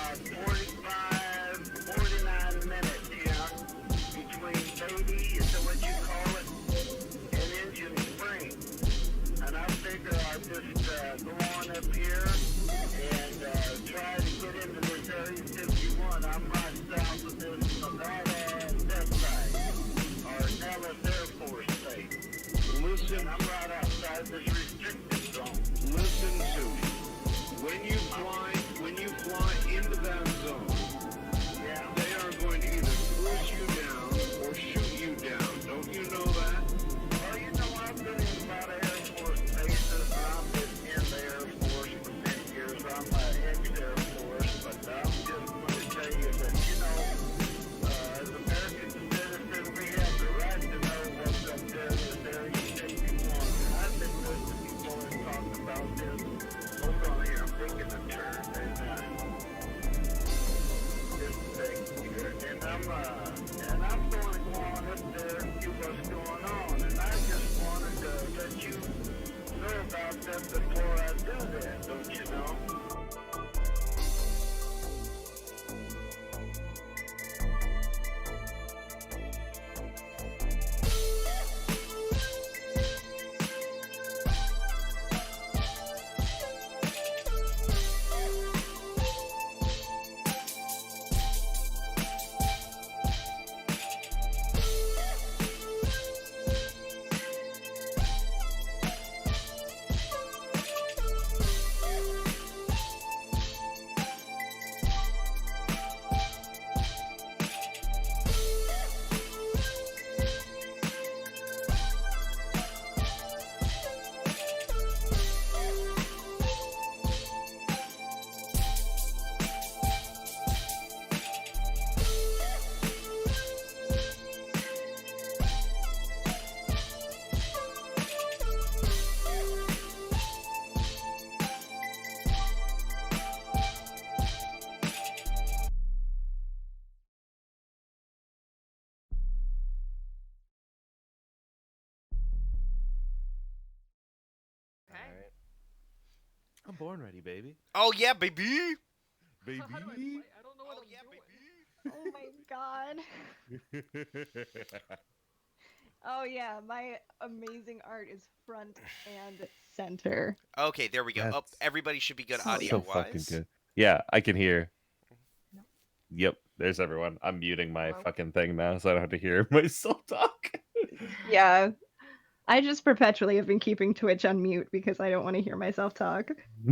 45, 49 minutes here between Beatty, is that what you call it, and Engine Spring. And I figure I'll just go on up here and try to get into this Area 51. I'm right south of this Nevada test site, or Nellis Air Force Base. Listen, and I'm right outside this restricted zone. Listen to me. When you fly into that zone, they are going to either push you down or shoot you down. Don't you know that? Well, you know, I've been in a lot of Air Force bases. I've been in the Air Force for many years. I'm an ex-Air Force, but I'm just going to tell you that, you know, as American citizens, we have the right to know what's up there in this Area 51. I've been listening to people that talk about this. Hold on here, I'm taking a turn, and this thing here, and I'm going to go on up there and see what's going on, and I just wanted to let you know about that before I do that, don't you know? I'm born ready, baby. Oh yeah, baby. Baby. How do I play? I don't know what I'm doing. Oh my god. Oh yeah, my amazing art is front and center. Okay, there we go. That's Oh, everybody should be good so audio fucking wise. good. Yeah, I can hear. No. Yep, there's everyone. I'm muting my Hello? fucking thing now, so I don't have to hear myself talk. Yeah. I just perpetually have been keeping Twitch on mute because I don't want to hear myself talk.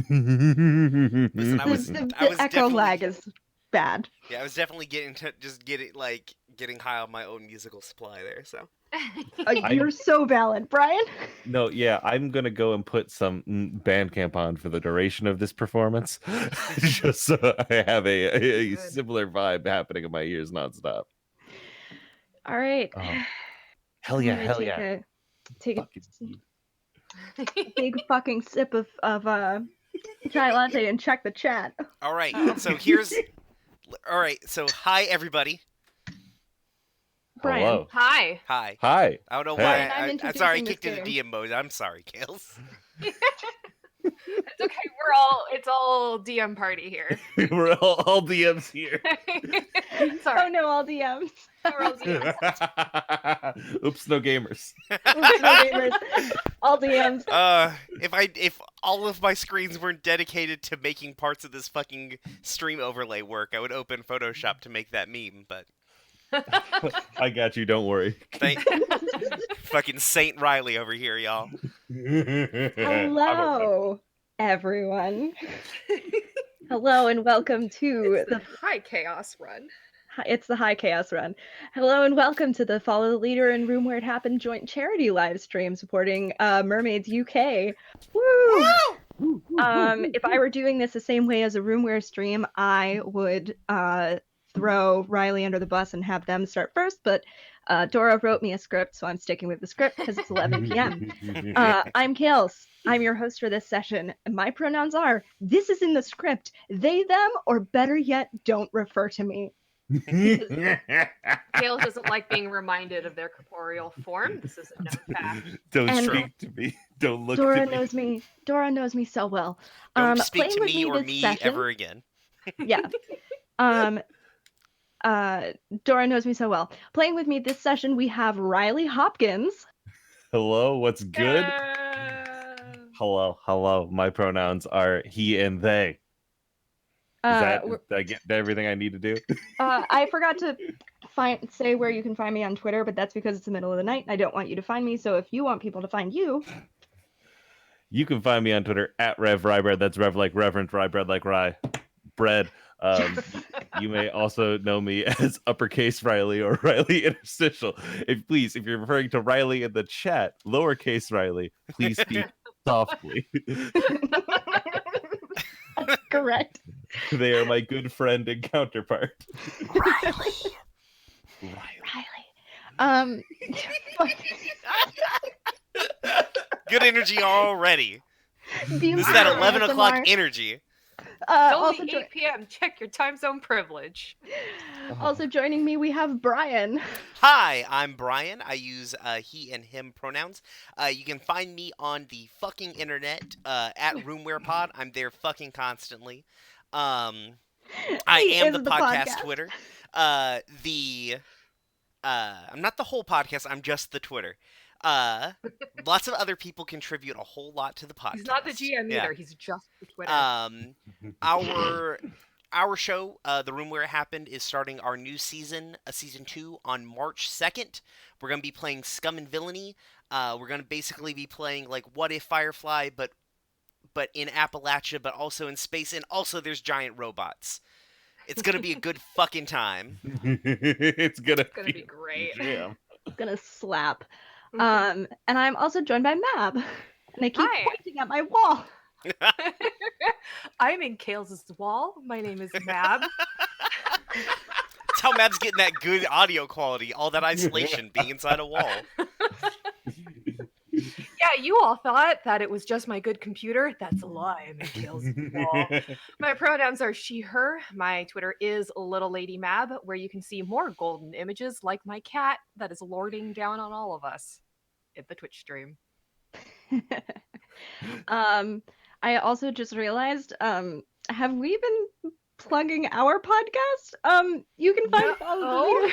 Listen, I was The echo definitely lag is bad. yeah, I was definitely getting high on my own musical supply there. So You're so valid, Brian. No, yeah, I'm gonna go and put some Bandcamp on for the duration of this performance, just so I have a Good. similar vibe happening in my ears nonstop. All right. Oh, hell I'm yeah, gonna hell take yeah! Take Fucking a big fucking sip of chai latte and check the chat. all right, Oh. so hi everybody. Brian. Hello. Hi. Hi. Hi. I don't know Hey. why. I'm I'm sorry, I introducing kicked this into DM mode. I'm sorry, Kales. It's okay. It's all DM party here. We're all DMs here. It's all Oh right. no, all DMs. We're all DMs. Oops, no gamers. Oops, no gamers. All DMs. If all of my screens weren't dedicated to making parts of this fucking stream overlay work, I would open Photoshop to make that meme. But I got you. Don't worry. fucking Saint Riley over here, y'all. Hello, everyone. Hello and welcome to the High Chaos Run. It's the High Chaos Run. Hello and welcome to the Follow the Leader in Room Where It Happened joint charity live stream supporting Mermaids UK. Woo! If I were doing this the same way as a Roomware stream, I would throw Riley under the bus and have them start first, but Dora wrote me a script, so I'm sticking with the script because it's 11 p.m. I'm Kales. I'm your host for this session, and my pronouns are, this is in the script, they, them, or better yet, don't refer to me. Gale doesn't like being reminded of their corporeal form. This is a known fact. Don't And- speak to me. Don't look Dora to me. knows me. Dora knows me so well. Don't speak Playing to with me or this me session, ever again. Yeah. Dora knows me so well. Playing with me this session, we have Riley Hopkins. Hello, what's good? Hello. My pronouns are he and they. Did I get everything I need to do? I forgot to say where you can find me on Twitter, but that's because it's the middle of the night and I don't want you to find me. So if you want people to find you, You can find me on Twitter at Rev Rybread. That's Rev like Reverend, Rye bread like rye bread. You may also know me as uppercase Riley or Riley interstitial. If you're referring to Riley in the chat, lowercase Riley, please speak softly. that's correct. They are my good friend and counterpart. Riley. Good energy already. This is that 11 o'clock energy. It's Also, only 8 p.m. Check your time zone privilege. also joining me, we have Brian. Hi, I'm Brian. I use he and him pronouns. You can find me on the fucking internet at RoomwarePod. I'm there fucking constantly. I am the podcast Twitter. I'm not the whole podcast. I'm just the Twitter. Lots of other people contribute a whole lot to the podcast. He's not the GM Yeah. either. He's just the Twitter. Our show, The Room Where It Happened, is starting our new season, season 2, on March 2nd. We're going to be playing Scum and Villainy. We're going to basically be playing, like, What If Firefly, but in Appalachia, but also in space, and also there's giant robots. It's going to be a good fucking time. It's gonna be great. Yeah. It's gonna slap. And I'm also joined by Mab. And I keep Hi. pointing at my wall. I'm in Kales' wall. My name is Mab. That's how Mab's getting that good audio quality, all that isolation being inside a wall. Yeah, you all thought that it was just my good computer. That's a lie. I'm in Kales' wall. My pronouns are she, her. My Twitter is Little Lady Mab, where you can see more golden images like my cat that is lording down on all of us in the Twitch stream. I also just realized, have we been plugging our podcast? You can find Oh.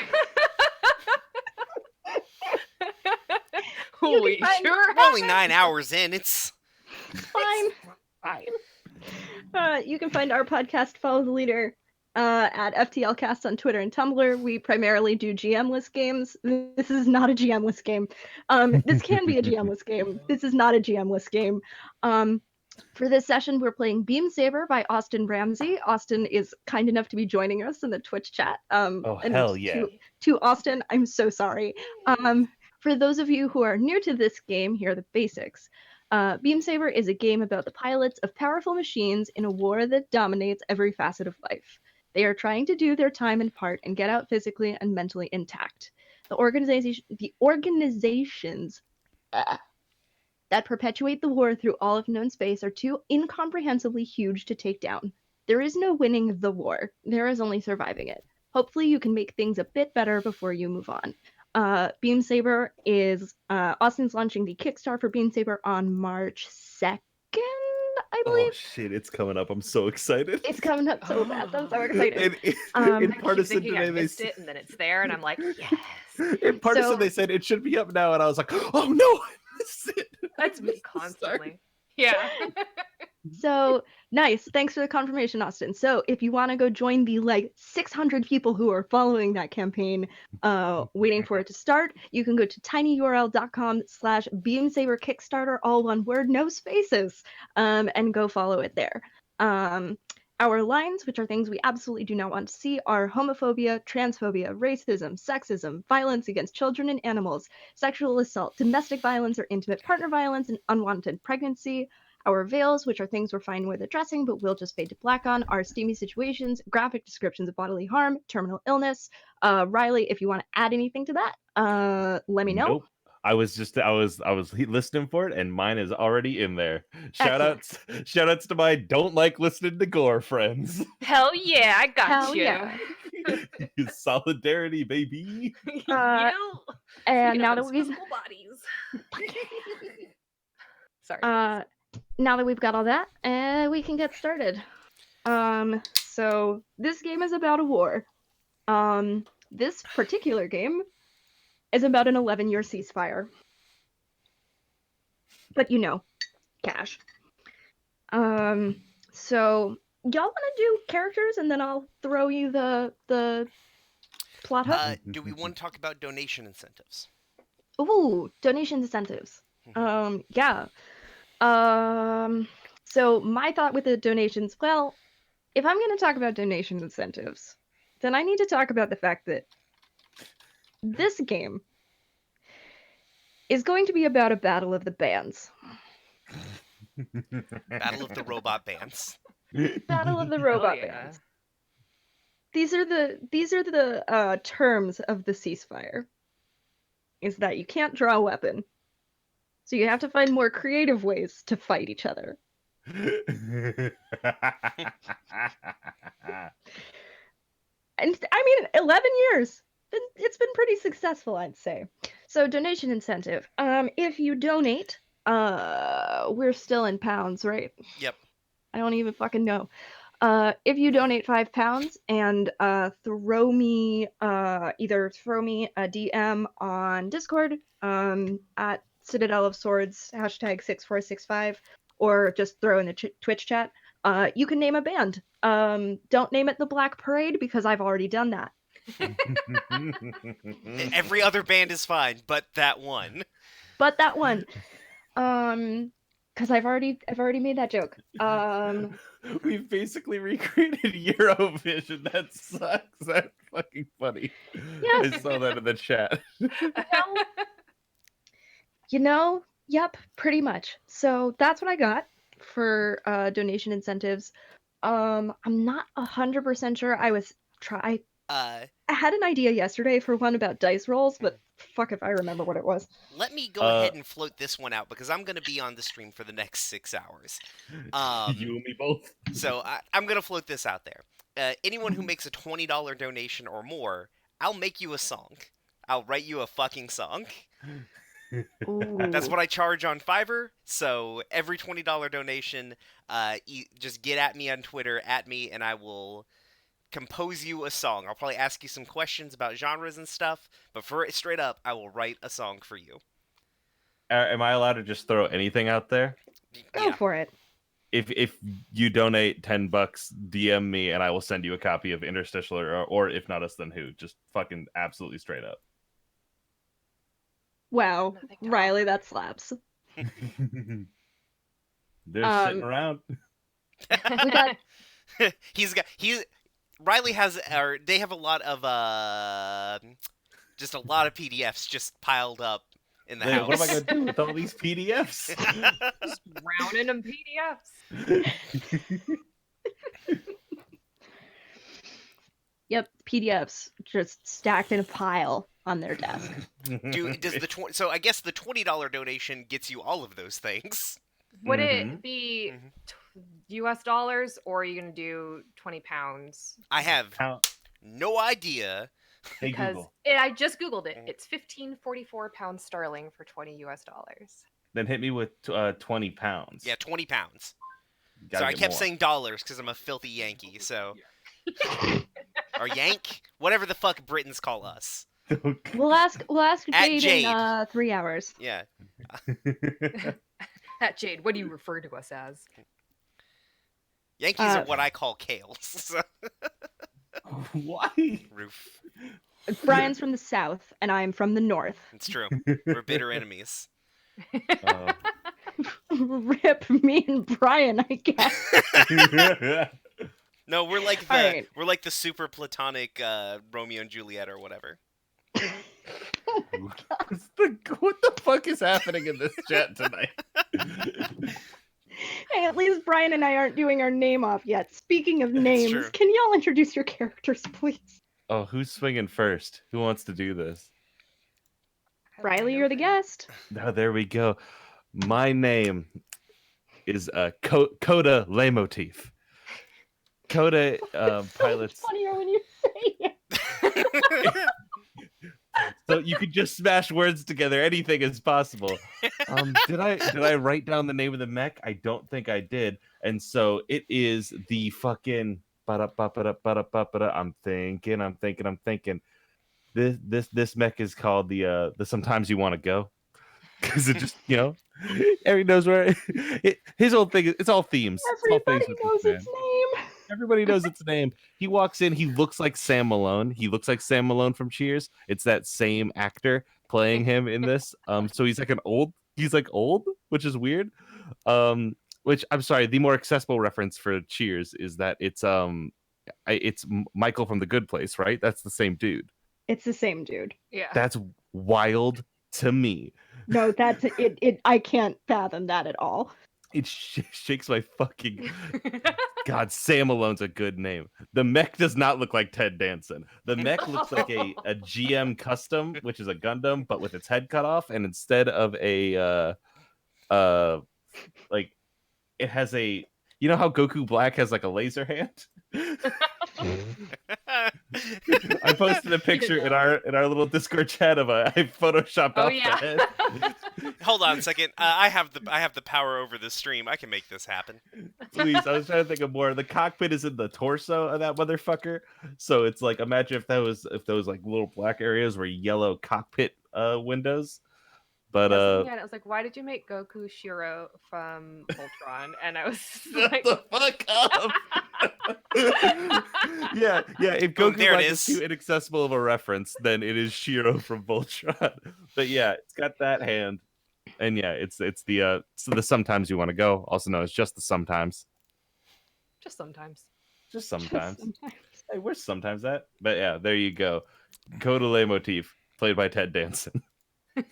You can We find- sure We're only 9 hours in. It's fine. You can find our podcast, Follow the Leader, at FTLcast on Twitter and Tumblr. We primarily do GM-less games. This is not a GM-less game. This can be a GM-less game. This is not a GM-less game. For this session, we're playing Beam Saber by Austin Ramsey. Austin is kind enough to be joining us in the Twitch chat. And hell yeah. To Austin, I'm so sorry. For those of you who are new to this game, here are the basics. Beam Saber is a game about the pilots of powerful machines in a war that dominates every facet of life. They are trying to do their time and part and get out physically and mentally intact. The organizations that perpetuate the war through all of known space are too incomprehensibly huge to take down. There is no winning the war. There is only surviving it. Hopefully you can make things a bit better before you move on. Beam Saber is Austin's launching the Kickstarter for Beam Saber on March 2nd, I believe. Oh shit, it's coming up. I'm so excited. It's coming up so fast. I'm so excited. In I Partisan keep thinking today, I missed it, and then it's there, and I'm like, yes. in Partisan So- they said it should be up now, and I was like, oh no, I missed it. That's me constantly. Yeah. So nice. Thanks for the confirmation, Austin. So if you want to go join the like 600 people who are following that campaign, waiting for it to start, you can go to tinyurl.com/beamsaber Kickstarter, all one word, no spaces, and go follow it there. Our lines, which are things we absolutely do not want to see, are homophobia, transphobia, racism, sexism, violence against children and animals, sexual assault, domestic violence or intimate partner violence, and unwanted pregnancy. Our veils, which are things we're fine with addressing but will just fade to black on, are steamy situations, graphic descriptions of bodily harm, terminal illness. Riley, if you want to add anything to that, let me know. Nope. I was listening for it, and mine is already in there. Shout outs to my don't like listening to gore friends. Hell yeah, I got Hell you. yeah. Solidarity, baby. You know, And speaking now of that those we've physical bodies. Sorry. now that we've got all that, we can get started. So this game is about a war. This particular game is about an 11-year ceasefire. But cash. So y'all want to do characters, and then I'll throw you the plot hook. Do we want to talk about donation incentives? Ooh, donation incentives. Yeah. So my thought with the donations, well, if I'm going to talk about donation incentives, then I need to talk about the fact that this game is going to be about a battle of the bands. Battle of the robot bands. Battle of the robot bands. These are the terms of the ceasefire. Is that you can't draw a weapon, so you have to find more creative ways to fight each other. And I mean, 11 years. It's been pretty successful, I'd say. So donation incentive. If you donate, we're still in pounds, right? Yep. I don't even fucking know. If you donate £5 and throw me a DM on Discord at Citadel of Swords #6465, or just throw in the Twitch chat, you can name a band. Don't name it the Black Parade because I've already done that. Every other band is fine, but that one. But that one. Because I've already made that joke. We've basically recreated Eurovision. That sucks. That's fucking funny. Yeah. I saw that in the chat. Yep, pretty much. So that's what I got for donation incentives. I'm not 100% sure. I had an idea yesterday for one about dice rolls, but fuck if I remember what it was. Let me go ahead and float this one out because I'm going to be on the stream for the next 6 hours. You and me both. So I'm going to float this out there. Anyone who makes a $20 donation or more, I'll make you a song. I'll write you a fucking song. That's what I charge on Fiverr. So every $20 donation, just get at me on Twitter, and I will compose you a song. I'll probably ask you some questions about genres and stuff, but straight up, I will write a song for you. Am I allowed to just throw anything out there? Go for it. If you donate $10, DM me and I will send you a copy of Interstitial, or if not us, then who? Just fucking absolutely straight up. Wow, Riley, that slaps. They're sitting around. We got. Riley has, or they have a lot of just a lot of PDFs just piled up in the house. What am I gonna do with all these PDFs? Just drowning them PDFs. Yep, PDFs just stacked in a pile on their desk. So I guess the $20 donation gets you all of those things. Would it be US dollars, or are you gonna do 20 pounds? I have no idea. Hey, Because Google. I just googled it. It's 1544 pounds sterling for 20 US dollars. Then hit me with 20 pounds. Yeah, 20 pounds. Gotta So I get kept more. saying dollars because I'm a filthy Yankee. So or Yank, whatever the fuck Britons call us. We'll ask At Jade Jade. in 3 hours. Yeah. At Jade, what do you refer to us as? Yankees are what I call kales. So. Why? Roof. Brian's from the south, and I'm from the north. It's true. We're bitter enemies. Rip me and Brian, I guess. No, we're like the super platonic Romeo and Juliet or whatever. What the fuck is happening in this chat tonight? Hey, at least Brian and I aren't doing our name off yet. Speaking of That's names, true. can y'all introduce your characters, please? Oh, who's swinging first? Who wants to do this? Riley, you're the guest. Oh, there we go. My name is Coda Leitmotif. Coda pilots. So much funnier when you say it. So you could just smash words together. Anything is possible. Did I write down the name of the mech? I don't think I did. And so it is the fucking I'm thinking. This mech is called the Sometimes You Want to Go. Because it just, everybody knows where his whole thing is. It's all themes. It's all Everybody themes with knows this its man. name. Everybody knows its name. He walks in. He looks like Sam Malone. He looks like Sam Malone from Cheers. It's that same actor playing him in this. So he's like He's like old, which is weird. Which I'm sorry. The more accessible reference for Cheers is that it's Michael from The Good Place, right? That's the same dude. It's the same dude. Yeah. That's wild to me. No, that's it. I can't fathom that at all. It shakes my fucking God. Sam Malone's a good name. The mech does not look like Ted Danson. The mech looks like a GM custom, which is a Gundam, but with its head cut off, and instead of a like it has a how Goku Black has like a laser hand. I posted a picture in our little Discord chat of I photoshopped Oh off yeah. the head. Hold on a second. I have the power over the stream. I can make this happen. Please, I was trying to think of more. The cockpit is in the torso of that motherfucker, so it's like imagine if those like little black areas were yellow cockpit windows. But I was like, why did you make Goku Shiro from Voltron? And I was shut like, the fuck up. yeah. If Boom, Goku there it Black is. is too inaccessible of a reference, then it is Shiro from Voltron. But yeah, it's got that hand, and yeah, it's the Sometimes You Want to Go, also known as just the Sometimes. just sometimes. Just sometimes. Hey, where's sometimes at? But yeah, there you go. Go to Leitmotif, played by Ted Danson. I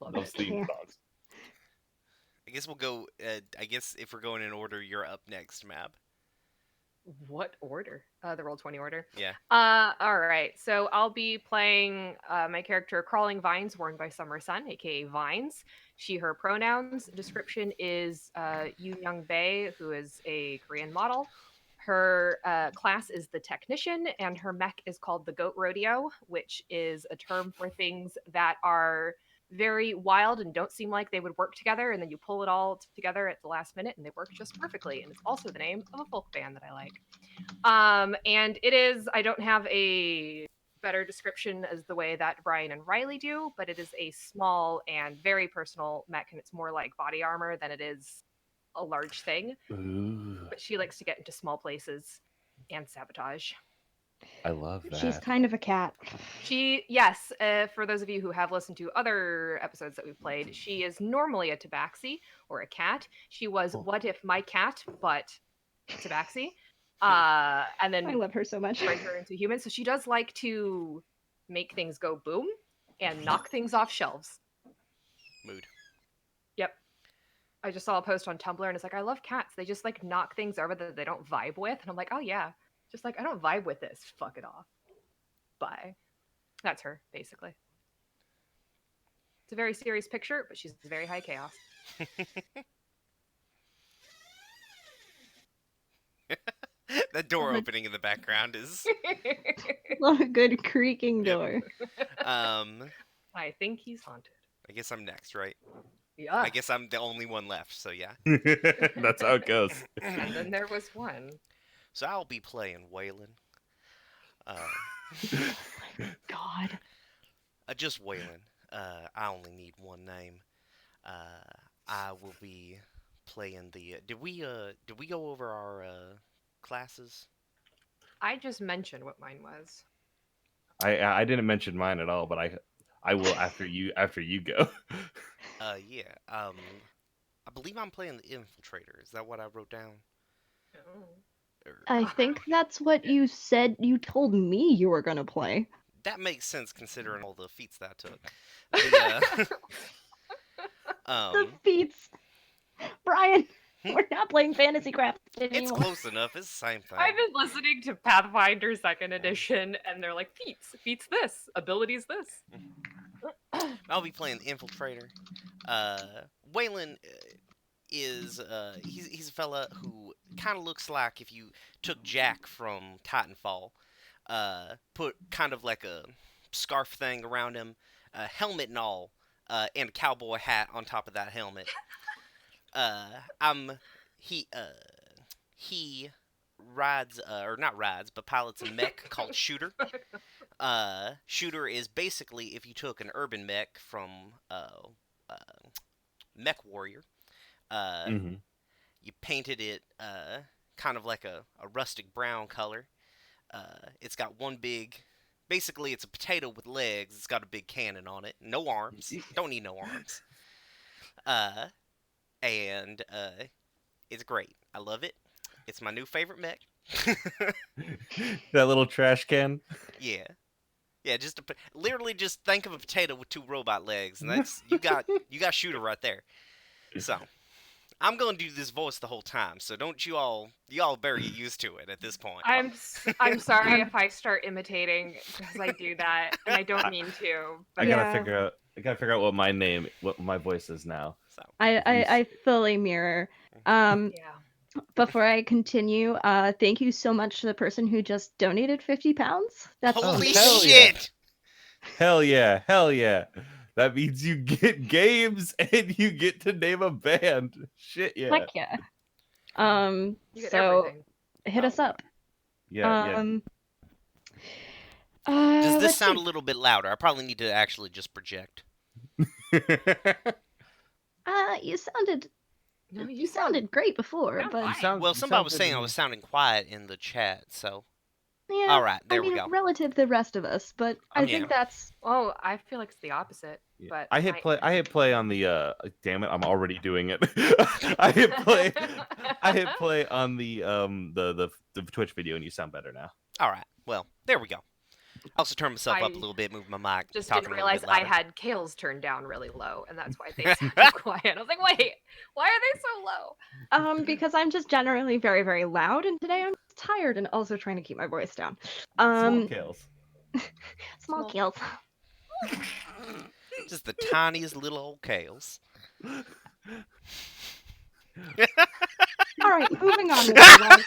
love Those it. theme songs. I guess we'll go. I guess if we're going in order, you're up next, Mab. What order? The Roll20 order. Yeah. All right. So I'll be playing my character Crawling Vines, worn by Summer Sun, aka Vines. She/her pronouns. Description is Yoon Young Bae, who is a Korean model. Her class is the technician, and her mech is called the Goat Rodeo, which is a term for things that are very wild and don't seem like they would work together, and then you pull it all together at the last minute and they work just perfectly. And it's also the name of a folk band that I like. And it is, I don't have a better description as the way that Brian and Riley do, but it is a small and very personal mech, and it's more like body armor than it is a large thing. Ooh, But she likes to get into small places and sabotage. I love that. She's kind of a cat. Yes, for those of you who have listened to other episodes that we've played, she is normally a tabaxi or a cat. She was What If My Cat, but tabaxi. And then I love her so much. turned her into human. So she does like to make things go boom and knock things off shelves. Mood. Yep. I just saw a post on Tumblr and it's like, I love cats. They just like knock things over that they don't vibe with. And I'm like, oh yeah. Just like, I don't vibe with this. Fuck it off. Bye. That's her, basically. It's a very serious picture, but she's very high chaos. That door opening in the background is. Love a good creaking door. I think he's haunted. I guess I'm next, right? Yeah. I guess I'm the only one left, so yeah. That's how it goes. And then there was one. So I'll be playing Waylon. God. Just Waylon. I only need one name. I will be playing the. Did we go over our classes? I just mentioned what mine was. I didn't mention mine at all, but I will after you go. Yeah. I believe I'm playing the Infiltrator. Is that what I wrote down? Oh. I think that's what you said. You told me you were gonna play. That makes sense considering all the feats that I took. The feats. Brian, we're not playing Fantasy Craft anymore. It's close enough. It's the same thing. I've been listening to Pathfinder 2nd Edition, and they're like, feats this, abilities this. I'll be playing the Infiltrator. Waylon is he's a fella who kind of looks like if you took Jack from Titanfall, put kind of like a scarf thing around him, a helmet and all, and a cowboy hat on top of that helmet. he rides, or not rides, but pilots a mech called Shooter. Shooter is basically if you took an urban mech from Mech Warrior, Mm-hmm. you painted it kind of like a rustic brown color. It's got one big. Basically, it's a potato with legs. It's got a big cannon on it. No arms. Don't need no arms. And it's great. I love it. It's my new favorite mech. That little trash can. Yeah. Yeah, literally just think of a potato with two robot legs, and that's you got Shooter right there. So I'm gonna do this voice the whole time, so don't you all better get used to it at this point. I'm sorry if I start imitating because I do that and I don't mean to. But I gotta Yeah. figure out what my voice is now. So I fully mirror. yeah. Before I continue, thank you so much to the person who just donated £50. That's holy hell yeah. shit! Hell yeah. That means you get games and you get to name a band. Shit yeah. heck yeah. You get So everything. hit us up. Yeah. Does this let's sound see. a little bit louder? I probably need to actually just project. You sounded No, you sounded great before, sound but fine. Well, somebody was saying I was sounding quiet in the chat, so yeah. all right, there I mean, we go. relative to the rest of us, but I Yeah. think that's Oh, I feel like it's the opposite. Yeah. But I hit play on the damn it, I'm already doing it. I hit play on the Twitch video and you sound better now. All right, well, there we go. I also turned myself up I a little bit, moved my mic, just talking didn't a little realize bit I louder. had Kale's turned down really low, and that's why they sounded quiet. I was like, wait, why are they so low? because I'm just generally very, very loud, and today I'm tired and also trying to keep my voice down. Small kills. Small Small- kills. Just the tiniest little old kales. All right, moving on. Everyone.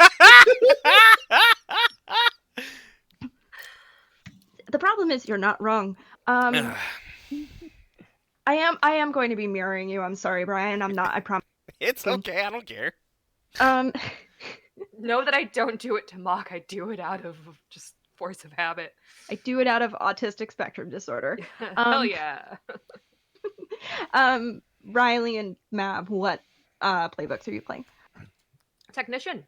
The problem is you're not wrong. I am going to be mirroring you. I'm sorry, Brian. I'm not. I promise. It's okay, I don't care. Know that I don't do it to mock. I do it out of just force of habit. I do it out of autistic spectrum disorder. Hell yeah. Riley and Mav, what playbooks are you playing? Technician.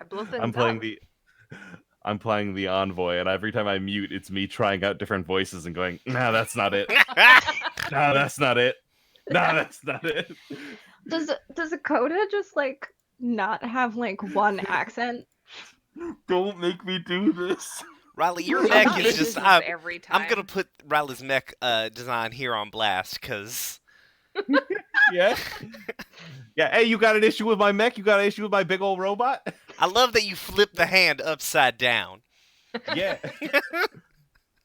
I blow things I'm playing the Envoy, and every time I mute, it's me trying out different voices and going, "Nah, that's not it. Nah, that's not it. Nah, that's not it." Does Dakota just like not have like one accent? Don't make me do this. Riley, your He mech is changes just. them I'm every time. gonna put Riley's mech design here on blast, because. Yeah. Yeah. Hey, you got an issue with my mech? You got an issue with my big old robot? I love that you flip the hand upside down. Yeah.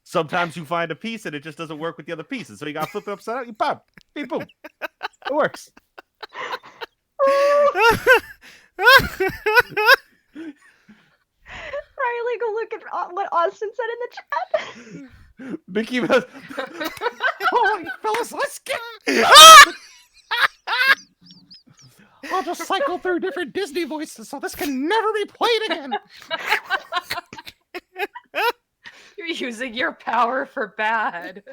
Sometimes you find a piece and it just doesn't work with the other pieces, so you gotta flip it upside down. You pop, beep, boom. It works. Riley, go look at what Austin said in the chat. Mickey Mouse. Oh, fellas, let's get. I'll just cycle through different Disney voices so this can never be played again. You're using your power for bad.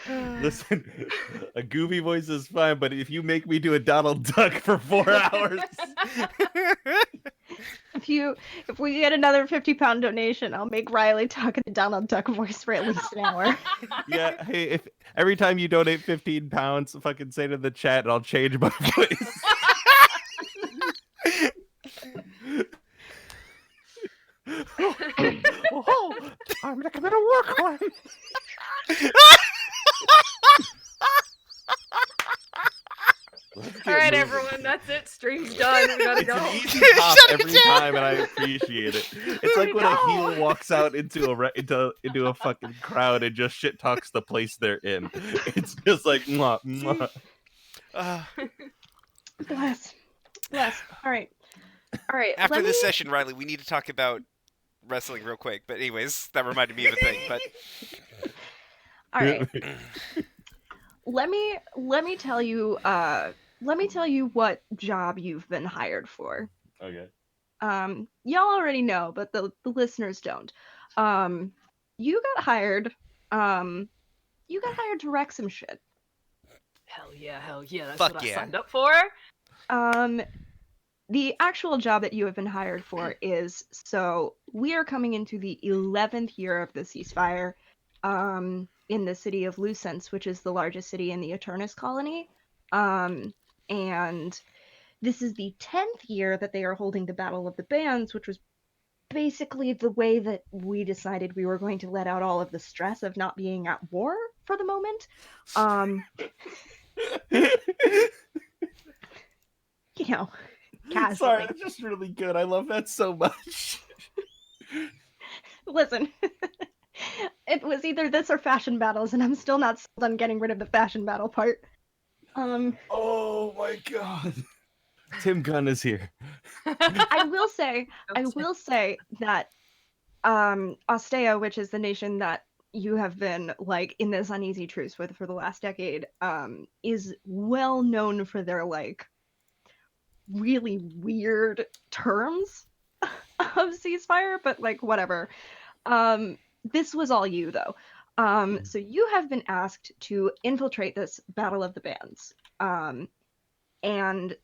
Listen, a goofy voice is fine, but if you make me do a Donald Duck for 4 hours, If we get another £50 donation, I'll make Riley talk in a Donald Duck voice for at least an hour. yeah. Hey, if every time you donate £15, fucking say it in the chat, and I'll change my voice. Oh, I'm to commit a war crime. All right, everyone, that's it. Stream's done. We gotta It's go. an easy pop every time, and I appreciate it. It's like when a heel walks out into a fucking crowd and just shit talks the place they're in. It's just like mwah, mwah. Bless. All right. After let this me- session, Riley, we need to talk about wrestling real quick. But anyways, that reminded me of a thing. But All right. Let me tell you let me tell you what job you've been hired for. Okay. Y'all already know, but the listeners don't. You got hired. You got hired to wreck some shit. Hell yeah, that's Fuck what yeah. I signed up for. The actual job that you have been hired for is, so we are coming into the 11th year of the ceasefire in the city of Lucence, which is the largest city in the Eternus colony. And this is the 10th year that they are holding the Battle of the Bands, which was basically the way that we decided we were going to let out all of the stress of not being at war for the moment. You know, casually. Sorry, that's just really good. I love that so much. Listen, it was either this or fashion battles, and I'm still not sold on getting rid of the fashion battle part. Oh my god. Tim Gunn is here. I will say that Ostea, which is the nation that you have been like in this uneasy truce with for the last decade, is well known for their like really weird terms of ceasefire, but like whatever. This was all you though. So you have been asked to infiltrate this Battle of the Bands. And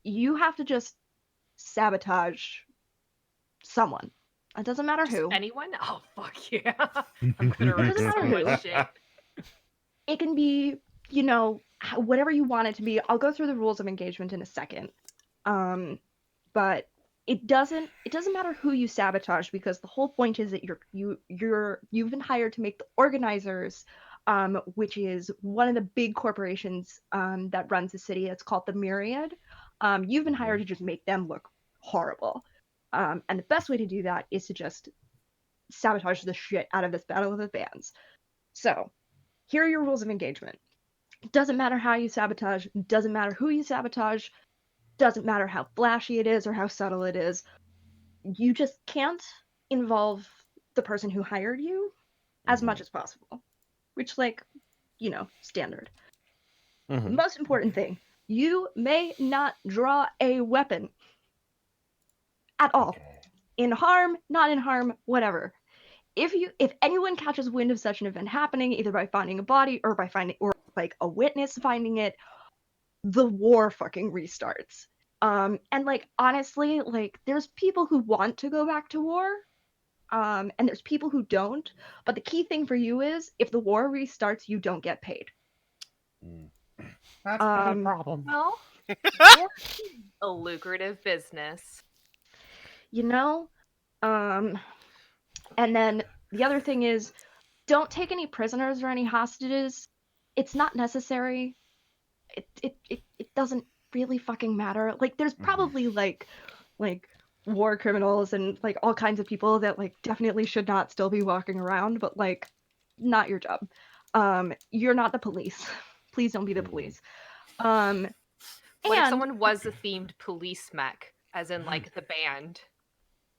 you have to just sabotage someone. It doesn't matter Just who. anyone? Oh fuck yeah! I'm gonna wreck Doesn't so matter who. much shit. It can be, you know, whatever you want it to be. I'll go through the rules of engagement in a second. But it doesn't matter who you sabotage, because the whole point is that you've been hired to make the organizers, which is one of the big corporations that runs the city. It's called the Myriad. You've been hired to just make them look horrible. And the best way to do that is to just sabotage the shit out of this Battle of the Bands. So, here are your rules of engagement. Doesn't matter how you sabotage, doesn't matter who you sabotage, doesn't matter how flashy it is or how subtle it is. You just can't involve the person who hired you as much as possible. Which, like, you know, standard. Most important thing, you may not draw a weapon. At all. Okay. In harm, not in harm, whatever. If anyone catches wind of such an event happening, either by finding a body or by finding, or like a witness finding it, the war fucking restarts. And like honestly, like there's people who want to go back to war, and there's people who don't. But the key thing for you is if the war restarts, you don't get paid. That's a problem. Well, war is a lucrative business. You know, and then the other thing is, don't take any prisoners or any hostages. It's not necessary. It doesn't really fucking matter. Like there's probably like war criminals and like all kinds of people that like definitely should not still be walking around, but like not your job. You're not the police. Please don't be the police. What if and someone was a themed police mech, as in like the band?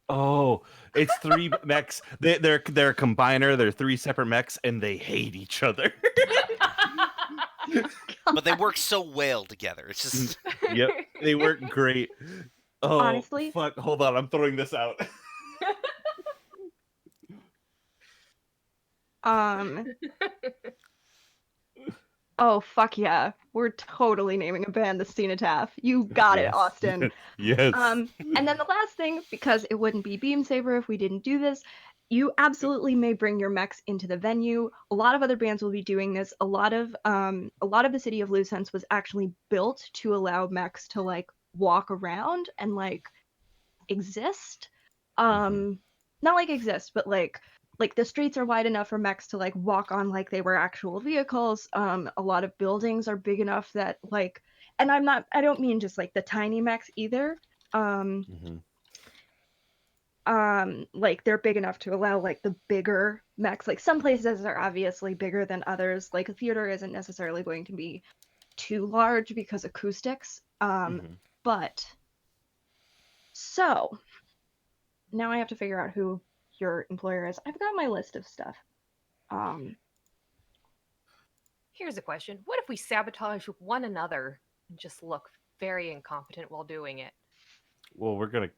Oh, it's three mechs. They're a combiner. They're three separate mechs, and they hate each other. But they work so well together. It's just Yep, they work great. Oh, Honestly? fuck! Hold on, I'm throwing this out. Oh fuck yeah. We're totally naming a band the Cenotaph. You got it, Yes. Austin. Yes. And then the last thing, because it wouldn't be Beam Saber if we didn't do this, you absolutely may bring your mechs into the venue. A lot of other bands will be doing this. A lot of the city of Lucence was actually built to allow mechs to like walk around and like exist. Not like exist, but like the streets are wide enough for mechs to like walk on like they were actual vehicles. A lot of buildings are big enough that like, and I don't mean just like the tiny mechs either. Like they're big enough to allow like the bigger mechs. Like some places are obviously bigger than others. Like a theater isn't necessarily going to be too large because acoustics. But so now I have to figure out who your employer is. I've got my list of stuff. Here's a question: what if we sabotage one another and just look very incompetent while doing it. Well, we're gonna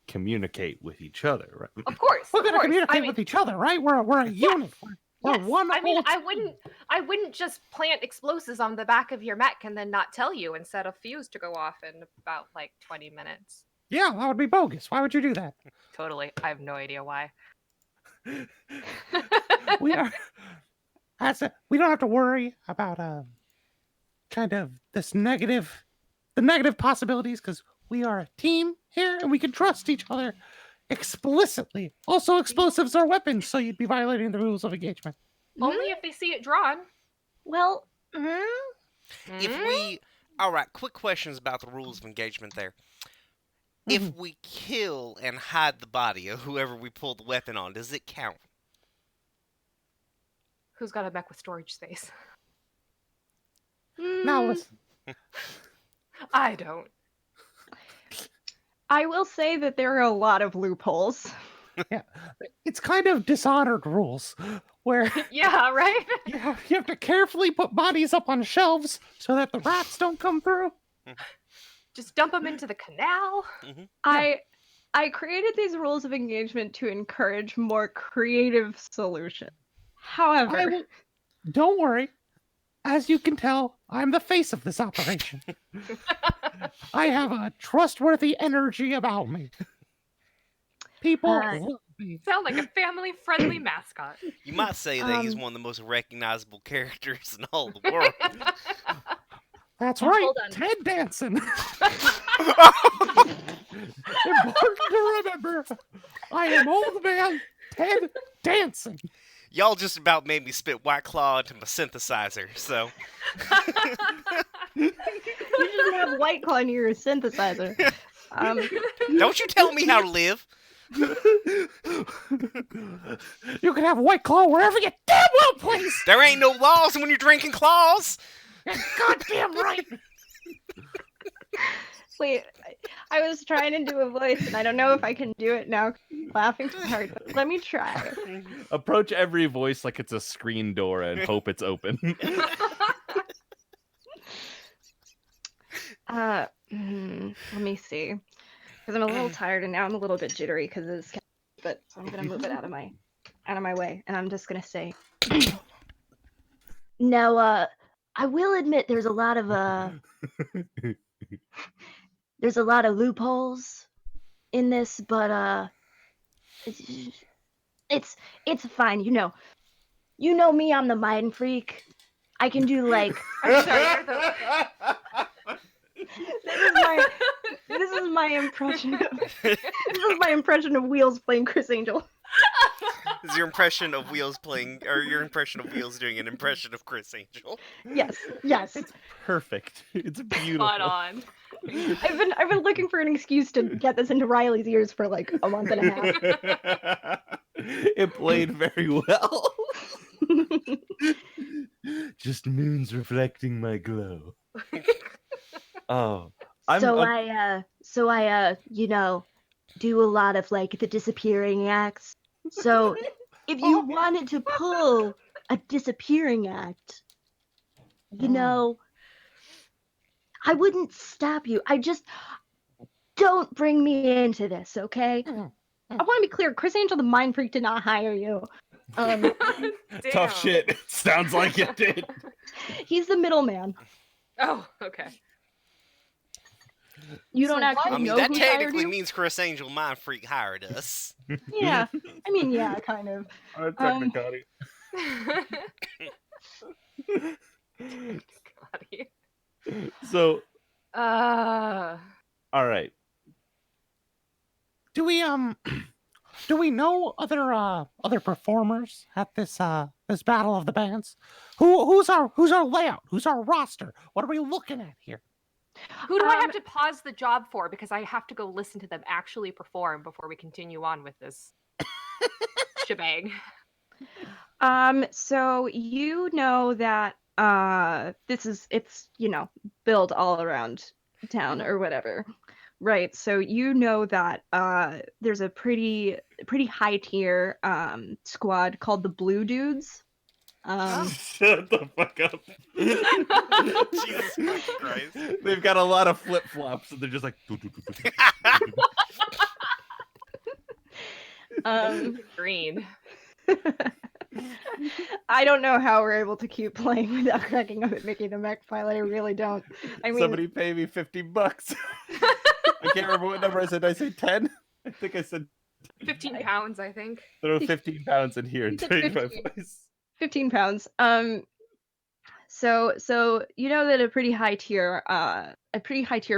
communicate with each other, right? Of course, We're of gonna course. communicate with each other, right? We're a unit. We're Yes, one I mean, whole I wouldn't just plant explosives on the back of your mech and then not tell you and set a fuse to go off in about like 20 minutes. Yeah, that would be bogus. Why would you do that? Totally. I have no idea why. We are. We don't have to worry about kind of the negative possibilities, because we are a team here and we can trust each other explicitly. Also, explosives are weapons, so you'd be violating the rules of engagement. Only if they see it drawn. Well, If we... Alright, quick questions about the rules of engagement there. If we kill and hide the body of whoever we pull the weapon on, does it count? Who's got a mech with storage space? Now listen. I don't. I will say that there are a lot of loopholes. Yeah, it's kind of Dishonored rules, where Yeah, right? you have to carefully put bodies up on shelves so that the rats don't come through. Just dump them into the canal. I created these rules of engagement to encourage more creative solutions. However, Don't worry. As you can tell, I'm the face of this operation. I have a trustworthy energy about me. People love me. Sound like a family-friendly mascot. You might say that he's one of the most recognizable characters in all the world. That's right, Hold on. Ted Danson. Important to remember, I am old man Ted Danson. Y'all just about made me spit White Claw into my synthesizer, so... you shouldn't have White Claw in your synthesizer. Don't you tell me how to live! You can have White Claw wherever you damn well please. There ain't no laws when you're drinking claws! Goddamn right. Wait, I was trying to do a voice, and I don't know if I can do it now. 'Cause I'm laughing too hard. But let me try. Approach every voice like it's a screen door and hope it's open. Let me see, because I'm a little tired and now I'm a little bit jittery because of this. But I'm gonna move it out of my way, and I'm just gonna say. Now, I will admit there's a lot of loopholes in this, but it's fine. You know me. I'm the mind freak. I can do like. I'm sorry, This is my impression. This is my impression of Wheels playing Chris Angel. Is your impression of Wheels playing, or your impression of Wheels doing an impression of Chris Angel? Yes. Perfect. It's beautiful. Spot on. I've been looking for an excuse to get this into Riley's ears for like a month and a half. It played very well. Just moons reflecting my glow. Oh, I do a lot of like the disappearing acts. So if you wanted to pull a disappearing act, I wouldn't stop you. I just don't bring me into this, okay? I want to be clear. Chris Angel, the mind freak, did not hire you. Tough shit. Sounds like it did. He's the middleman. Oh, okay. You don't actually I mean, know that who hired technically you? means Chris Angel Mind Freak hired us. Yeah. I mean, yeah, kind of. Technicality. So, Uh, all right. Do we know other performers at this battle of the bands? Who's our layout? Who's our roster? What are we looking at here? who do I have to pause the job for? Because I have to go listen to them actually perform before we continue on with this shebang. So you know that it's built all around town or whatever. Right. So you know that there's a pretty high tier squad called the Blue Dudes. Shut the fuck up. Jesus fucking Christ. They've got a lot of flip flops, and they're just like. Green. I don't know how we're able to keep playing without cracking up at Mickey the Mech pilot. I really don't. I mean, Somebody pay me $15. I can't remember what number I said. Did I say 10? I think I said 15 pounds, I think. throw 15 pounds in here and said trade my 15. place. 15 pounds. So you know that a pretty high tier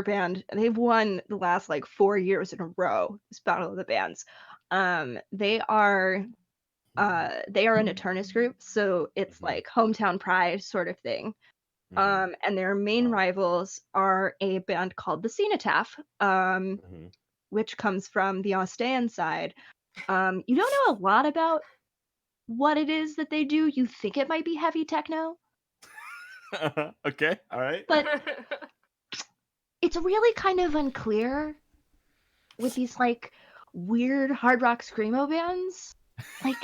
band, they've won the last like 4 years in a row, this Battle of the Bands. They are an Eternus group, so it's like hometown pride sort of thing. And their main rivals are a band called the Cenotaph, which comes from the Austean side. You don't know a lot about what it is that they do. You think it might be heavy techno, Okay, all right. but it's really kind of unclear with these like weird hard rock screamo bands. Like,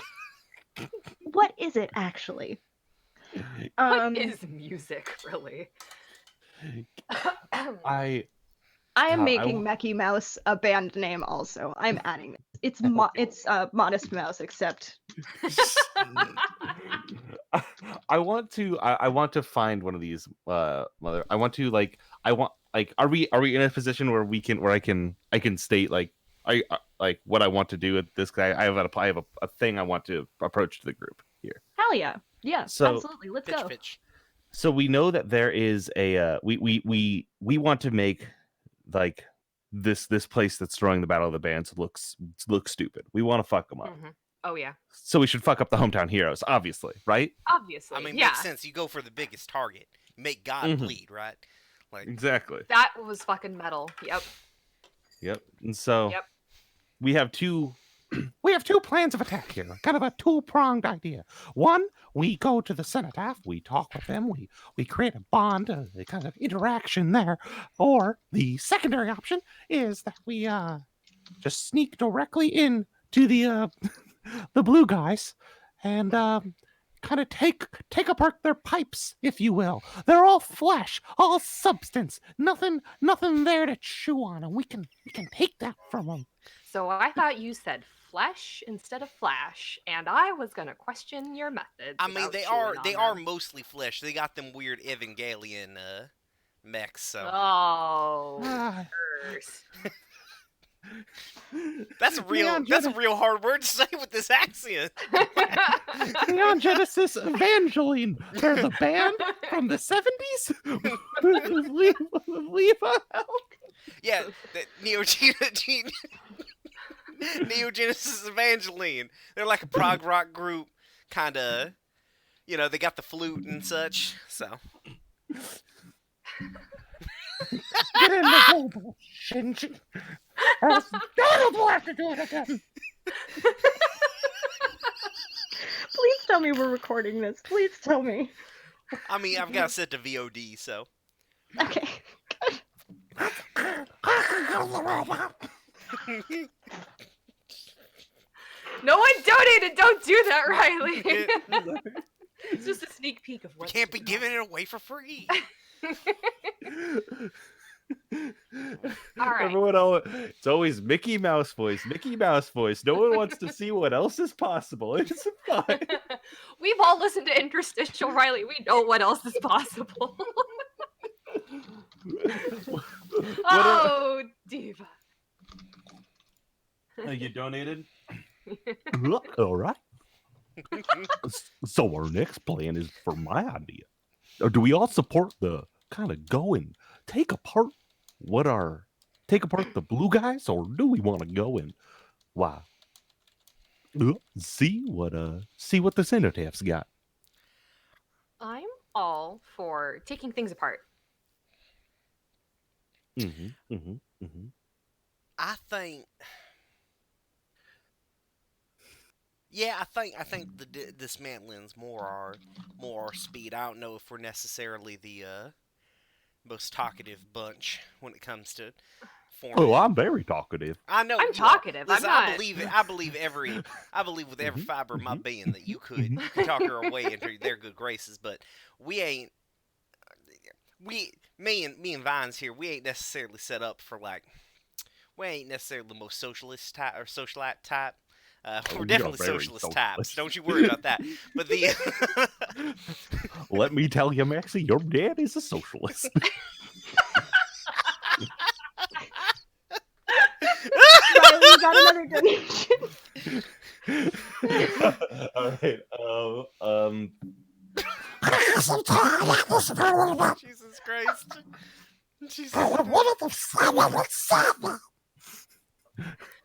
what is it actually? What is music, really? I am I making Mecky Mouse a band name also. I'm adding this. It's Modest Mouse, except I want to find one of these mother. I want are we in a position where I can state like like what I want to do with this guy? I have a thing I want to approach to the group here. hell yeah. Yeah, So- absolutely. Let's Pitch, go. pitch. So we know that there is a we want to make like this place that's throwing the Battle of the Bands looks stupid. We want to fuck them up. Mhm. Oh, yeah. So we should fuck up the hometown heroes, obviously, right? Obviously. I mean, yeah. makes sense. You go for the biggest target. Make God Mhm. bleed, right? Like, Exactly. That was fucking metal. Yep. Yep. And so Yep. we have two. We have two plans of attack here, kind of a two-pronged idea. One, we go to the Cenotaph, we talk with them, we create a bond, a kind of interaction there. Or the secondary option is that we just sneak directly in to the the blue guys and kind of take apart their pipes, if you will. They're all flesh, all substance, nothing there to chew on, and we can take that from them. So I thought you said flesh instead of flash, and I was gonna question your methods. I mean, about they chewing are on them. mostly flesh. They got them weird Evangelion mechs. So Oh, Ah, curse. that's a real hard word to say with this accent. Neon Genesis Evangeline. They're the band from the 70s. Yeah, the Neogenesis Evangeline. They're like a prog rock group, kind of. You know, they got the flute and such. So Get in the hole, Shinji. Or else Donald will have to do it again. Please tell me we're recording this. Please tell me. I mean, I've got it set to VOD. So Okay. No one donated. Don't do that, Riley. It's just a sneak peek of we what. can't be giving it away for free. All right. It's always Mickey Mouse voice. No one wants to see what else is possible. It's fine. We've all listened to Interstitial, Riley. We know what else is possible. Oh, diva. You donated? All right. So our next plan is for my idea. Or do we all support the kind of go and take apart the blue guys, or do we want to go and see what the Cenotaph's got? I'm all for taking things apart. I think. Yeah, I think the dismantling's more our speed. I don't know if we're necessarily the most talkative bunch when it comes to form. Oh, I'm very talkative. I know I'm you are. talkative. Listen, I'm I not. believe it. I believe with every fiber of my being that you could talk her away into their good graces. But we ain't. Me and Vines here. We ain't necessarily set up for like. We ain't necessarily the most socialist type or socialite type. We're we are definitely very socialist types. socialist. Don't you worry about that. But the Let me tell you, Maxie, your dad is a socialist. Riley, you got another donation. All right. Jesus Christ. Jesus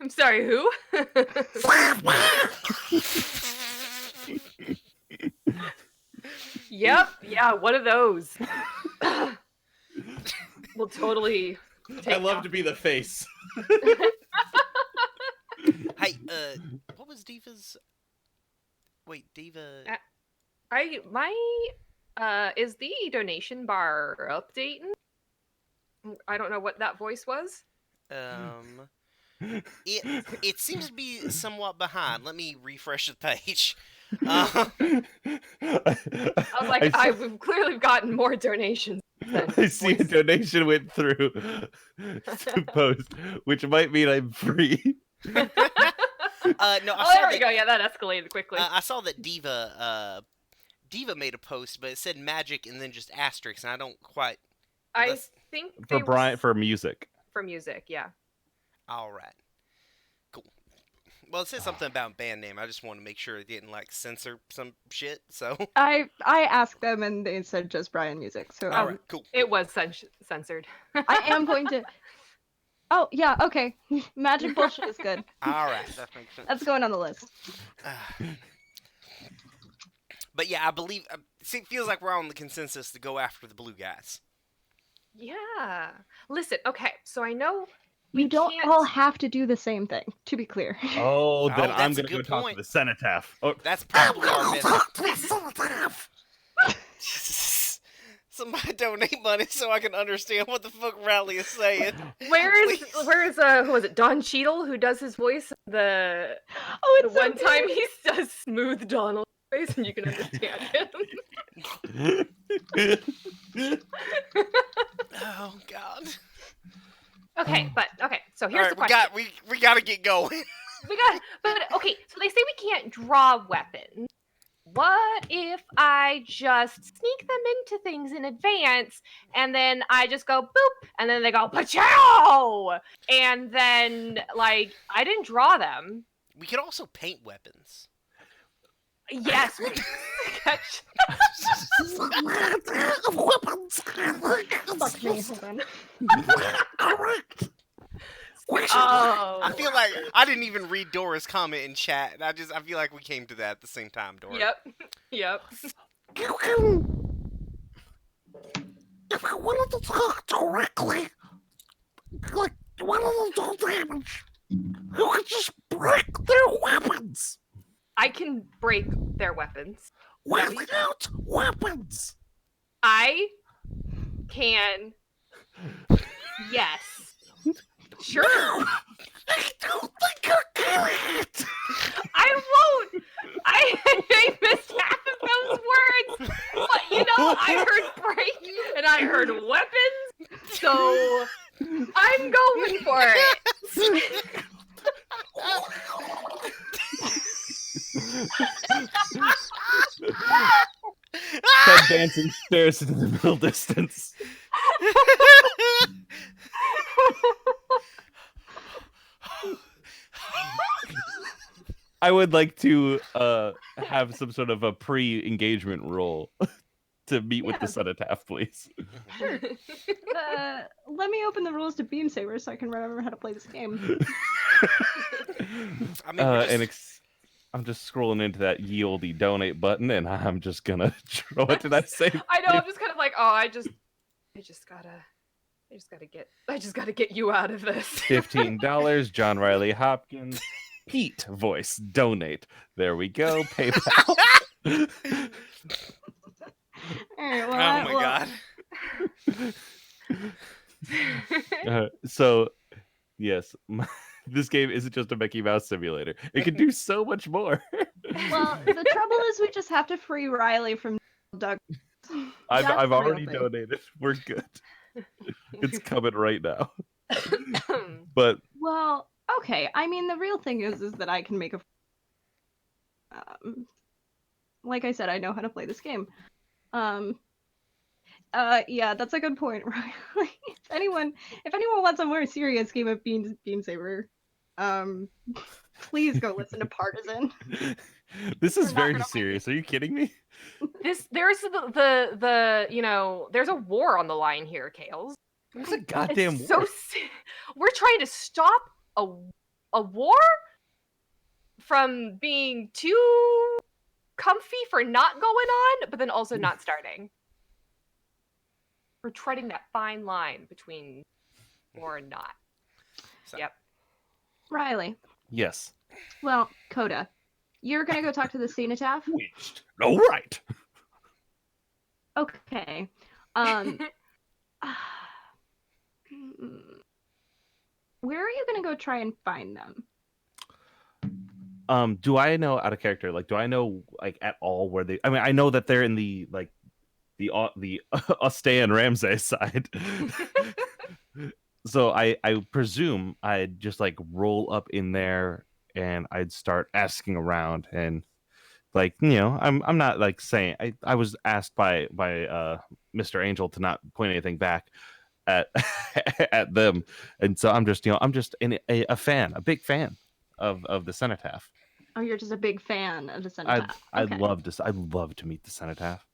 I'm sorry, who? Yep, yeah, one of those. We'll totally take I love that. to be the face. Hey, what was Diva's? Wait, Diva. Is the donation bar updating? I don't know what that voice was. It seems to be somewhat behind. Let me refresh the page. I was like, I've clearly gotten more donations. I see a donation went through to post, which might mean I'm free. No, I Oh, saw there we that. go. Yeah, that escalated quickly. I saw that Diva made a post, but it said magic and then just asterisks, and I don't quite. I let's- think For they Brian, were for music. for music. Yeah. All right. Cool. Well, it said something about band name. I just want to make sure it didn't like censor some shit. So. I asked them and they said just Brian Music. So All right. Cool. It was censored. I am going to. Oh yeah, okay. Magic bullshit is good. All right. That makes sense. That's going on the list. But yeah, I believe it feels like we're on the consensus to go after the blue guys. Yeah. Listen. Okay. So I know You don't can't- all have to do the same thing. To be clear. Oh, then I'm that's a gonna go good talk point. to the cenotaph. Oh, That's probably our best. Somebody donate money so I can understand what the fuck Rally is saying. where is Please. who was it? Don Cheadle who does his voice. The Oh, the it's so one time good. he does smooth Donald voice and you can understand him. Oh God. Okay, but okay. So All here's right, the question. we gotta get going. But okay. So they say we can't draw weapons. What if I just sneak them into things in advance and then I just go boop and then they go pachow and then like I didn't draw them. We could also paint weapons. Yes. We can sketch. Fuck me, hold on. Oh. I feel like I didn't even read Dora's comment in chat. And I feel like we came to that at the same time, Dora. Yep. Yep. If I wanted to talk directly, like, wanted to do damage, you could just break their weapons. I can break their weapons. Without weapons. I can. Yes. Sure. I don't think you're getting it. I won't. I missed half of those words. But you know, I heard break and I heard weapons. So I'm going for it. Ted dancing stares into the middle distance. I would like to have some sort of a pre-engagement role to meet with the cenotaph, please. Let me open the rules to Beam Saber so I can remember how to play this game. I mean, we're just- I'm just scrolling into that yieldy donate button, and I'm just gonna. What did I say? I know. I'm just kind of like, oh, I just gotta get you out of this. $15. John Riley Hopkins. Pete voice donate. There we go. PayPal. Alright, oh well, my God. So Yes, this game isn't just a Mickey Mouse simulator. It can do so much more. Well, the trouble is we just have to free Riley from Doug. I've That's the real already thing. donated. We're good. It's coming right now. But Well, okay. I mean, the real thing is that I can make a. Like I said, I know how to play this game. Yeah, that's a good point, Riley. if anyone wants a more serious game of Beam Saber, please go listen to Partisan. this is We're not very gonna serious. Are you kidding me? There's the there's a war on the line here, Kales. There's a goddamn It's war. we're trying to stop a war from being too comfy for not going on, but then also not starting. We're treading that fine line between war and not. So- Yep. Riley. Yes. Well, Coda, you're gonna go talk to the cenotaph. All right. Okay. Where are you gonna go try and find them? Do I know out of character? Like, do I know like at all where they? I mean, I know that they're in the Austin Ramsay side. So I presume I'd just like roll up in there and I'd start asking around and like I'm not like saying I was asked by Mr. Angel to not point anything back at at them, and so I'm just a fan, a big fan of the cenotaph. Oh, you're just a big fan of the cenotaph. I'd love to meet the cenotaph.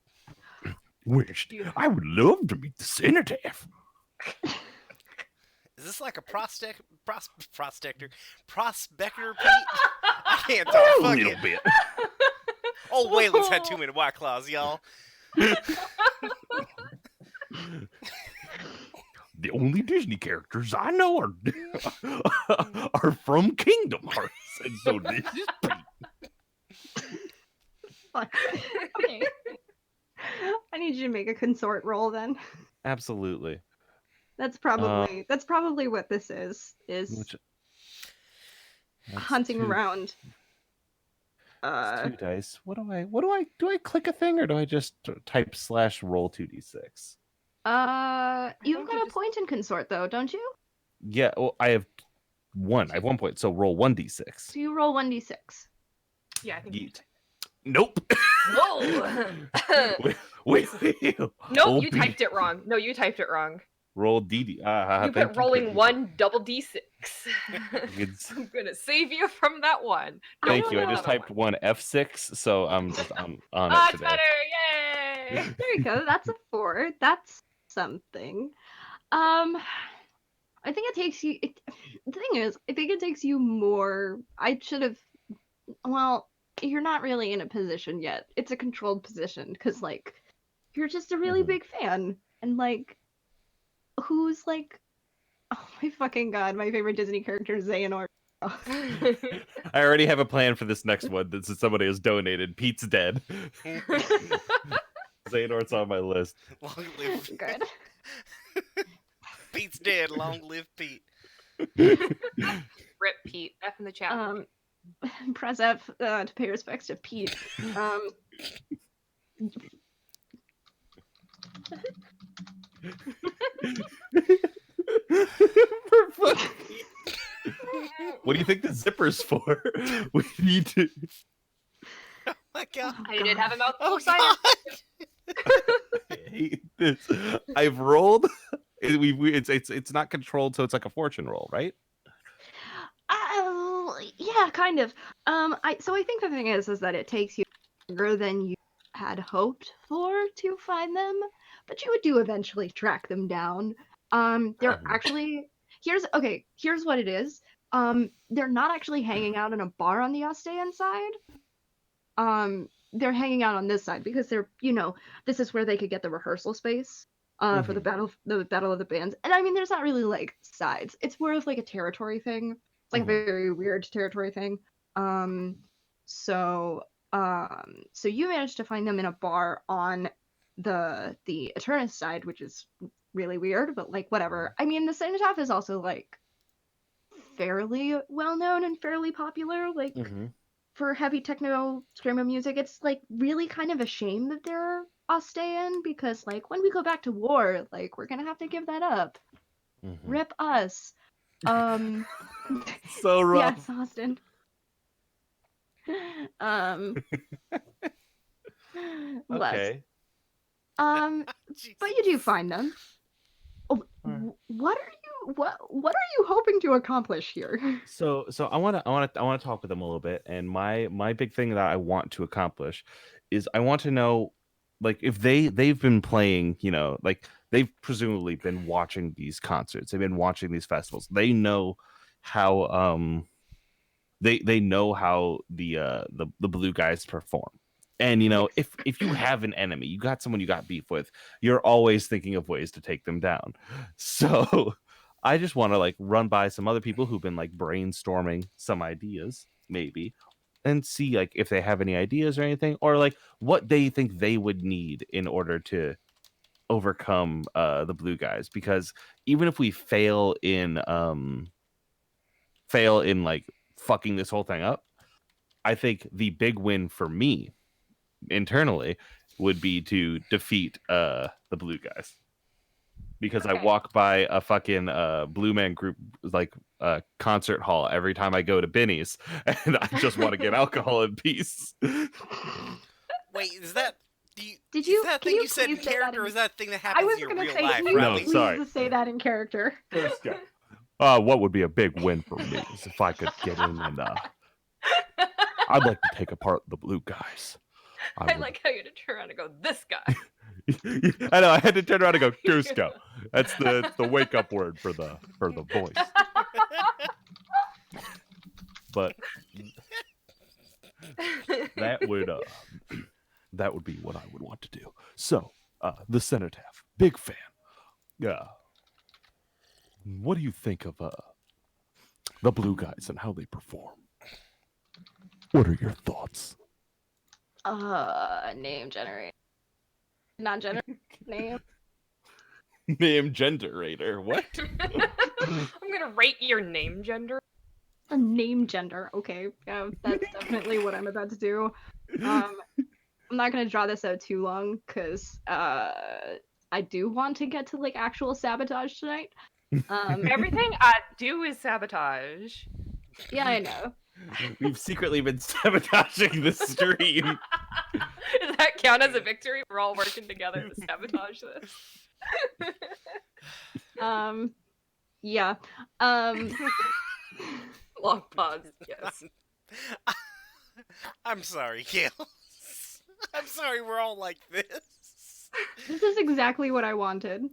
I would love to meet the cenotaph. Is this like a prospector, Pete? I can't talk. A Fuck little it. bit. Oh, Waylon's had too many White Claws, y'all. The only Disney characters I know are from Kingdom Hearts, and so this is Pete. Okay. I need you to make a consort roll then. Absolutely. That's probably what this is That's hunting two- around. It's 2 dice. What do I click a thing or do I just type /roll 2d6? You've think got you a just- point in consort though, don't you? Yeah, well, I have 1. I have 1 point, so roll 1d6. So you roll 1d6. Yeah, I think. Yeet. Nope. No. Wait. No, Oh, you typed it wrong. No, you typed it wrong. Roll DD. You Thank put rolling Katie. 1 double d6. It's- I'm gonna save you from that one. Thank don't you. I know. just typed 1 F6, so I'm just on Ah, it it's today. better! Yay! There you go. That's a 4. That's something. I think it takes you. The thing is, I think it takes you more. I should have. Well, you're not really in a position yet. It's a controlled position because, like, you're just a really Mhm. big fan, and like, who's like, oh my fucking god, my favorite Disney character is Xehanort. I already have a plan for this next one. This is somebody has donated. Pete's dead. Xehanort's on my list. Long live Good. Pete's dead. Long live Pete. Rip Pete. F in the chat. Press F to pay respects to Pete. For fuck. What do you think the zipper's for? We need to. Oh my god. I did have a mouthful Oh of cider. god. I hate this. I've rolled. It's not controlled, so it's like a fortune roll, right? Yeah, kind of. I think the thing is that it takes you longer than you had hoped for to find them, but you do eventually track them down. They're actually here's what it is. They're not actually hanging out in a bar on the Ostean side. They're hanging out on this side because they're, this is where they could get the rehearsal space for the battle of the bands. And I mean, there's not really like sides. It's more of like a territory thing. It's like a very weird territory thing. So you managed to find them in a bar on the Eternus side, which is really weird, but like whatever. I mean, the cenotaph is also like fairly well known and fairly popular, like for heavy techno screamo music. It's like really kind of a shame that they're Austean, because like when we go back to war, like we're gonna have to give that up. Rip us. So rough. Yes, Austin. Okay. But you do find them. Oh, what are you hoping to accomplish here? So I want to talk with them a little bit, and my big thing that I want to accomplish is I want to know, like, if they've been playing, you know, like they've presumably been watching these concerts, they've been watching these festivals, they know how they know how the blue guys perform. And you know, if you have an enemy, you got someone you got beef with, you're always thinking of ways to take them down. So I just want to like run by some other people who've been like brainstorming some ideas, maybe, and see like if they have any ideas or anything, or like what they think they would need in order to overcome the blue guys. Because even if we fail in like fucking this whole thing up, I think the big win for me internally would be to defeat the blue guys, because I walk by a fucking blue man group like concert hall every time I go to Benny's, and I just want to get alcohol in peace. Wait, is that Did you? Is that can thing you you said in please say that character, or in- is that a thing that I happens was in your gonna real say, life, can you Riley? please sorry. say that in character? What would be a big win for me is if I could get in and I'd like to take apart the blue guys. I like how you had to turn around and go, this guy. I know, I had to turn around and go, Cusco. That's the wake up word for the voice. But that would be what I would want to do. So, the Cenotaph, big fan. Yeah. What do you think of the blue guys and how they perform? What are your thoughts? Name generator. Not generate name. Name generator. What? I'm gonna rate your name gender. A name gender. Okay, yeah, that's definitely what I'm about to do. I'm not gonna draw this out too long because I do want to get to like actual sabotage tonight. Everything I do is sabotage. Yeah, I know. We've secretly been sabotaging the stream. Does that count as a victory? We're all working together to sabotage this. Yeah. Long pause, yes. I'm sorry, Gail. I'm sorry we're all like this. This is exactly what I wanted.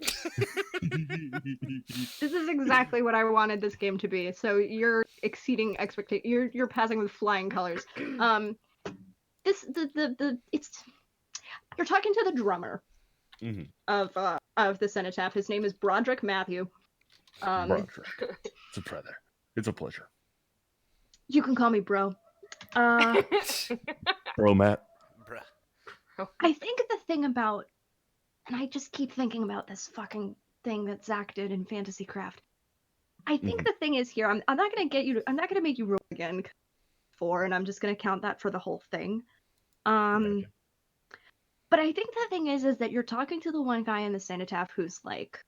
This is exactly what I wanted this game to be. So you're exceeding expectation. You're passing with flying colors. It's you're talking to the drummer of the Cenotaph. His name is Broderick Matthew. Broderick. It's a pleasure. It's a pleasure. You can call me bro. Bro, Matt. Bruh. I think the thing about, and I just keep thinking about this fucking thing that Zach did in Fantasy Craft. I think the thing is here, I'm not gonna I'm not gonna make you roll again 4, and I'm just gonna count that for the whole thing. But I think the thing is that you're talking to the one guy in the Cenotaph who's like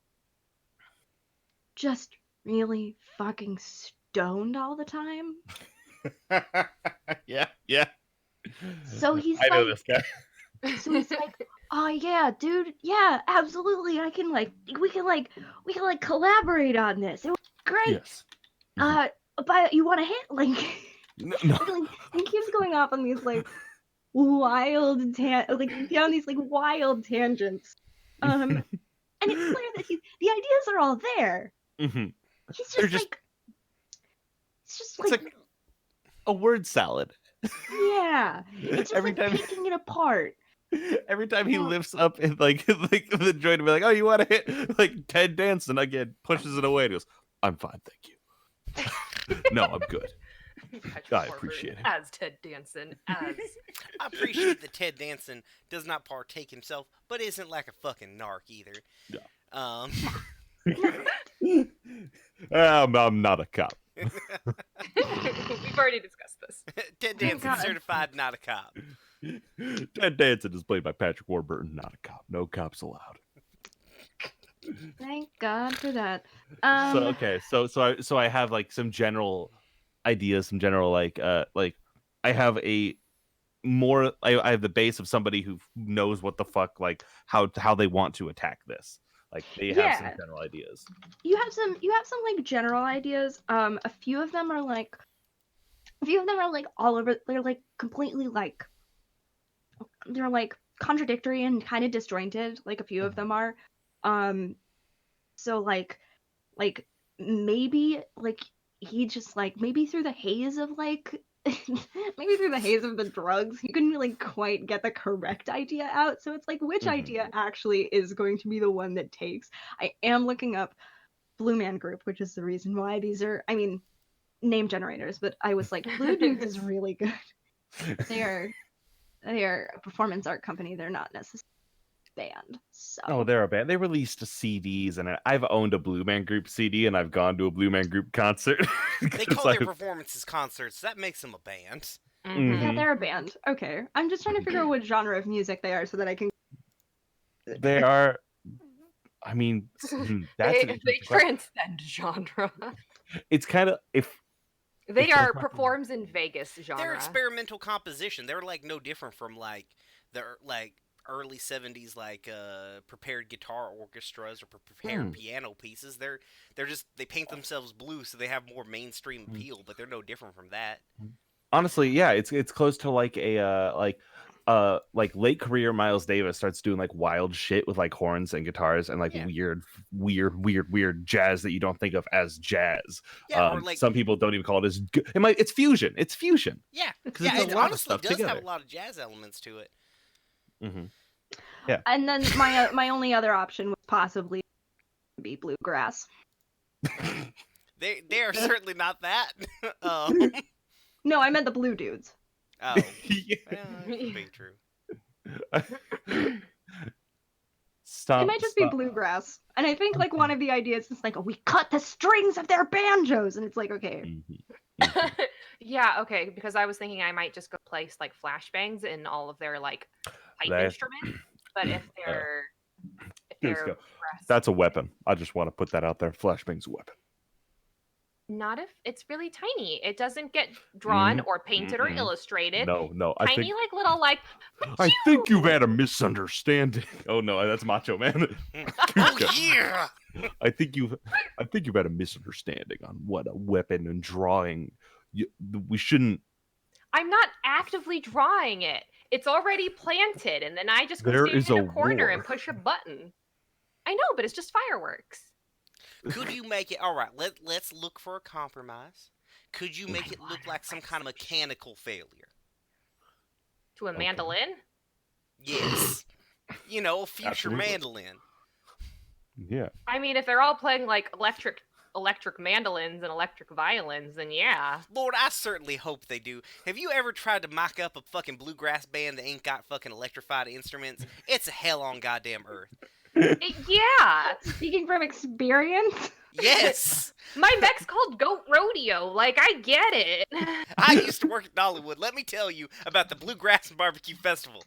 just really fucking stoned all the time. Yeah. So he's I know this guy. So he's like, oh yeah, dude, yeah, absolutely. We can collaborate on this. It was great. Yes. But you want to hit like No. like, he keeps going off on these like wild these like wild tangents. And it's clear that the ideas are all there. Mm-hmm. He's They're just just- like it's like a word salad. yeah. It's just Every like time- picking it apart. Every time he lifts up and like the joint to be like, oh, you want to hit like Ted Danson again, pushes it away and goes, I'm fine, thank you. No, I'm good. Patrick I Warburton appreciate it. As Ted Danson, as I appreciate that Ted Danson does not partake himself, but isn't like a fucking narc either. Yeah. Um, I'm not a cop. We've already discussed this. Ted Danson, God. certified not a cop. Ted Danson is played by Patrick Warburton, not a cop. No cops allowed. Thank God for that. So okay, so I have like some general ideas, some general like I have a more I have the base of somebody who knows what the fuck like how they want to attack this. Like they have some Yeah. general ideas. You have some like general ideas. A few of them are like all over. They're like completely like they're like contradictory and kind of disjointed. Like a few of them are. So like maybe like he just like maybe through the haze of like maybe through the haze of the drugs he couldn't really quite get the correct idea out. So it's like which idea actually is going to be the one that takes. I am looking up Blue Man Group, which is the reason why these are, I mean, name generators, but I was like, Blue Dudes is really good. They are a performance art company. They're not necessarily a band. So Oh, they're a band. They released CDs, and I've owned a Blue Man Group CD, and I've gone to a Blue Man Group concert. They call their performances concerts. That makes them a band. yeah, they're a band. Okay, I'm just trying to figure out what genre of music they are so that I can. They are. I mean, that's they transcend genre. It's kind of They It's are like my- performs in Vegas genre. They're experimental composition. They're like no different from like the like early 70s like prepared guitar orchestras or prepared piano pieces. They're just they paint themselves blue so they have more mainstream appeal, but they're no different from that. honestly, yeah, it's close to like a like late career Miles Davis starts doing like wild shit with like horns and guitars and like Yeah. weird jazz that you don't think of as jazz. Yeah, or like some people don't even call it as it's fusion. It's fusion. yeah, 'Cause yeah. it's a It lot of honestly stuff does have together. a lot of jazz elements to it. And then my only other option would possibly be bluegrass. They are certainly not that. No, I meant the Blue Dudes. Oh, Yeah. well, that could be true. Stop. It might just be bluegrass. And I think like one of the ideas is like, oh, we cut the strings of their banjos, and it's like, okay, Yeah, okay, because I was thinking I might just go place like flashbangs in all of their like pipe That- instruments. But if they're Let's go. brass- That's a weapon. I just want to put that out there. Flashbang's a weapon. not if it's really tiny. It doesn't get drawn or painted or Mm-mm. illustrated. No. Tiny like little like I think you've had a misunderstanding. Oh no, that's Macho Man. Oh yeah. I think you've had a misunderstanding on what a weapon and drawing. We shouldn't. I'm not actively drawing it. It's already planted, and then I just go There stand is in a a corner war. and push a button. I know, but it's just fireworks. Could you make it all right? Let's look for a compromise. Could you make it look like some kind of mechanical failure? To a Okay. mandolin? Yes. You know, a future Absolutely. mandolin. Yeah. I mean, if they're all playing like electric mandolins and electric violins, then yeah. Lord, I certainly hope they do. Have you ever tried to mock up a fucking bluegrass band that ain't got fucking electrified instruments? It's a hell on goddamn earth. Yeah. speaking from experience. Yes! My mech's called Goat Rodeo. Like, I get it. I used to work at Dollywood. Let me tell you about the Bluegrass and Barbecue Festival.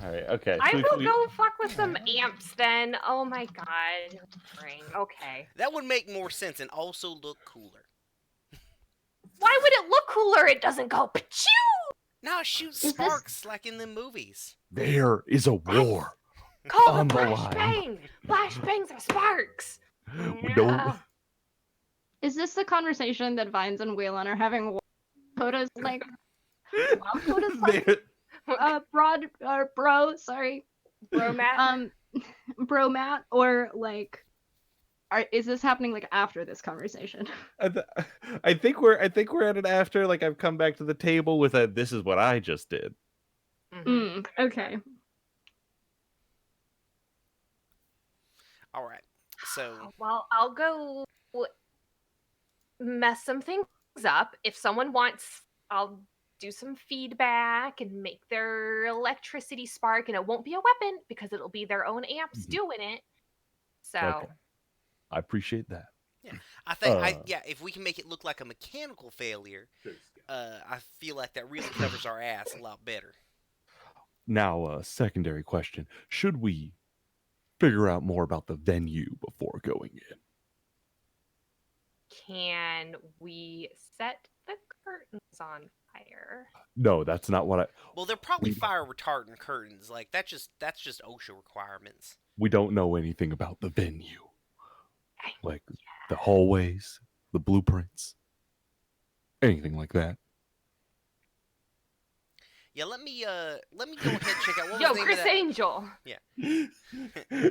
All right. Okay. I so will we- go fuck with some amps then. Oh my god. Ring. Okay. That would make more sense and also look cooler. Why would it look cooler? It doesn't go pachoo! No, shoot Is this- sparks like in the movies. There is a war. Call On the the flashbang! Flashbangs are sparks! No. Is this the conversation that Vines and Waylon are having? Coda's like, wild Coda's like, There- bro, sorry, Bro, Matt. bro, Matt, or like, is this happening like after this conversation? I think we're at it after. Like I've come back to the table with a. This is what I just did. Okay. All right. So, Well, I'll go mess some things up. If someone wants, I'll do some feedback and make their electricity spark, and it won't be a weapon because it'll be their own amps Mhm. doing it. So, Okay. I appreciate that. I think Uh. if we can make it look like a mechanical failure, I feel like that really covers our ass a lot better. Now, a secondary question: should we figure out more about the venue before going in? Can we set the curtains on fire? No, that's not what I. Well, they're probably We- fire retardant curtains. Like that's just OSHA requirements. We don't know anything about the venue, like the hallways, the blueprints, anything like that. Yeah, let me go ahead and check out what Yo, was the name Chris of that. Angel.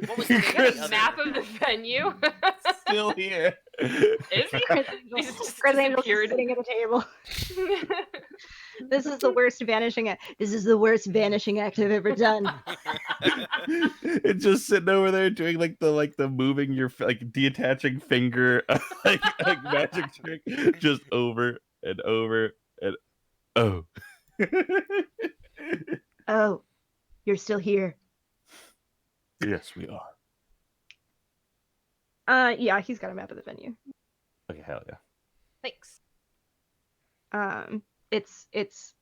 What was the name You of got the a other? map of the venue? Still here. Is he? Chris He's just Chris Angel's disappeared. sitting at a table. This is the worst vanishing act. This is the worst vanishing act I've ever done. It's just sitting over there doing like the moving your like detaching finger like magic trick just over and over and oh. Oh, you're still here. Yes, we are. Yeah, he's got a map of the venue. Okay, hell yeah. Thanks. It's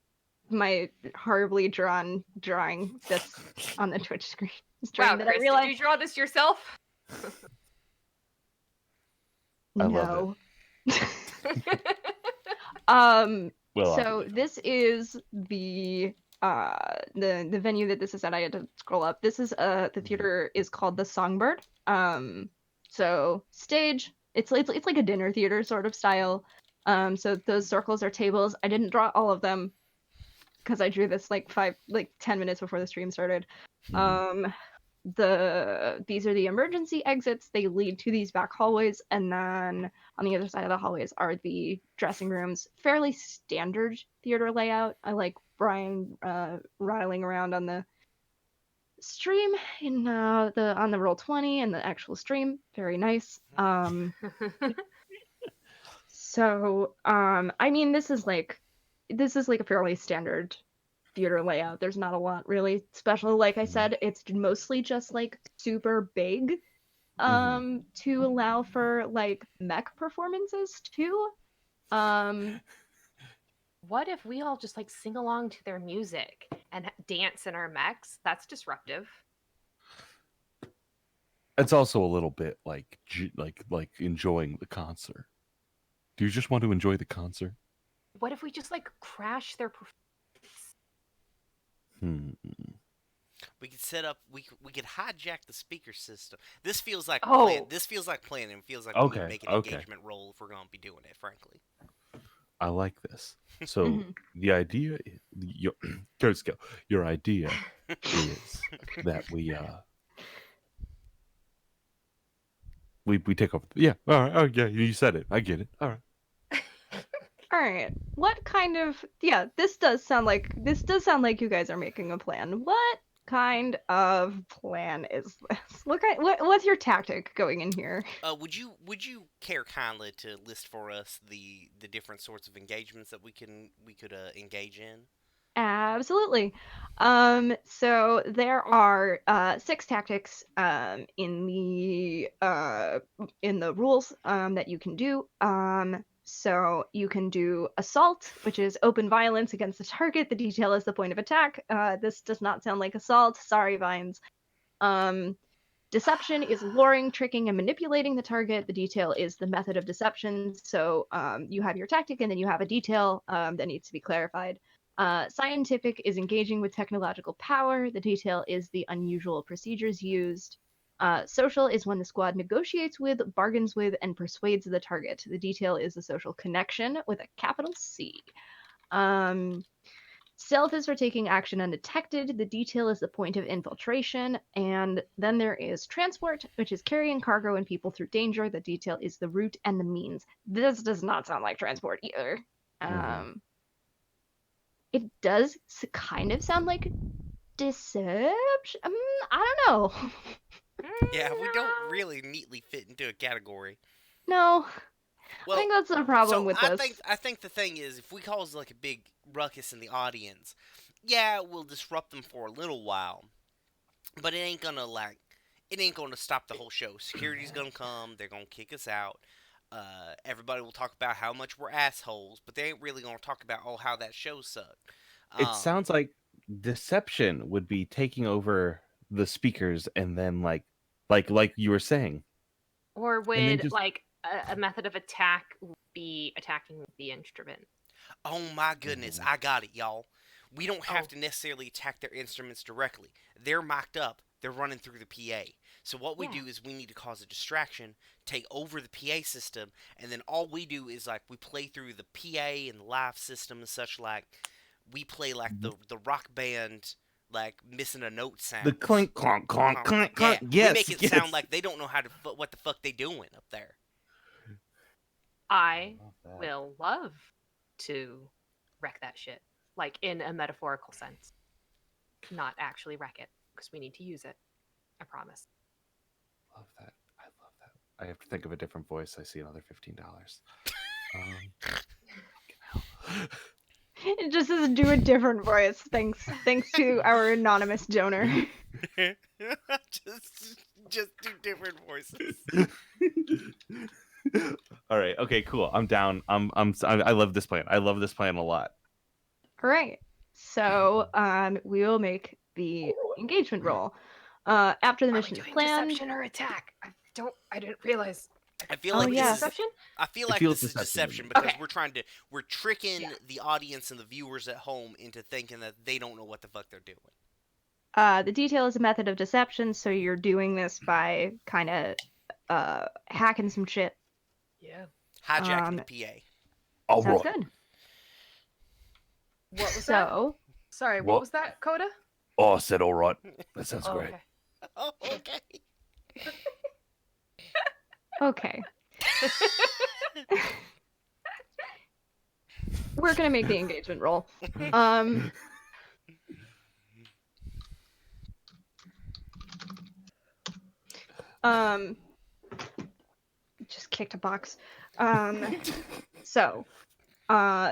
my horribly drawn drawing that's on the Twitch screen. It's Wow, drawing that Chris, I realized. did you draw this yourself? I love No. Well, So this is the venue that this is at. I had to scroll up. This is the theater is called the Songbird. So stage. It's like a dinner theater sort of style. So those circles are tables. I didn't draw all of them because I drew this like 10 minutes before the stream started. These are the emergency exits. They lead to these back hallways, and then on the other side of the hallways are the dressing rooms. Fairly standard theater layout. I like Brian rattling around on the stream in on the Roll20 and the actual stream. Very nice. So I mean this is like a fairly standard theater layout. There's not a lot really special. Like I said, it's mostly just like super big to allow for like mech performances too. What if we all just like sing along to their music and dance in our mechs? That's disruptive. it's also a little bit like enjoying the concert. Do you just want to enjoy the concert? What if we just like crash their performance? We could set up. We could hijack the speaker system. This feels like This feels like planning. It feels like we need to make an engagement role if we're gonna be doing it. Frankly, I like this. So the idea, your idea is that we take over. Yeah. All right. Oh yeah. You said it. I get it. All right. All right. What kind of this does sound like you guys are making a plan. What kind of plan is this? What's your tactic going in here? would you care kindly to list for us the different sorts of engagements that we could engage in? Absolutely. So there are 6 tactics in the rules that you can do. So you can do assault, which is open violence against the target. The detail is the point of attack. This does not sound like assault. Sorry, Vines. Deception is luring, tricking, and manipulating the target. The detail is the method of deception. So you have your tactic, and then you have a detail that needs to be clarified. Scientific is engaging with technological power. The detail is the unusual procedures used. Social is when the squad negotiates with, bargains with, and persuades the target. The detail is the social connection with a capital C. Stealth is for taking action undetected. The detail is the point of infiltration. And then there is transport, which is carrying cargo and people through danger. The detail is the route and the means. This does not sound like transport either. It does kind of sound like deception. I don't know. Yeah, we don't really neatly fit into a category. No. Well, I think that's the problem with this. I think the thing is, if we cause like a big ruckus in the audience, yeah, we'll disrupt them for a little while, but it ain't gonna it ain't going to stop the whole show. Security's going to come. They're going to kick us out. Everybody will talk about how much we're assholes, but they ain't really going to talk about how that show sucked. It sounds like deception would be taking over the speakers, and then like you were saying. Or And then would just- like a method of attack be attacking the instrument? Oh my goodness, I got it, y'all. We don't have Oh. to necessarily attack their instruments directly. They're mic'd up. They're running through the PA. So what we Yeah. do is we need to cause a distraction, take over the PA system, and then all we do is like we play through the PA and the live system and such like. We play like the rock band like missing a note sound. The clink, clonk, clonk, clonk, Yeah, clonk. Yes, we make it yes. sound like they don't know how to what the fuck they doing up there. I love that. will love to wreck that shit, like in a metaphorical sense, not actually wreck it, because we need to use it. I promise. Love that. I love that. I have to think of a different voice. I see another $15. It just says do a different voice. Thanks to our anonymous donor. just do different voices. All right. Okay. Cool. I'm down. I love this plan. I love this plan a lot. All right. So we will make the engagement roll. After the Are we mission is doing planned. deception or attack? I didn't realize. I feel Oh, like yeah. this is, Deception? I feel It like feels this is deception deception to me. because Okay. we're tricking Yeah. the audience and the viewers at home into thinking that they don't know what the fuck they're doing. The detail is a method of deception, so you're doing this by kind of hacking some shit. Yeah. Hijacking the PA. All Sounds right. good. What was that? So, Sorry, What? what was that, Coda? Oh, I said all right. That sounds Oh, great. okay. Oh, okay. okay. We're gonna make the engagement roll. Just kicked a box. So,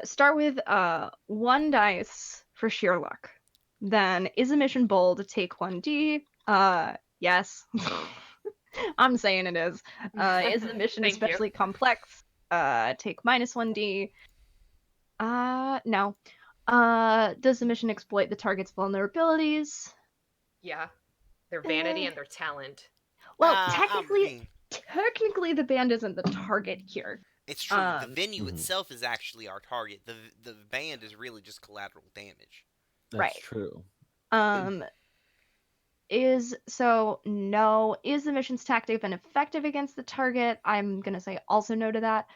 start with 1 dice for sheer luck. Then, is a mission bold? Take 1d. Yes. I'm saying it is. Is the mission Thank you. especially complex? Take -1d. No. Does the mission exploit the target's vulnerabilities? Yeah. Their vanity and their talent. Well, I technically the band isn't the target here. it's true. The um, venue Mhm. itself is actually our target. The band is really just collateral damage. That's Right. true. No. Is the mission's tactic and effective against the target? I'm gonna say also no to that.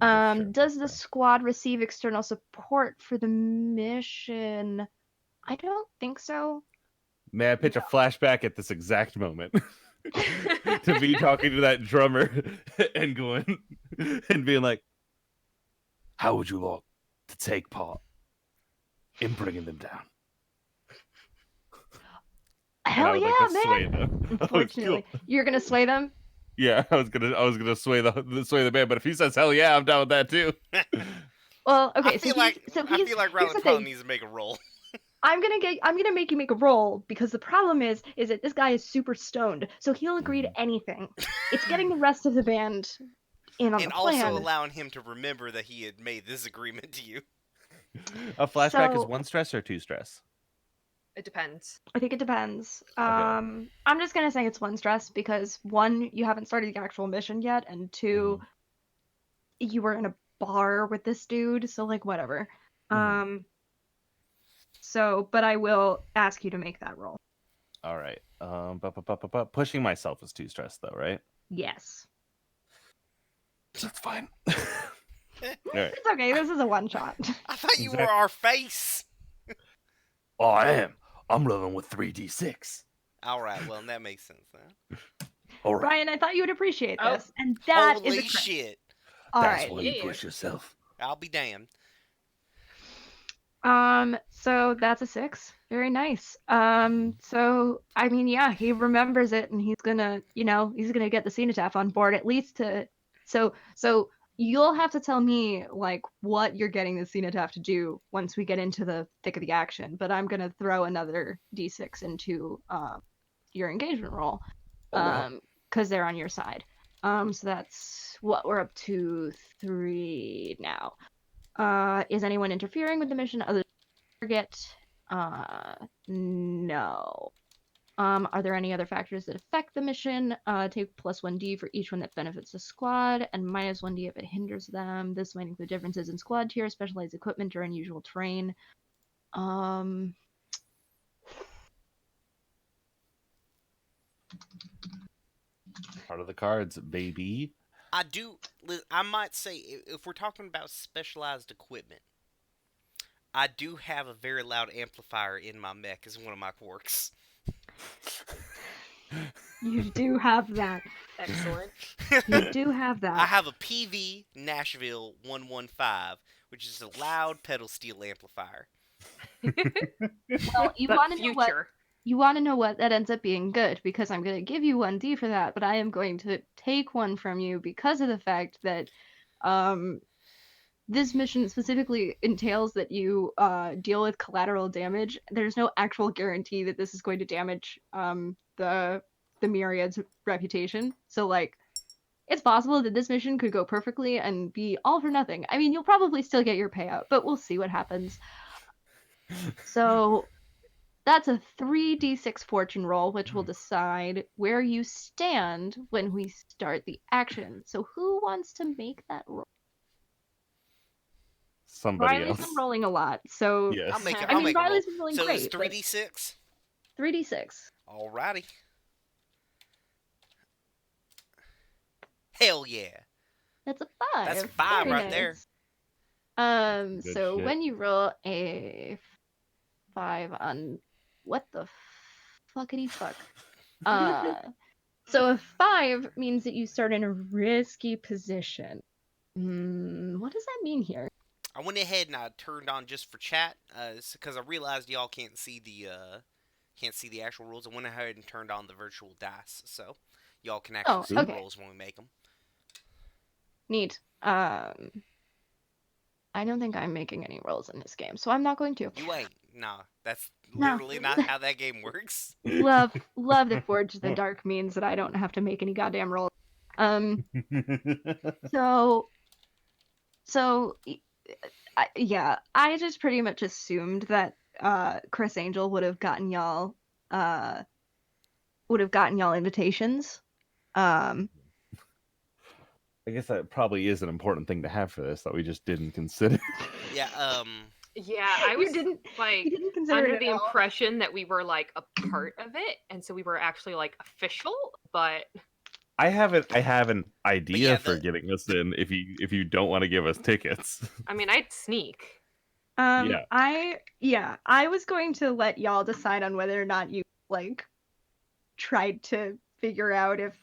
Sure, Does the okay. squad receive external support for the mission? I don't think so. May I pitch a flashback at this exact moment? To be talking to that drummer and going and being like, how would you like to take part in bringing them down? And I Hell would yeah, like to sway man! them. Oh, Unfortunately, cool. you're gonna sway them. Yeah, I was gonna sway the band, but if he says hell yeah, I'm down with that too. Well, okay. I feel like he's, Rylan here's the probably thing. needs to make a roll. I'm gonna make you make a roll because the problem is that this guy is super stoned, so he'll agree to anything. It's getting the rest of the band in on And the plan. also allowing him to remember that he had made this agreement to you. A flashback is So- 1 stress or 2 stress? It depends. I think it depends. I'm just gonna say it's 1 stress because 1, you haven't started the actual mission yet, and 2, you were in a bar with this dude, so like whatever. Mhm. So, but I will ask you to make that roll. All right. Pushing myself is 2 stress though, right? Yes. That's fine. All right. It's okay. This is a one shot. I thought you were Exactly. our face. Oh, I am. I'm rolling with 3d6. All right, well, that makes sense. Huh? All right. Brian, I thought you would appreciate Oh. this, and that is Holy a crit. shit. All That's right. why you Yeah. push yourself. I'll be damned. So that's a 6. Very nice. So I mean, yeah, he remembers it, and he's gonna get the cenotaph on board at least to. So you'll have to tell me like what you're getting the cenotaph to do once we get into the thick of the action. But I'm gonna throw another d6 into your engagement roll. because they're on your side. So that's what we're up to 3 now. Is anyone interfering with the mission other than target? No. Are there any other factors that affect the mission? Take plus 1d for each one that benefits the squad, and minus 1d if it hinders them. This might include differences in squad tier, specialized equipment, or unusual terrain. Part of the cards, baby. I might say, if we're talking about specialized equipment, I do have a very loud amplifier in my mech as one of my quirks. You do have that. Excellent. You do have that. I have a PV Nashville 115, which is a loud pedal steel amplifier. Well, you But want to know what? future. You want to know what that ends up being good, because I'm going to give you 1d for that, but I am going to take one from you because of the fact that this mission specifically entails that you deal with collateral damage. There's no actual guarantee that this is going to damage the Myriad's reputation. So, like, it's possible that this mission could go perfectly and be all for nothing. I mean, you'll probably still get your payout, but we'll see what happens. So that's a 3d6 fortune roll, which will decide where you stand when we start the action. So who wants to make that roll? Somebody Riley's else. been rolling a lot, so Yes. I'll make it. I I'll mean, make a roll. Riley's been rolling So great. it's 3d6. 3d6. Alrighty. Hell yeah. That's a 5. That's 5 Very right there. nice. Good So shit. when you roll a 5 on what the fuckity fuck. So a 5 means that you start in a risky position. What does that mean here? I went ahead and I turned on just for chat, because I realized y'all can't see the actual rules. I went ahead and turned on the virtual dice, so y'all can actually see okay. the rolls when we make them. Neat. I don't think I'm making any rolls in this game, so I'm not going to. You ain't. Nah, that's No. literally not how that game works. Love that Forge in the Dark means that I don't have to make any goddamn rolls. Yeah, I just pretty much assumed that Chris Angel would have gotten y'all invitations. I guess that probably is an important thing to have for this that we just didn't consider. Yeah. Yeah, I You was didn't like consider under it the at all. impression that we were like a part of it, and so we were actually like official. But I have an idea yeah, for getting us in if you don't want to give us tickets. I mean, I'd sneak. Yeah. I was going to let y'all decide on whether or not you like tried to figure out if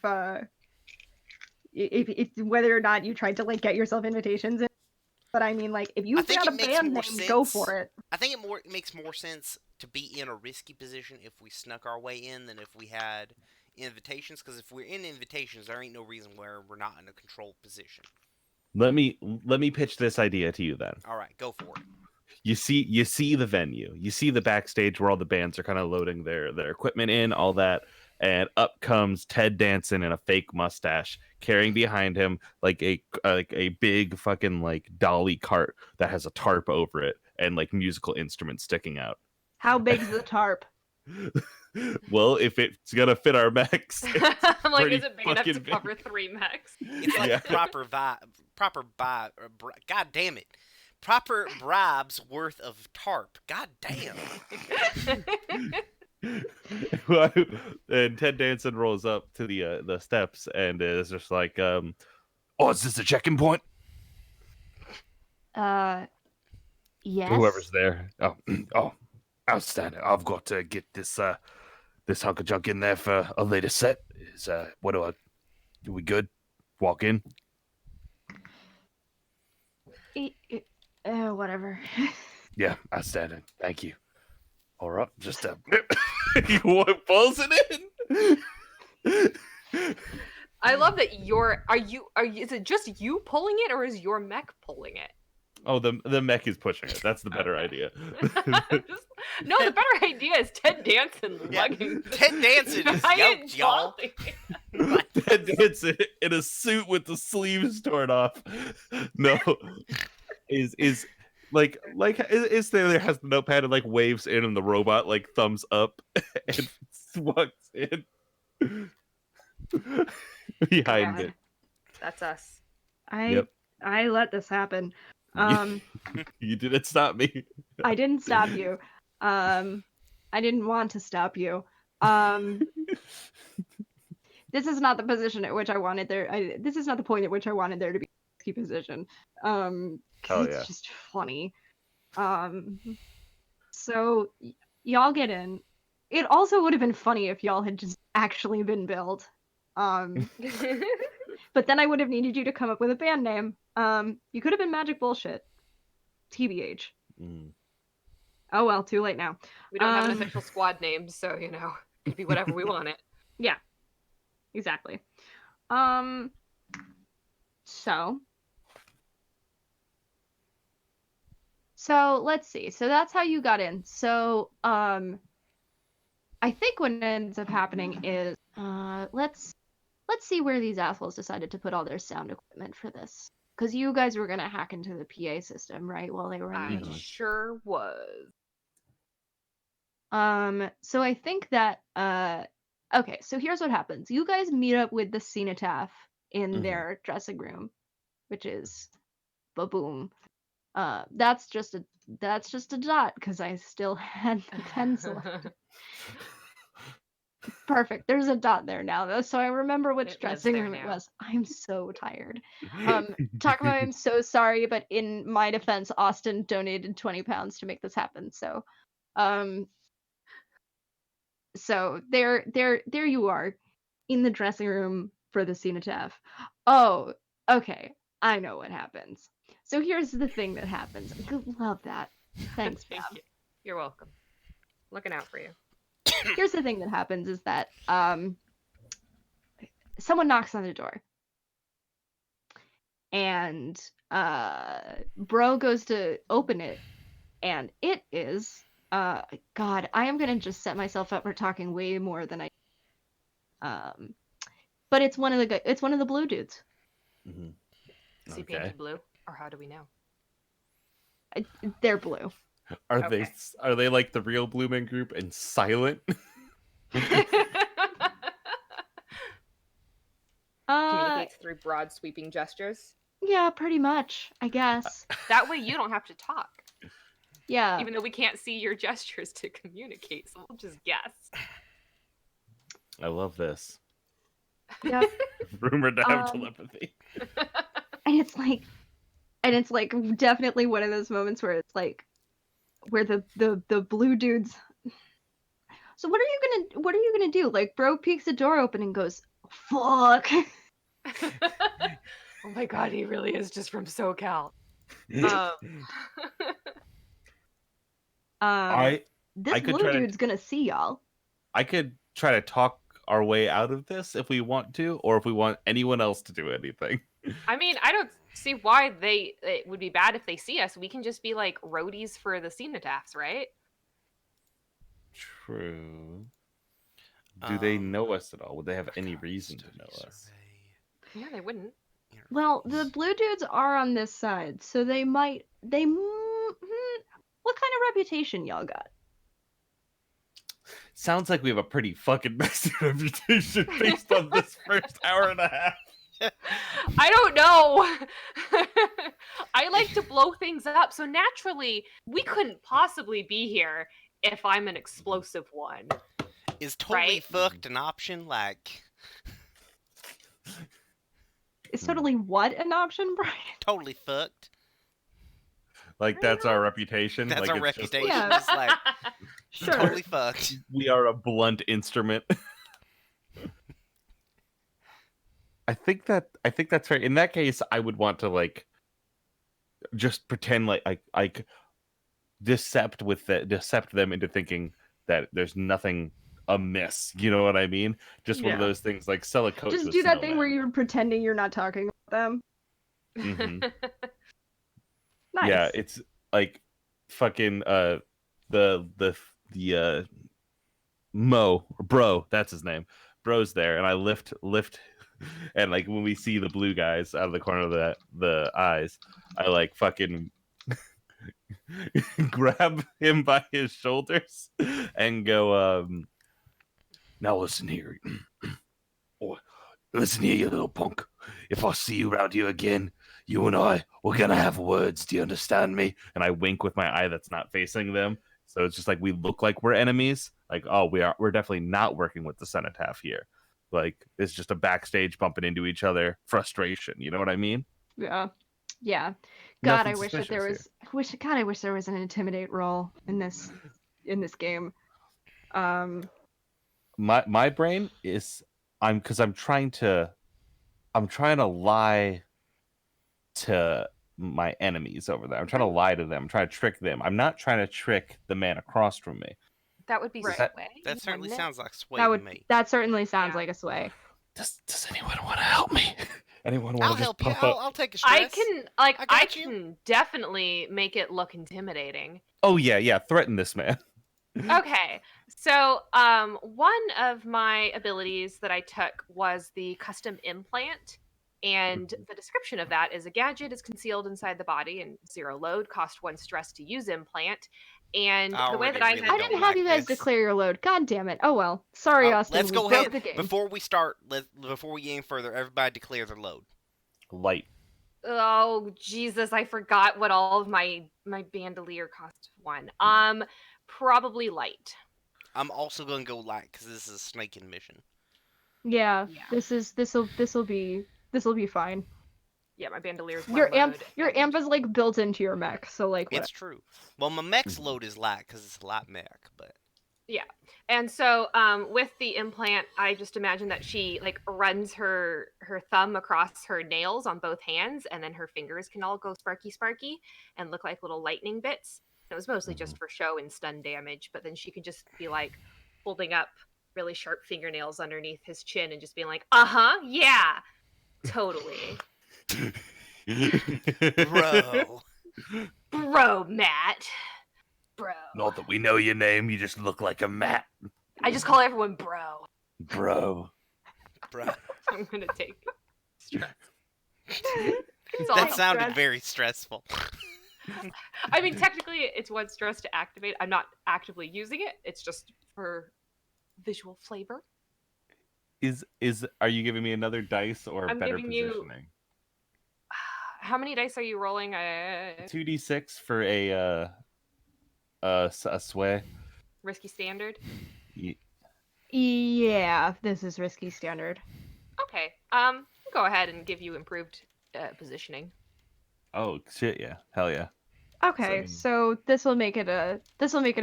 whether or not you tried to like get yourself invitations in. But I mean, like, if you I think got a it makes band more name, go sense. for it. I think it makes more sense to be in a risky position if we snuck our way in than if we had invitations. Because if we're in invitations, there ain't no reason where we're not in a controlled position. Let me pitch this idea to you then. All right, go for it. You see the venue. You see the backstage where all the bands are kind of loading their equipment in, all that. And up comes Ted Danson in a fake mustache, carrying behind him like a big fucking like dolly cart that has a tarp over it and like musical instruments sticking out. How big's the tarp? Well, if it's gonna fit our mechs, I'm like, pretty is it big enough to fucking cover 3 mechs? It's like Yeah. proper God damn it. Proper bribes worth of tarp. God damn. And Ted Danson rolls up to the steps and is just like, "Oh, is this a check-in point?" Yes. Whoever's there. Oh, outstanding. I've got to get this hunk of junk in there for a later set. Are we good? Walk in. Whatever. Yeah, outstanding. Thank you. All right, just you pulls it in. I love that is it just you pulling it, or is your mech pulling it? Oh, the mech is pushing it. That's the better idea. No, the better idea is Ted Danson Yeah. lugging. Ted Danson is giant yoked, y'all. trolley. Ted Danson in a suit with the sleeves torn off. No, is like is there has the notepad and like waves in and the robot like thumbs up and walks in behind God. it. That's us. I let this happen. You didn't stop me. I didn't stop you. I didn't want to stop you. This is not the position at which I wanted there. This is not the point at which I wanted there to be a key position. 'Cause it's just funny. So y'all get in. It also would have been funny if y'all had just actually been billed. But then I would have needed you to come up with a band name. You could have been Magic Bullshit. TBH. Oh well, too late now. We don't have an official squad name, so it could be whatever we want it. Yeah. Exactly. So let's see. So that's how you got in. So I think what ends up happening is let's see where these assholes decided to put all their sound equipment for this. Because you guys were gonna hack into the PA system, right? While they were in the I middle. sure was. So I think that okay, so here's what happens. You guys meet up with the Cenotaph in their dressing room, which is ba-boom. That's just a dot because I still had the pencil. Perfect. There's a dot there now though, so I remember which It lives dressing there room it now. was. I'm so tired. Talk about I'm so sorry, but in my defense, Austin donated 20 pounds to make this happen. So so there you are in the dressing room for the Cenotaph. Oh, okay. I know what happens. So here's the thing that happens. Love that. Thanks, Thank Fab. you. You're welcome. Looking out for you. Here's the thing that happens is that someone knocks on the door. And Bro goes to open it, and it is God, I am gonna just set myself up for talking way more than I but it's one of the blue dudes. Is he painted blue, or how do we know? They're blue. Are Okay. they like the real Blue Man Group and silent? Communicates through broad, sweeping gestures. Yeah, pretty much, I guess. That way, you don't have to talk. Yeah. Even though we can't see your gestures to communicate, so we'll just guess. I love this. Yep. Rumored to have telepathy. And it's like definitely one of those moments where it's like where the blue dudes. So what are you gonna do? Like Bro peeks the door open and goes, "Fuck." Oh my god, he really is just from SoCal. This could blue try to- dude's gonna see y'all. I could try to talk our way out of this if we want to, or if we want anyone else to do anything. I mean, I don't see why it would be bad if they see us. We can just be like roadies for the Cenotaphs, right? True. Do they know us at all? Would they have any reason to know us? Yeah, they wouldn't. Well, the blue dudes are on this side, so they might. What kind of reputation y'all got? Sounds like we have a pretty fucking messy reputation based on this first hour and a half. I don't know. I like to blow things up, so naturally, we couldn't possibly be here if I'm an explosive one. Is totally Right? fucked an option? Like, Is totally what an option, Brian? totally fucked? Like that's our reputation. That's like, our it's just reputation. Yeah. Just like, Sure. totally fucked. we are a blunt instrument. I think that's fair. In that case, I would want to like just pretend like I decept them into thinking that there's nothing amiss. You know what I mean? Just one of Yeah. those things like sell a coat. Just to a do that thing snowman. where you're pretending you're not talking about them. Mhm. Nice. Yeah, it's like fucking the Mo or Bro, that's his name. Bro's there, and I lift, and like when we see the blue guys out of the corner of the eyes, I like fucking grab him by his shoulders and go, now listen here. Oh, listen here, you little punk. If I see you around here again, you and we're gonna have words. Do you understand me? And I wink with my eye that's not facing them. So it's just like we look like we're enemies. Like, oh, we're definitely not working with the cenotaph here. Like, it's just a backstage bumping into each other frustration. You know what I mean? Yeah. Yeah. God, Nothing I wish that there suspicious was I wish there was an intimidate roll in this game. My brain is I'm trying to lie to my enemies over there. I'm trying to lie to them. I'm trying to trick them. I'm not trying to trick the man across from me. That would be Right. sway. That certainly wouldn't it? sounds like sway to me. That certainly sounds Yeah. like a sway. Does anyone want to help me? Anyone I'll want to just help you. pop up? I'll take a stress. I got you. can definitely make it look intimidating. Oh yeah, threaten this man. Okay, so one of my abilities that I took was the custom implant, and the description of that is a gadget is concealed inside the body and 0 load, cost 1 stress to use implant. And the way that I really I don't didn't have like you guys this. declare your load. God damn it. Oh well. Sorry, Austin. Let's we go broke ahead. the game. Before we start, before we get any further, everybody declare their load. Light. Oh Jesus, I forgot what all of my bandolier cost 1. Probably light. I'm also gonna go light because this is a snaking mission. Yeah. Yeah. This'll be fine. Yeah, my bandolier's Your one amp load. is like built into your mech, so like what? It's true. Well, my mech's load is light because it's a light mech, but And so with the implant, I just imagine that she like runs her thumb across her nails on both hands, and then her fingers can all go sparky and look like little lightning bits. It was mostly just for show and stun damage, but then she could just be like holding up really sharp fingernails underneath his chin and just being like, yeah, totally. Bro, Matt. Bro. Not that we know your name, you just look like a Matt. I just call everyone bro. Bro. bruh. I'm gonna take It's That all sounded stress. very stressful. I mean, technically, it's 1 stress to activate. I'm not actively using it. It's just for visual flavor. Are you giving me another dice or I'm better giving you- positioning? How many dice are you rolling? 2d6 for a sway. Risky standard. Yeah, this is risky standard. Okay. Go ahead and give you improved positioning. Oh shit! Yeah, hell yeah. Okay, so this will make it a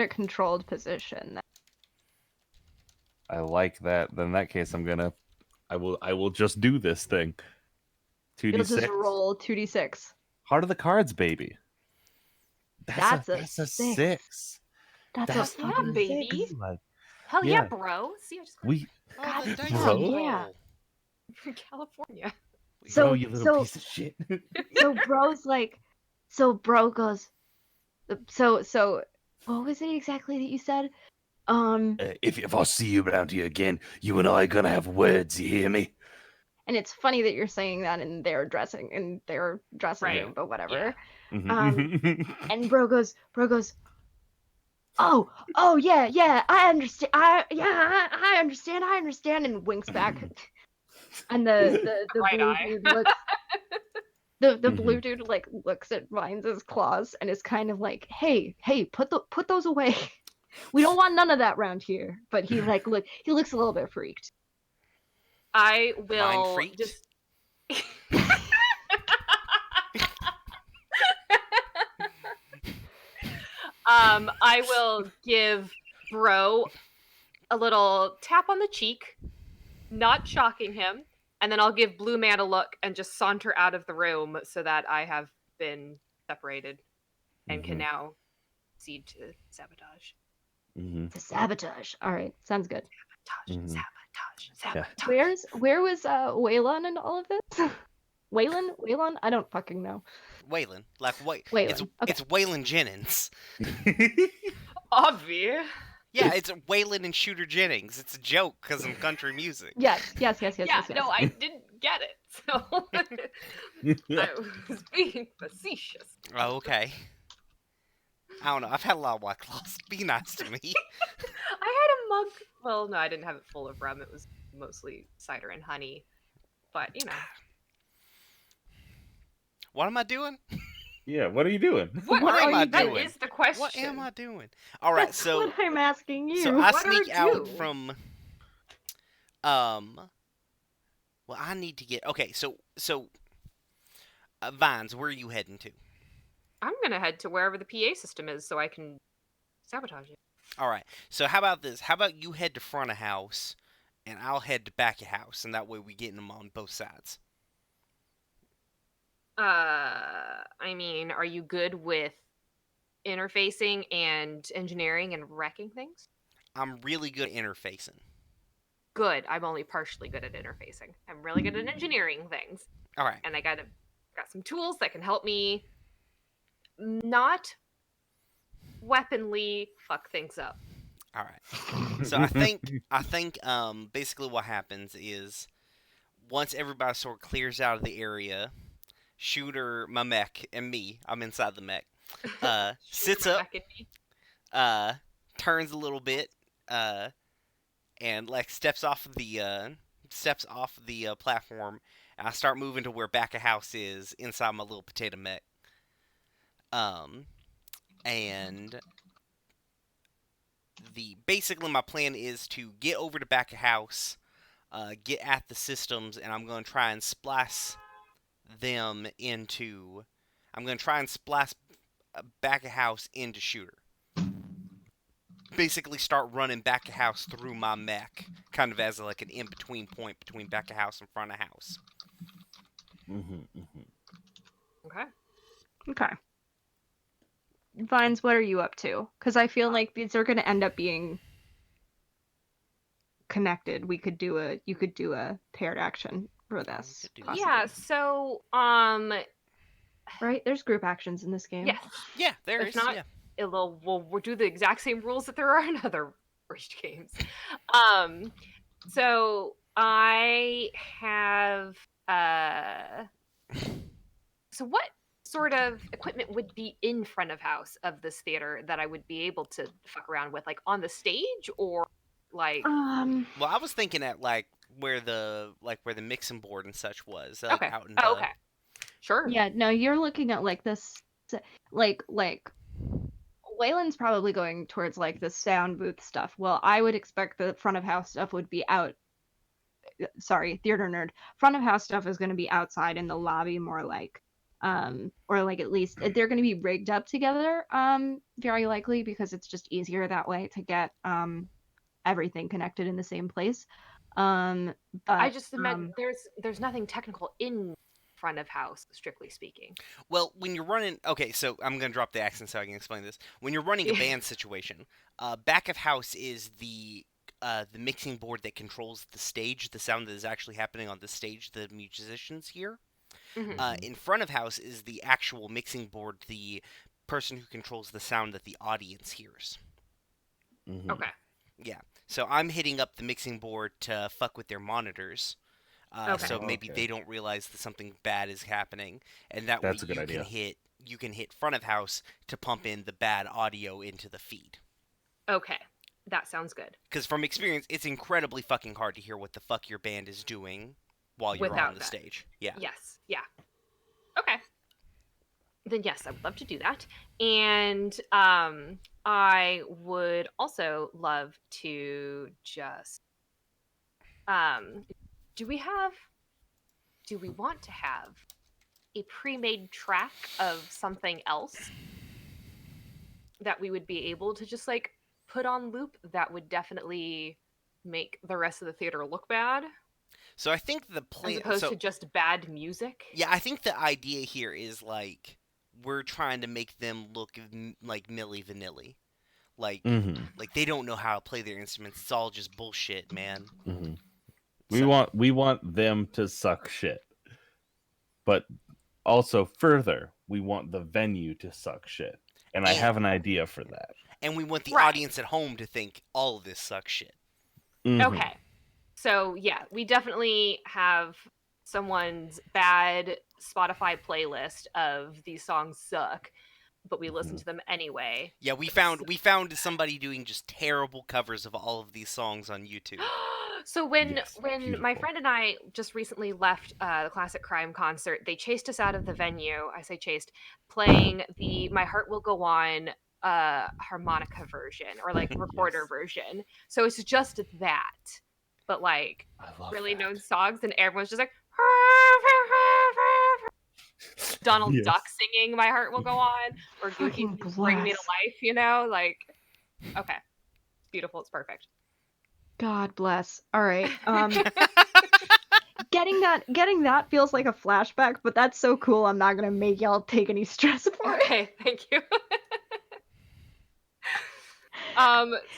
controlled position. I like that. Then in that case, I will just do this thing. You'll 2d6. just roll 2d6. Heart of the cards, baby. That's a that's a six. 6. That's That's a yeah, fucking baby. six. Like, Hell yeah, Yeah. bro. See, I just got we Oh, the God dice damn, roll. yeah. from California. So- bro, you little piece of shit. So bro's like, so bro goes, so what was it exactly that you said? If I see you around here again, you and I are gonna have words. You hear me? And it's funny that you're saying that in their dressing Right. room, but whatever. Mhm. And bro goes, oh yeah, I understand. I understand, and winks back. And the Right blue eye. dude looks, the Mhm. blue dude like looks at Vines' claws and is kind of like, hey, put those away. We don't want none of that round here. But he looks a little bit freaked. I will freaked? just. I will give Bro a little tap on the cheek, not shocking him, and then I'll give Blue Man a look and just saunter out of the room so that I have been separated and can Mhm. now proceed to sabotage. Mhm. To sabotage. All right, sounds good. Sabotage, Mhm. sabotage, sabotage. Where was Waylon in all of this? Waylon? Waylon? I don't fucking know. Waylon, like what? Waylon. Okay. It's Waylon Jennings. Obvious. Yeah, it's Waylon and Shooter Jennings. It's a joke because of country music. Yes. Yeah, no, I didn't get it. So I was being facetious. Oh, okay. I don't know. I've had a lot of White Claws. Be nice to me. I had a mug. Well, no, I didn't have it full of rum. It was mostly cider and honey. But, you know. What am I doing? Yeah, what are you doing? What am I That doing? is the question. What am I doing? All right, That's so what I'm asking you. so I What are sneak out you? from well, I need to get okay, so Vines, where are you heading to? I'm going to head to wherever the PA system is so I can sabotage it. All right. So how about this? How about you head to front of house and I'll head to back of house and that way we get them on both sides. I mean, are you good with interfacing and engineering and wrecking things? I'm really good at interfacing. Good. I'm only partially good at interfacing. I'm really good at engineering things. All right. And I got some tools that can help me not weaponly fuck things up. All right. So I think basically what happens is once everybody sort of clears out of the area, Shooter, my mech, and me, I'm inside the mech, sits up, turns a little bit, and like steps off the platform, and I start moving to where back of house is inside my little potato mech. And basically my plan is to get over to back of house, get at the systems, and I'm going to try and splice them into. I'm going to try and splice back of house into Shooter. Basically, start running back of house through my mech, kind of as like an in-between point between back of house and front of house. Okay. Okay. Vines, what are you up to? Because I feel like these are going to end up being connected. You could do a paired action for this. Yeah, so Right? There's group actions in this game. yes. Yeah, there If is. not, Yeah. we'll do the exact same rules that there are in other Rage games. So I have so what sort of equipment would be in front of house of this theater that I would be able to fuck around with, like on the stage or like Well, I was thinking at like where the mixing board and such was, like okay. out in the... Oh, okay. Sure. Yeah, no, you're looking at like this, like Waylon's probably going towards like the sound booth stuff. Well, I would expect the front of house stuff would be out. Sorry, theater nerd. Front of house stuff is going to be outside in the lobby, more like, or like at least they're going to be rigged up together, very likely because it's just easier that way to get everything connected in the same place. But I just meant there's nothing technical in front of house, strictly speaking. Well, when you're running... Okay, so I'm going to drop the accent so I can explain this. When you're running a band situation, back of house is the mixing board that controls the stage, the sound that is actually happening on the stage the musicians hear. Mm-hmm. In front of house is the actual mixing board, the person who controls the sound that the audience hears. Okay. Yeah. So I'm hitting up the mixing board to fuck with their monitors. Okay. So maybe they don't realize that something bad is happening, and that That's way a good idea. you can hit front of house to pump in the bad audio into the feed. Okay. That sounds good. Because from experience, it's incredibly fucking hard to hear what the fuck your band is doing while you're Without on the that. stage. Yeah. Yes. Yeah. Okay. Then yes, I would love to do that. And I would also love to just do we want to have a pre-made track of something else that we would be able to just like put on loop that would definitely make the rest of the theater look bad? So I think the plan... As opposed to just bad music? Yeah, I think the idea here is, like, we're trying to make them look like Milli Vanilli. Like, like they don't know how to play their instruments. It's all just bullshit, man. We want them to suck shit. but also further, we want the venue to suck shit. And I have an idea for that. And we want the Right. audience at home to think all of this sucks shit. Mhm. Okay. So, yeah, we definitely have someone's bad Spotify playlist of these songs suck, but we listen to them anyway. Yeah, we found somebody doing just terrible covers of all of these songs on YouTube. So when Yes, my beautiful. friend and I just recently left the Classic Crime concert, they chased us out of the venue. I say chased, playing the "My Heart Will Go On" harmonica version or like recorder Yes. version. So it's just that, but like I love really that. known songs, and everyone's just like Donald Yes. Duck singing "My Heart Will Go On" or Goofy Fucking "Bring Me to bless. Life." You know, like okay, it's beautiful, it's perfect. God bless. All right. Getting that feels like a flashback, but that's so cool. I'm not gonna make y'all take any stress for it. Okay, thank you.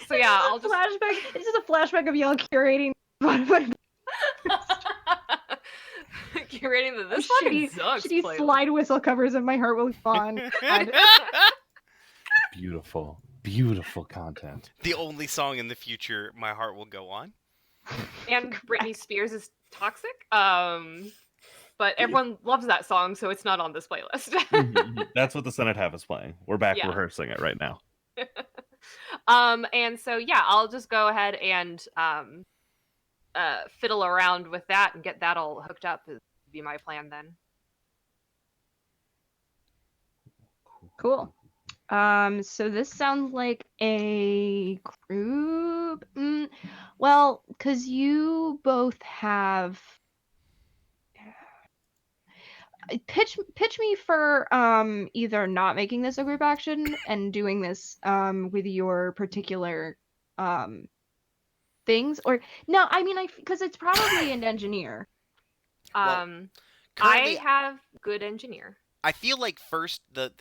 So yeah, I'll just flashback. It's just a flashback of y'all curating Spotify curating the this fucking sucks shitty playlist. slide whistle covers of My Heart Will Go On. God. Beautiful, beautiful content. The only song in the future, My Heart Will Go On. And Britney Spears is toxic. But everyone loves that song, so it's not on this playlist. That's what the Senate have is playing. We're back Yeah. rehearsing it right now. And so yeah, I'll just go ahead and fiddle around with that and get that all hooked up. Would be my plan then. Cool. So this sounds like a group. Well, because you both have pitch me for either not making this a group action and doing this with your particular things, or no, I mean because it's probably an engineer. Currently, I have good engineer. I feel like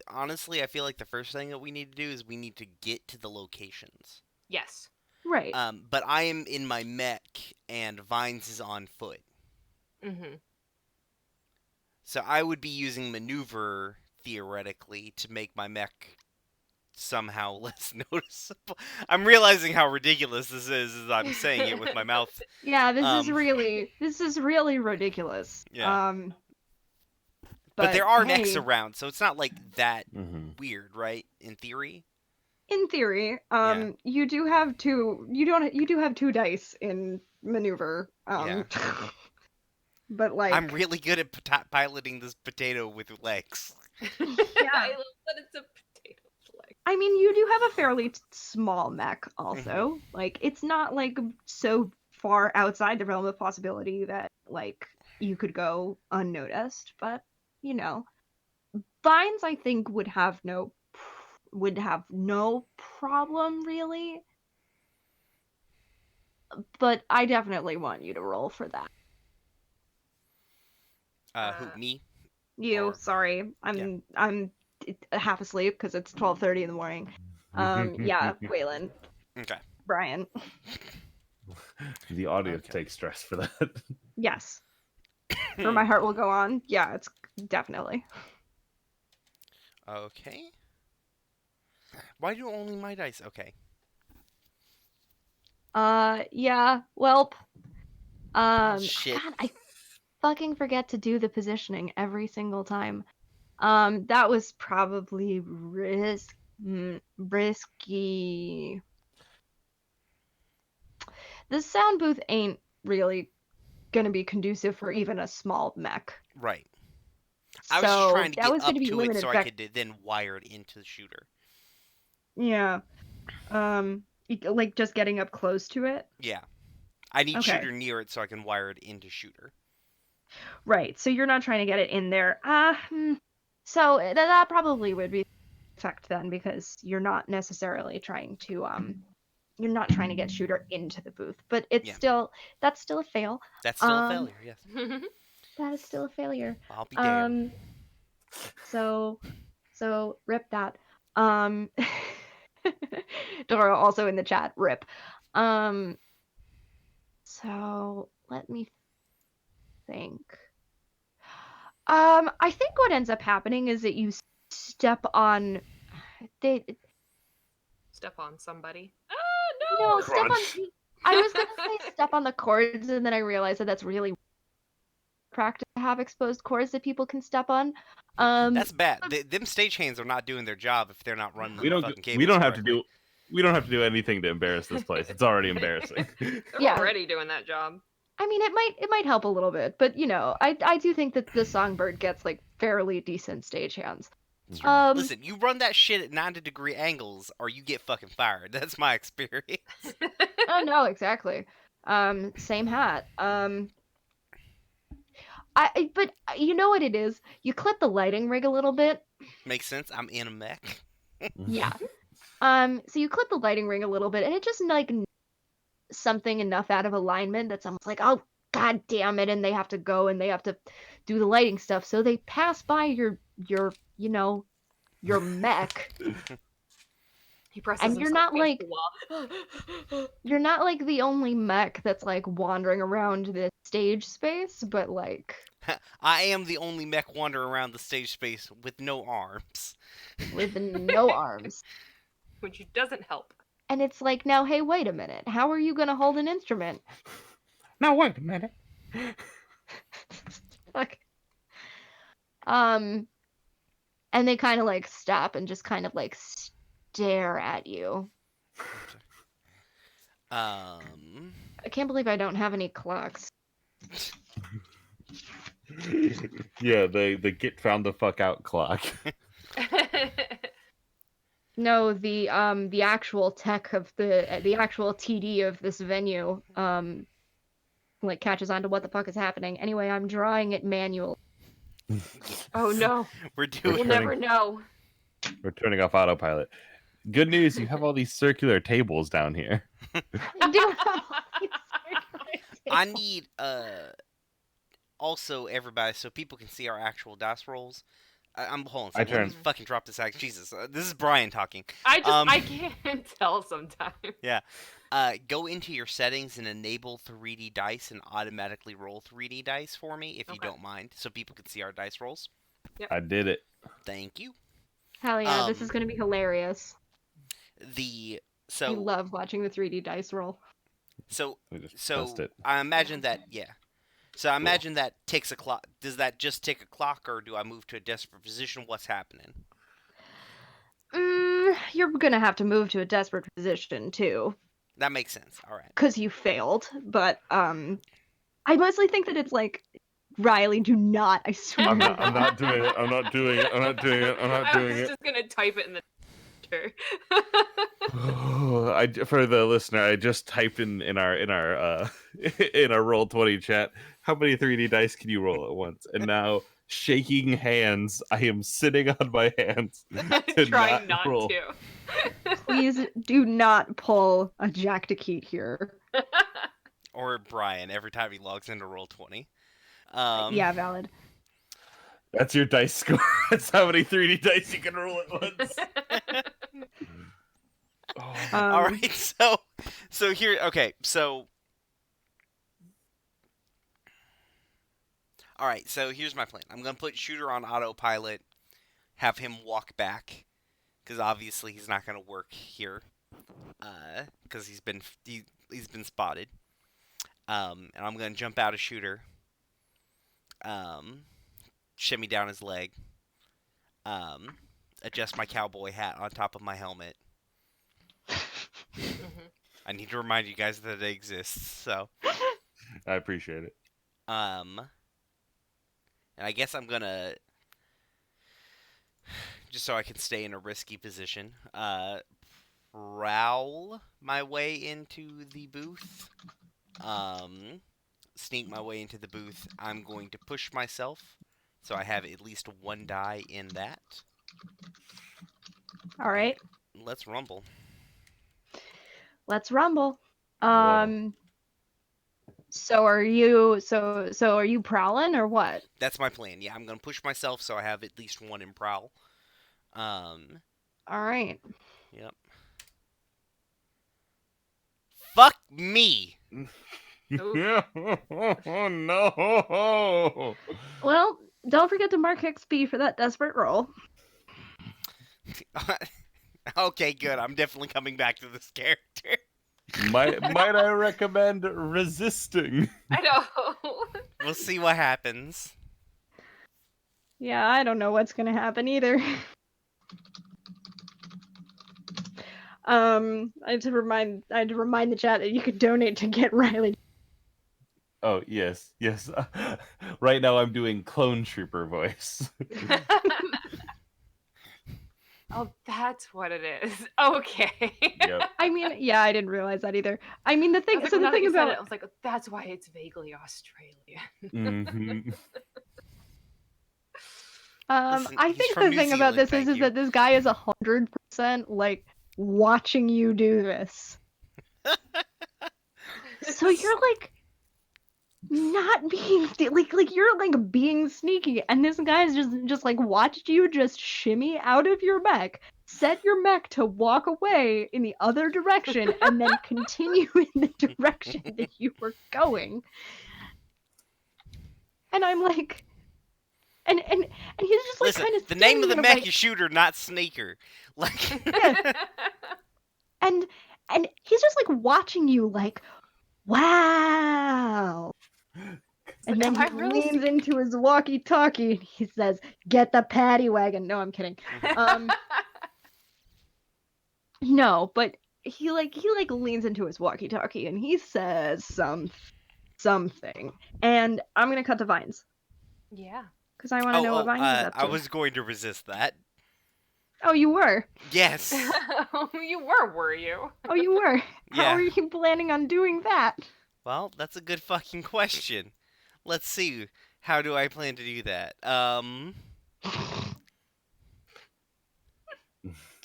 honestly, I feel like the first thing that we need to do is we need to get to the locations. Yes. Right. But I am in my mech and Vines is on foot. Mm-hmm. So I would be using maneuver theoretically to make my mech somehow less noticeable. I'm realizing how ridiculous this is as I'm saying it with my mouth. Yeah, this is really ridiculous. Yeah. But there are necks hey, around, so it's not like that Mm-hmm. weird, right? In theory. in theory, Yeah. you do have two dice in maneuver. Yeah. But like I'm really good at piloting this potato with legs. I yeah. love that it's a potato flag. I mean, you do have a fairly small mech also. Like it's not like so far outside the realm of possibility that like you could go unnoticed, but you know, Vines I think would have no problem really. But I definitely want you to roll for that. Who, me? You, Or- sorry. I'm half asleep because it's 12:30 in the morning. Yeah, Waylon. Okay. Brian. The audience Okay. takes stress for that. Yes. For My Heart Will Go On. Yeah, it's definitely. Okay. Why do only my dice? Okay. Yeah, welp. Shit. God, I fucking forget to do the positioning every single time. That was probably risky. The sound booth ain't really gonna be conducive for even a small mech. Right. I was just trying to that get was up gonna be to it limited so I could then wire it into the shooter. Yeah. Like just getting up close to it. Yeah. I need Okay. shooter near it so I can wire it into shooter. Right. So you're not trying to get it in there. So that probably would be effect then because you're not necessarily trying to you're not trying to get shooter into the booth, but it's Yeah. that's still a fail. That's still a failure, yes. That is still a failure. I'll be damned. So rip that. Dora also in the chat, rip. So let me think. I think what ends up happening is that you step on. They Step on somebody. no step on. Crunch. I was gonna say step on the cords, and then I realized that that's really practice to have exposed cords that people can step on. That's bad. Them stagehands are not doing their job if they're not running We the don't. fucking cables We don't have to correctly. do. We don't have to do anything to embarrass this place. It's already embarrassing. They're Yeah. already doing that job. I mean, it might help a little bit, but I do think that the Songbird gets like fairly decent stagehands. Listen, you run that shit at 90-degree angles, or you get fucking fired. That's my experience. Oh no, exactly. Same hat. But you know what it is? You clip the lighting rig a little bit. Makes sense. I'm in a mech. Yeah. So you clip the lighting rig a little bit, and it just like something enough out of alignment that someone's like, oh god damn it, and they have to go and they have to do the lighting stuff. So they pass by your mech. He presses And you're himself not against like the wall. you're not like the only mech that's like wandering around the stage space, but like I am the only mech wandering around the stage space with no arms. with no arms. Which doesn't help. And it's like, now, hey, wait a minute. How are you gonna hold an instrument? Now wait a minute. Like, and they kind of like stop and just kind of like stare at you. I can't believe I don't have any clocks. Yeah, the get found the fuck out clock. No, the actual tech of the actual TD of this venue like catches on to what the fuck is happening. Anyway, I'm drawing it manual. Oh no. We're doing. We'll never know. We're turning off autopilot. Good news, you have all these circular tables down here. I do have all these circular I tables. need also everybody so people can see our actual dice rolls. I'm hold on. I Let me turn. fucking drop this act. Jesus, this is Brian talking. I can't tell sometimes. Go into your settings and enable 3D dice and automatically roll 3D dice for me if you Okay. don't mind, so people can see our dice rolls. I did it. Thank you. Hell yeah, this is Um, gonna be hilarious. The I so love watching the 3D dice roll. so We just so pressed it. I imagine that So I imagine that ticks a clock. Does that just tick a clock, or do I move to a desperate position? What's happening? You're gonna have to move to a desperate position too, That makes sense. All right. because you failed. But I mostly think that it's like, Riley, do not. I swear. I'm to not. I'm God. not doing it. I'm not doing it. I'm not doing it. I'm not I doing was it. just gonna type it in the chat. For the listener, I just typed in our in our Roll20 chat. How many 3D dice can you roll at once? And now, shaking hands, I am sitting on my hands to Trying not roll. to. Please do not pull a Jack to Keat here. Or Brian every time he logs into Roll20. Yeah, valid. That's your dice score. That's how many 3D dice you can roll at once. Oh. All right. So here. Okay. So. All right. So here's my plan. I'm gonna put Shooter on autopilot. Have him walk back, because obviously he's not gonna work here. Because he's been spotted. And I'm gonna jump out of Shooter. Shimmy down his leg. Adjust my cowboy hat on top of my helmet. I need to remind you guys that it exists. So, I appreciate it. and I guess I'm gonna, just so I can stay in a risky position, prowl my way into the booth. Sneak my way into the booth. I'm going to push myself, so I have at least one die in that. All right, Let's rumble. let's rumble. Whoa. So are you are you prowling or what? That's my plan. Yeah, I'm gonna push myself, so I have at least one in prowl. All right. Yep. Fuck me. Oh no! Well, Don't forget to mark XP for that desperate roll. Okay, good. I'm definitely coming back to this character. Might I recommend resisting? I know. We'll see what happens. Yeah, I don't know what's gonna happen either. I had to remind the chat that you could donate to get Riley. Oh yes. Right now I'm doing clone trooper voice. Oh, that's what it is. Okay. Yep. I mean, yeah, I didn't realize that either. I mean, the I thing. was like, So well, the now that thing you said about it, I was like, that's why it's vaguely Australian. hmm Listen, I he's think from the New thing about Zealand, this thank is you. that this guy is 100% like watching you do this. So you're like not being like you're like being sneaky, and this guy's just like watched you just shimmy out of your mech, set your mech to walk away in the other direction, and then continue in the direction that you were going. And I'm like, and he's just like Listen, kind of the name of the mech like, is Shooter, not Sneaker. Like, yeah. and he's just like watching you like, wow. And then Am I he really leans into his walkie-talkie and he says, "Get the paddy wagon." No, I'm kidding. No, but he leans into his walkie-talkie and he says something. And I'm gonna cut to Vines Yeah. because I want to know what Vines is up to. I was going to resist that. Oh, you were. Yes. You were you? Oh, you were. How Yeah. are you planning on doing that? Well, that's a good fucking question. Let's see. How do I plan to do that?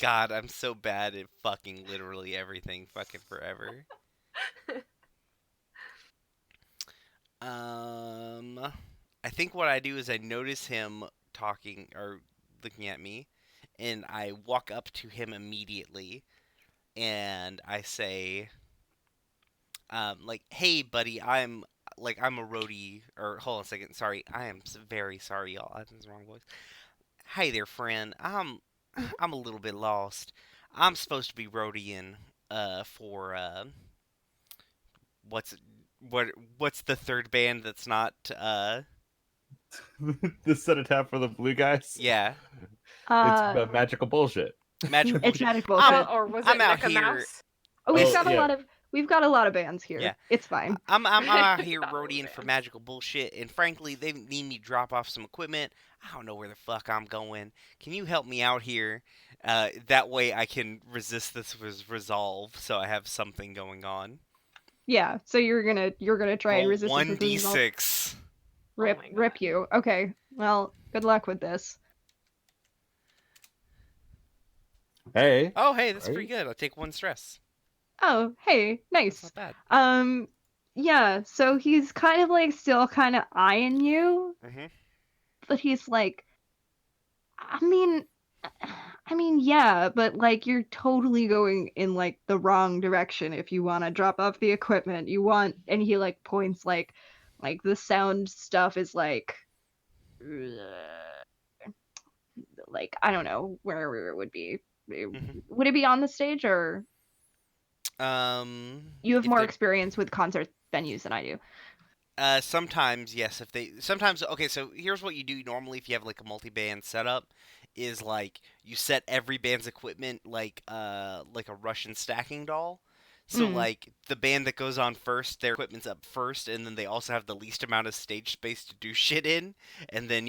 God, I'm so bad at fucking literally everything fucking forever. I think what I do is I notice him talking or looking at me, and I walk up to him immediately, and I say, like, "Hey, buddy, I'm a roadie." Or hold on a second, sorry, I am very sorry, y'all. That's the wrong voice. Hey there, friend. I'm a little bit lost. I'm supposed to be roadieing for what's what's the third band that's not The set a tap for the blue guys. yeah, It's magical bullshit. magical It's bullshit. magic bullshit. Or was I'm it out Mecha here- Mouse? Oh, we've Oh, got a yeah. lot of bands here. Yeah. It's fine. I'm out here Got all roadieing the for bands. magical bullshit, and frankly, they need me to drop off some equipment. I don't know where the fuck I'm going. Can you help me out here? That way I can resist this with resolve, so I have something going on. Yeah. So you're gonna try and Roll resist this with resolve. 1d6. Rip, Oh my rip God. you. Okay. Well, good luck with this. Hey. Oh, hey, that's Right. pretty good. I'll take 1 stress. Oh, hey, That's nice. not bad. Yeah. So he's kind of like still kind of eyeing you, Mhm. but he's like, I mean, yeah, but like you're totally going in like the wrong direction if you want to drop off the equipment. And he like points like the sound stuff is like I don't know where it would be. Mhm. Would it be on the stage, or you have If more they- experience with concert venues than I do? Sometimes, yes. Okay. So here's what you do normally if you have like a multi-band setup, is like you set every band's equipment like a Russian stacking doll. So Mm. like the band that goes on first, their equipment's up first, and then they also have the least amount of stage space to do shit in, and then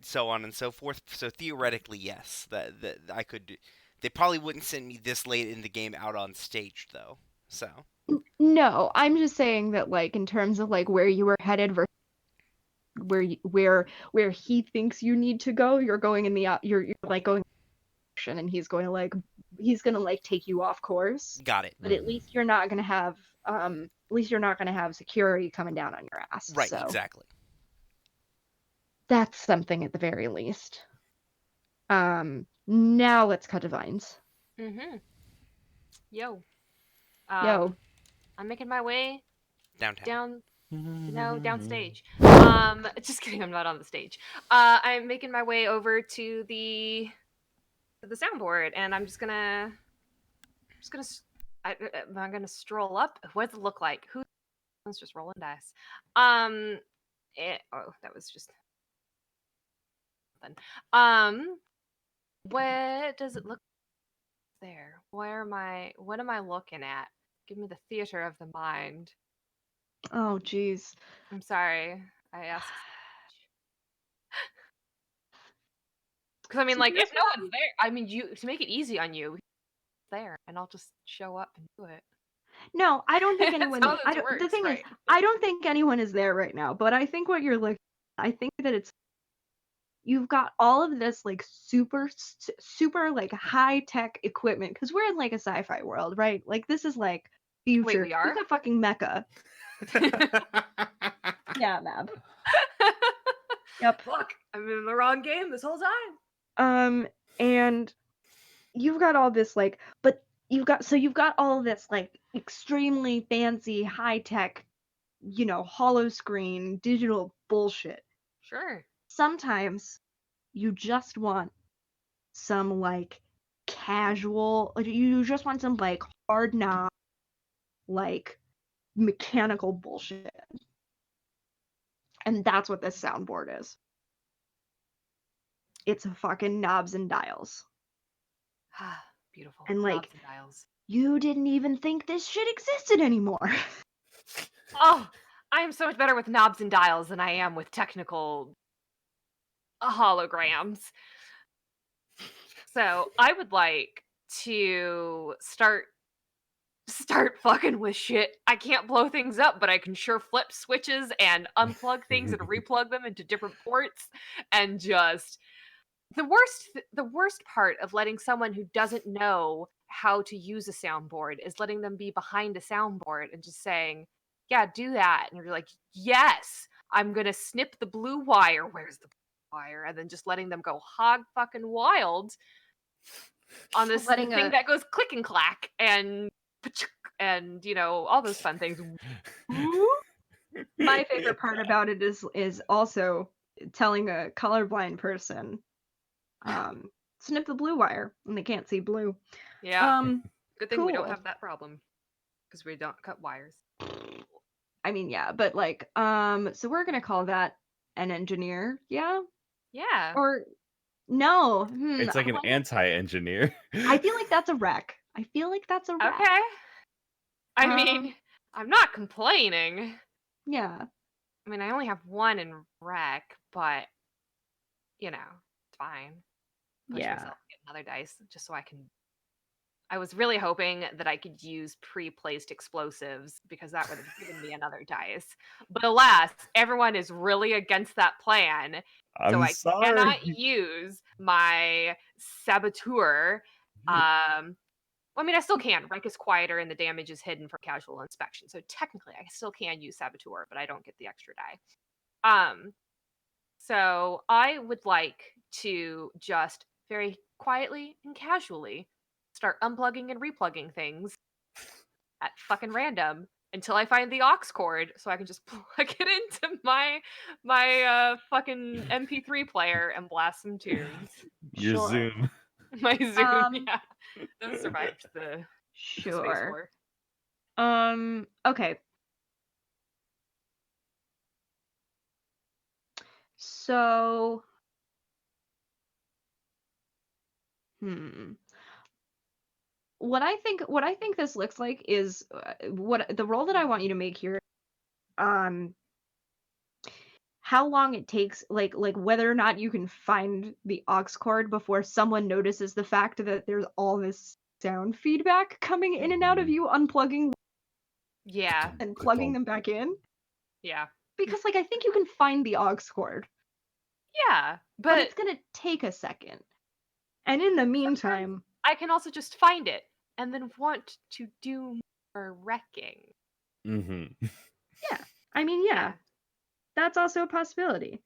so on and so forth. So theoretically, yes, that I could. They probably wouldn't send me this late in the game out on stage though. So. No, I'm just saying that like in terms of like where you were headed versus where he thinks you need to go, you're going in the you're like going in the direction, and he's gonna like take you off course. Got it. But at least you're not gonna have security coming down on your ass. Right, So exactly. that's something at the very least. Now let's cut to Vines. Mm-hmm. Yo. Yo. I'm making my way Downtown. downstage. Just kidding. I'm not on the stage. I'm making my way over to the soundboard, and I'm just gonna I'm gonna stroll up. What does it look like? Who? Let's just rolling dice. Oh, that was just something. What does it look there? Where am I? What am I looking at? Give me the theater of the mind. Oh, jeez. I'm sorry. I asked. Because I mean, So like, here's if no one's there, I mean, you to make it easy on you, there, and I'll just show up and do it. No, I don't think That's anyone. how I this don't. The works, thing is, right? I don't think anyone is there right now. But I think what you're looking. I think that it's. You've got all of this like super like high tech equipment because we're in like a sci-fi world, right? Like this is like future. we are? You've got fucking mecha. Yeah, Mab. Yep. Look, I'm in the wrong game this whole time. And you've got all this like, but you've got all this like extremely fancy high tech, hollow screen digital bullshit. Sure. Sometimes you just want some like casual, you just want some like hard knob, like mechanical bullshit. And that's what this soundboard is. It's a fucking knobs and dials. Beautiful. And like, knobs and dials. you didn't even think this shit existed anymore. Oh, I am so much better with knobs and dials than I am with technical holograms. So I would like to start fucking with shit. I can't blow things up, but I can sure flip switches and unplug things and replug them into different ports, and just the worst part of letting someone who doesn't know how to use a soundboard is letting them be behind a soundboard and just saying, yeah, do that. And you're like, yes, I'm gonna snip the blue wire. Where's the blue wire? And then just letting them go hog fucking wild on this thing that goes click and clack and all those fun things. My favorite part about it is also telling a colorblind person, snip the blue wire when they can't see blue. Yeah. Good thing we don't cool. have that problem because we don't cut wires. I mean, yeah, but like, so we're gonna call that an engineer, yeah? Yeah. Or no? It's like an anti-engineer. I feel like that's a wreck. Okay. I mean, I'm not complaining. Yeah. I mean, I only have one in rec, but it's fine. Push myself to get another dice just so I can. I was really hoping that I could use pre-placed explosives because that would have given me another dice. But alas, everyone is really against that plan. So I cannot use my saboteur. I mean, I still can. Rec is quieter and the damage is hidden from casual inspection. So technically, I still can use saboteur, but I don't get the extra die. So I would like to just very quietly and casually start unplugging and replugging things at fucking random until I find the aux cord so I can just plug it into my fucking MP3 player and blast some tunes. Your Zoom. My Zoom, yeah. Those survived the space war. Okay. So, what I think this looks like is what the role that I want you to make here. How long it takes, like whether or not you can find the aux cord before someone notices the fact that there's all this sound feedback coming in and out of you unplugging. Yeah. And plugging them back in. Yeah. Because I think you can find the aux cord. Yeah, but it's gonna take a second. And in the meantime, I can also just find it and then want to do more wrecking. Mm-hmm. Yeah, I mean, yeah, that's also a possibility.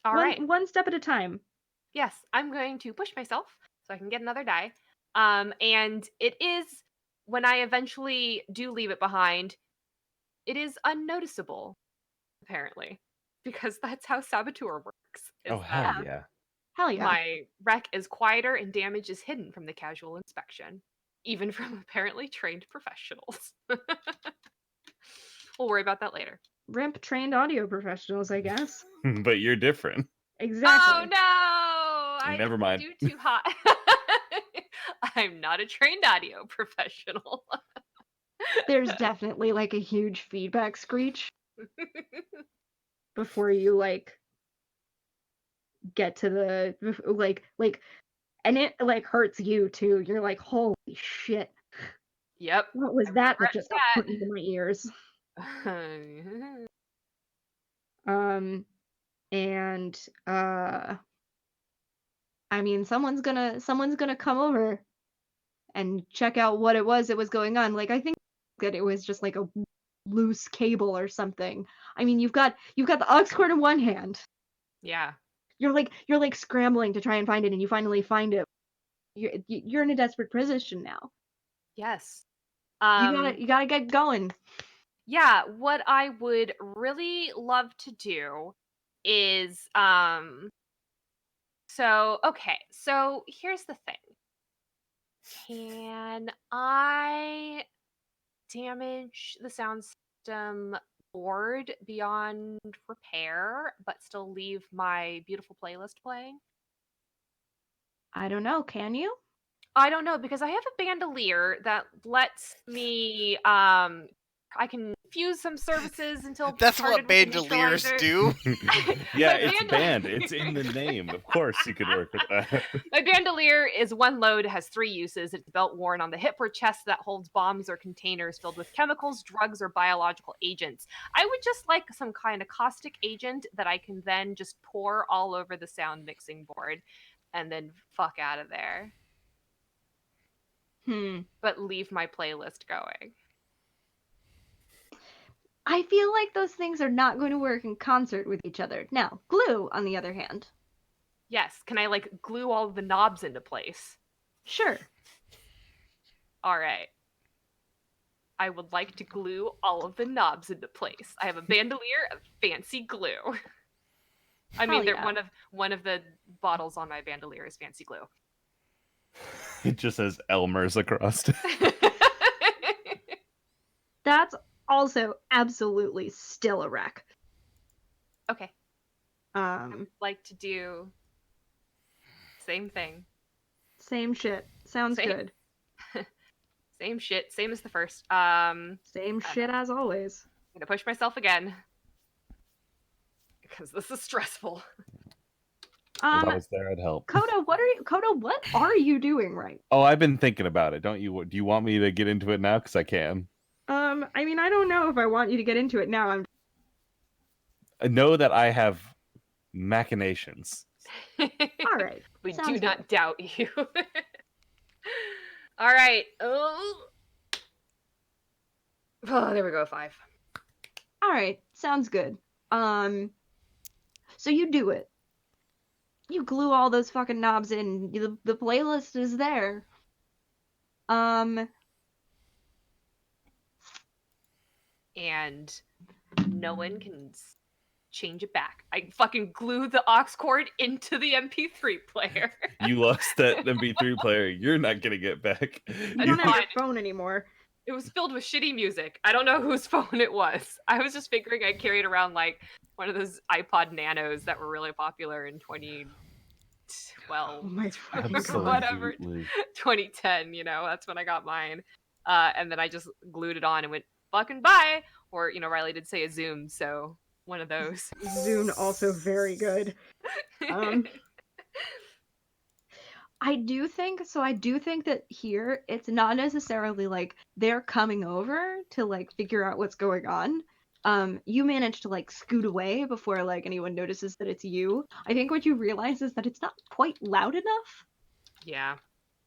All right, one step at a time. Yes, I'm going to push myself so I can get another die. And it is, when I eventually do leave it behind, it is unnoticeable. apparently, because that's how Saboteur works. Oh, hell yeah. Hell yeah. My wreck is quieter and damage is hidden from the casual inspection, even from apparently trained professionals. We'll worry about that later. Rimp trained audio professionals, I guess. But you're different. Exactly. Oh no! I Never didn't mind. do too hot. I'm not a trained audio professional. There's definitely like a huge feedback screech before you like get to the like and it like hurts you too. You're like, holy shit. Yep. What was I that regret just got put into my ears? And I mean someone's gonna come over and check out what it was that was going on. Like I think that it was just like a loose cable or something. I mean, you've got the aux cord in one hand. Yeah. You're like scrambling to try and find it, and you finally find it. You're in a desperate position now. Yes. You gotta get going. Yeah, what I would really love to do is so here's the thing. Can I damage the sound system board beyond repair but still leave my beautiful playlist playing? I don't know. Can you? I don't know because I have a bandolier that lets me I can fuse some services until That's parted what with the bandoliers neutralizer. do. Yeah, My it's band- banned. It's in the name. Of course you could work with that. My bandolier is one load, has 3 uses. It's a belt worn on the hip or chest that holds bombs or containers filled with chemicals, drugs, or biological agents. I would just like some kind of caustic agent that I can then just pour all over the sound mixing board and then fuck out of there. But leave my playlist going. I feel like those things are not going to work in concert with each other. Now, glue, on the other hand. Yes, can I like glue all of the knobs into place? Sure. All right. I would like to glue all of the knobs into place. I have a bandolier of fancy glue. I mean, Hell yeah. one of the bottles on my bandolier is fancy glue. It just says Elmer's across it. That's also absolutely still a wreck. Okay. I would like to do same thing. Same shit. Sounds Same. good. Same shit, same as the first. Same shit as always. I'm gonna push myself again because this is stressful. If I was there, I'd help. Coda, what are you doing right? Oh, I've been thinking about it. Don't you? Do you want me to get into it now? Because I can. I mean, I don't know if I want you to get into it now. I know that I have machinations. All right. We Sounds do good. not doubt you. All right. Oh, there we go. 5. All right. Sounds good. So you do it. You glue all those fucking knobs in. The playlist is there. And no one can change it back. I fucking glue the aux cord into the MP3 player. You lost that MP3 player. You're not gonna get back. You don't have your phone anymore. It was filled with shitty music. I don't know whose phone it was. I was just figuring I'd carried around like one of those iPod Nanos that were really popular in 2012. Oh my fucking or god. whatever. Absolutely. 2010, that's when I got mine. And then I just glued it on and went, fucking bye. Or, Riley did say a Zoom, so one of those. Zune also very good. I do think that here it's not necessarily like they're coming over to like figure out what's going on. You manage to like scoot away before like anyone notices that it's you. I think what you realize is that it's not quite loud enough. Yeah.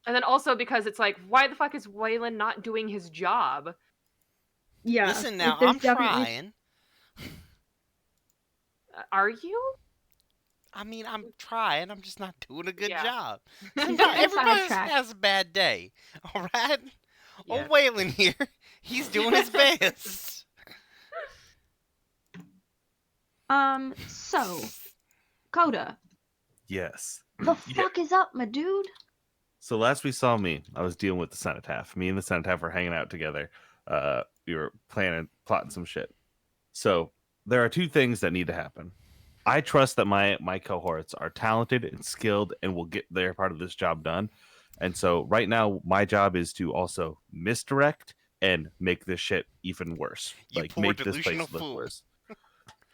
And then also because it's like, why the fuck is Waylon not doing his job? Yeah. Listen now, there's I'm trying. Are you? I mean, I'm trying. I'm just not doing a good Yeah. job. You're Sometimes everybody sidetracked. has a bad day. All right? Yeah. Old Waylon here. He's doing his best. So, Coda, Yes. the Yeah. fuck is up, my dude? So last we saw me, I was dealing with the cenotaph. Me and the cenotaph were hanging out together. We were plotting some shit. So there are two things that need to happen. I trust that my cohorts are talented and skilled and will get their part of this job done. And so right now, my job is to also misdirect and make this shit even worse. You Like poor make this delusional place look fool. worse.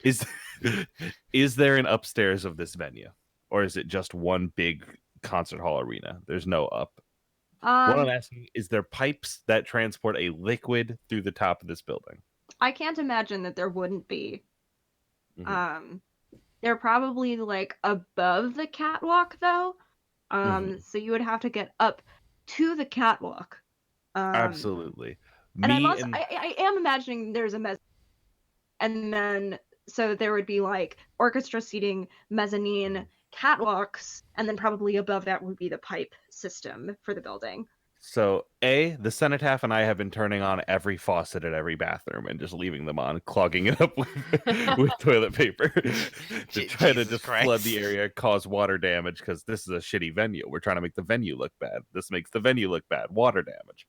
Is is there an upstairs of this venue, or is it just one big concert hall arena? There's no up. What I'm asking is there pipes that transport a liquid through the top of this building? I can't imagine that there wouldn't be. Mhm. They're probably like above the catwalk though. Mhm. So you would have to get up to the catwalk. Absolutely. And I'm Me also and I am imagining there's a and then so there would be like orchestra seating, mezzanine, catwalks, and then probably above that would be the pipe system for the building. so the cenotaph and I have been turning on every faucet at every bathroom and just leaving them on, clogging it up with toilet paper to try to Jesus just flood the Christ. area, cause water damage because this is a shitty venue. We're trying to make the venue look bad. This makes the venue look bad. Water damage.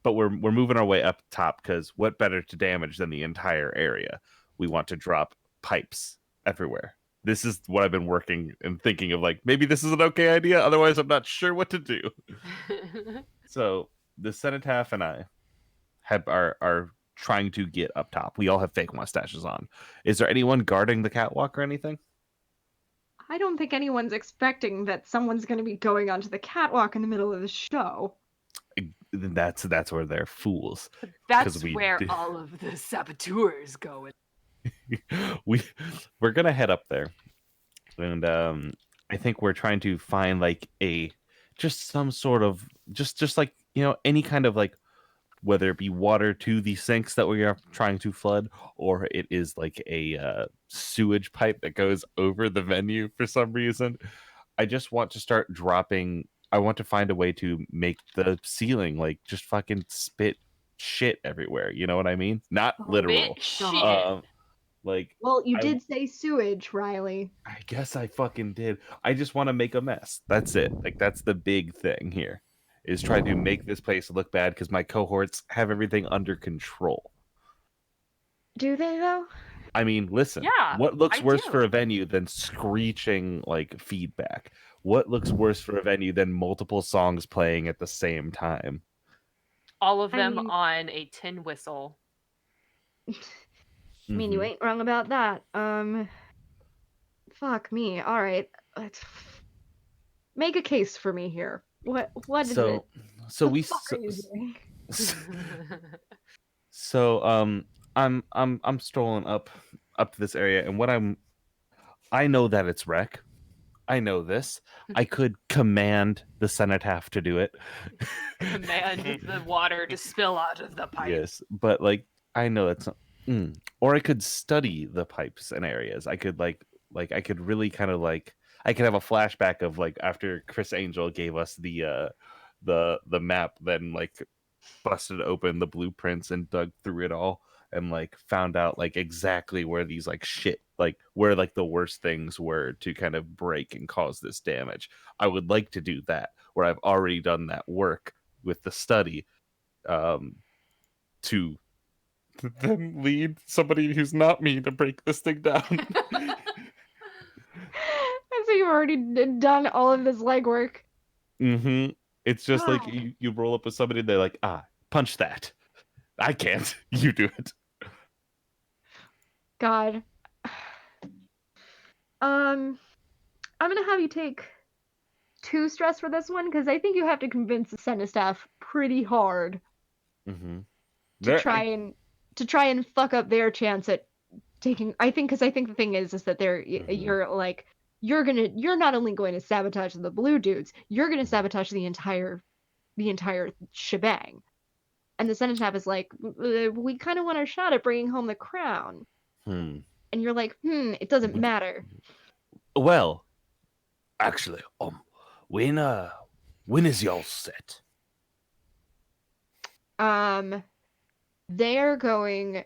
But we're moving our way up top because what better to damage than the entire area? We want to drop pipes everywhere. This is what I've been working and thinking of. Like maybe this is an okay idea. Otherwise, I'm not sure what to do. So the cenotaph and I are trying to get up top. We all have fake mustaches on. Is there anyone guarding the catwalk or anything? I don't think anyone's expecting that someone's going to be going onto the catwalk in the middle of the show. That's where they're fools. That's we where did- all of the saboteurs go. we're gonna head up there, and I think we're trying to find like just some sort of just like any kind of like whether it be water to the sinks that we are trying to flood, or it is like a sewage pipe that goes over the venue for some reason. I just want to start dropping. I want to find a way to make the ceiling like just fucking spit shit everywhere. You know what I mean? Not literal. Bit shit. Like Well, you I- did say sewage, Riley. I guess I fucking did. I just want to make a mess. That's it. Like that's the big thing here, is trying to make this place look bad because my cohorts have everything under control. Do they though? I mean, listen. Yeah, What looks I worse do. for a venue than screeching like feedback? What looks worse for a venue than multiple songs playing at the same time? All of I them mean- on a tin whistle. I mean, you Mhm. ain't wrong about that. Fuck me. All right, let's make a case for me here. What is it? So The we fuck are you doing? so I'm strolling up to this area, and I know that it's wreck. I know this. I could command the cenotaph to do it. Command the water to spill out of the pipe. Yes, but like I know that's not, or I could study the pipes and areas. I could like I could really kind of like I could have a flashback of like after Chris Angel gave us the map, then like busted open the blueprints and dug through it all and like found out like exactly where these like shit like where like the worst things were to kind of break and cause this damage. I would like to do that where I've already done that work with the study to then lead somebody who's not me to break this thing down. And so you've already done all of this legwork. Mm-hmm. It's just like God. you roll up with somebody, they're like, punch that. I can't. You do it. God. I'm gonna have you take 2 stress for this one because I think you have to convince the Senate staff pretty hard Mm-hmm. to try and fuck up their chance at taking. I think the thing is that Mhm. you're not only going to sabotage the blue dudes, you're gonna sabotage the entire shebang. And the Senate staff is like, we kind of want our shot at bringing home the crown. Hmm. And you're like, it doesn't matter. Well, actually, when is y'all set? They're going,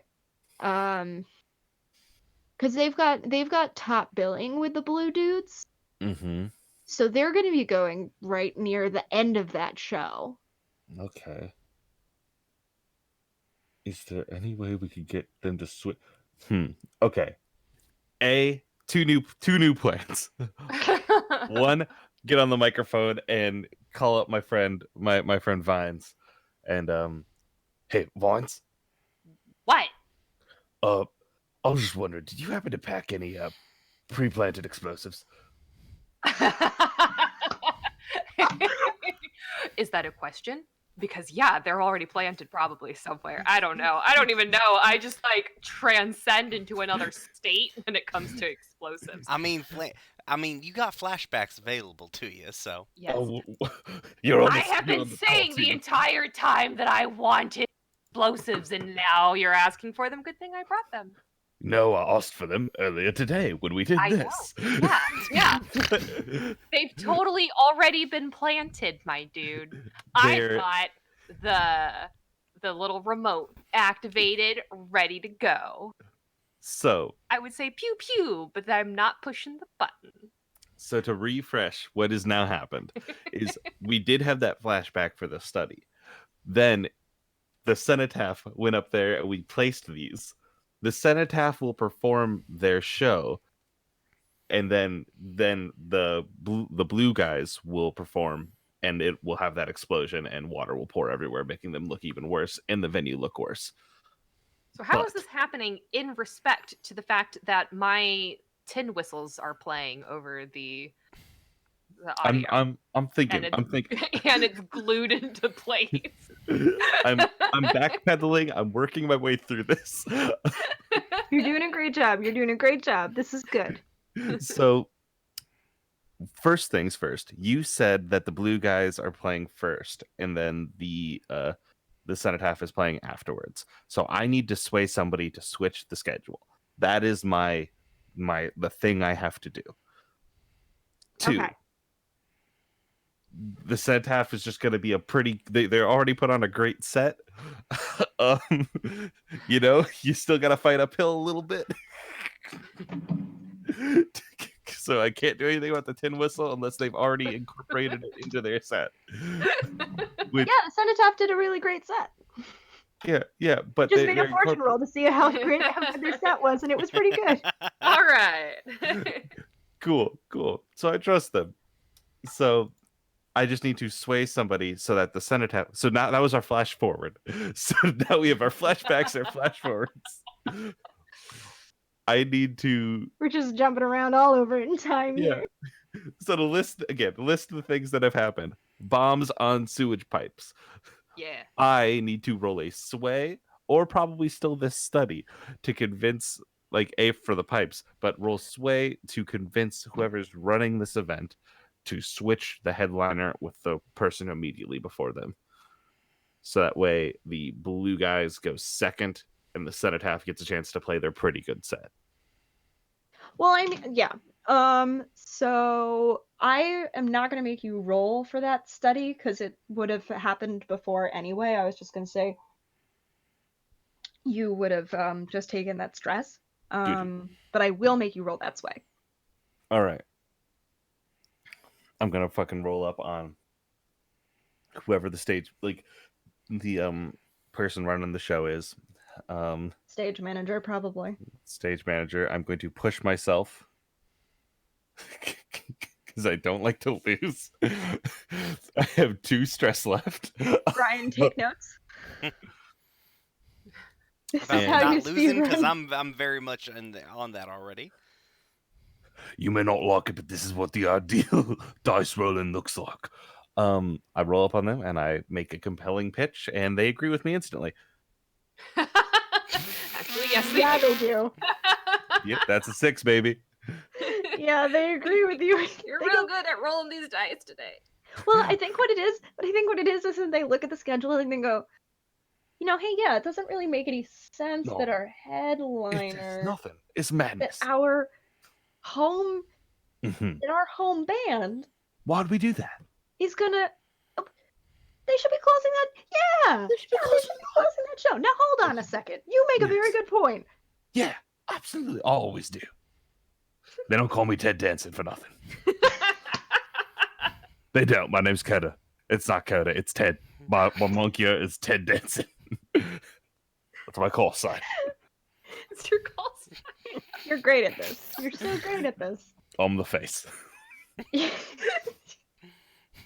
because they've got top billing with the blue dudes, Mm-hmm. so they're going to be going right near the end of that show. Okay. Is there any way we could get them to switch? Okay. Two new plans. One, get on the microphone and call up my friend Vines, and hey Vines. What? I was just wondering, did you happen to pack any pre-planted explosives? Is that a question? Because yeah, they're already planted probably somewhere. I don't know. I don't even know. I just like transcend into another state when it comes to explosives. I mean, you got flashbacks available to you, so. Yes. You're on I have been saying the entire time that I wanted explosives, and now you're asking for them. Good thing I brought them. No, I asked for them earlier today when we did I know. this. Yeah. They've totally already been planted, my dude. I thought the little remote activated, ready to go. So I would say pew pew, but I'm not pushing the button. So to refresh, what has now happened is we did have that flashback for the study. Then the cenotaph went up there and we placed these. The cenotaph will perform their show, and then the blue guys will perform, and it will have that explosion, and water will pour everywhere, making them look even worse, and the venue look worse. So how is this happening in respect to the fact that my tin whistles are playing over the audio? I'm thinking. And it's glued into place. I'm backpedaling. I'm working my way through this. You're doing a great job. This is good. So, first things first. You said that the blue guys are playing first, and then the cenotaph is playing afterwards. So I need to sway somebody to switch the schedule. That is the thing I have to do. Two. Okay. The cenotaph is just going to be a pretty. They're already put on a great set. You still got to fight uphill a little bit. So I can't do anything about the tin whistle unless they've already incorporated it into their set. Yeah, the cenotaph did a really great set. Yeah, but just made a fortune roll to see how great their set was, and it was pretty good. All right. Cool. So I trust them. So I just need to sway somebody so that the cenotaph. So now that was our flash forward. So now we have our flashbacks, our flash forwards. I need to. We're just jumping around all over in time. Yeah. Here. So the list of the things that have happened: bombs on sewage pipes. Yeah. I need to roll a sway, or probably still this study, to convince, A for the pipes, but roll sway to convince whoever's running this event to switch the headliner with the person immediately before them. So that way the blue guys go second and the cenotaph gets a chance to play their pretty good set. Well, I mean, yeah. So I am not going to make you roll for that study because it would have happened before anyway. I was just going to say you would have just taken that stress. But I will make you roll that sway. All right. I'm going to fucking roll up on whoever the stage, the person running the show is. Stage manager, probably. Stage manager. I'm going to push myself because I don't like to lose. I have 2 stress left. Brian, take notes. This is how you losing because I'm very much on that already. You may not like it, but this is what the ideal dice rolling looks like. I roll up on them and I make a compelling pitch, and they agree with me instantly. Actually, yes, they do. Yep, that's a 6, baby. Yeah, they agree with you. You're real good at rolling these dice today. Well, I think what it is that they look at the schedule and they go, hey, yeah, it doesn't really make any sense that our headliner, it's nothing. It's madness. That our home, that our home band. Why'd we do that? He's gonna. They should be closing that. Yeah, they should be closing that show. Now hold on a second. You make a very good point. Yeah, Absolutely, I always do. They don't call me Ted Danson for nothing. They don't. My name's Coda. It's not Coda. It's Ted. My monkia is Ted Danson. That's my call sign. It's your call sign. You're great at this. You're so great at this. I'm the face. You're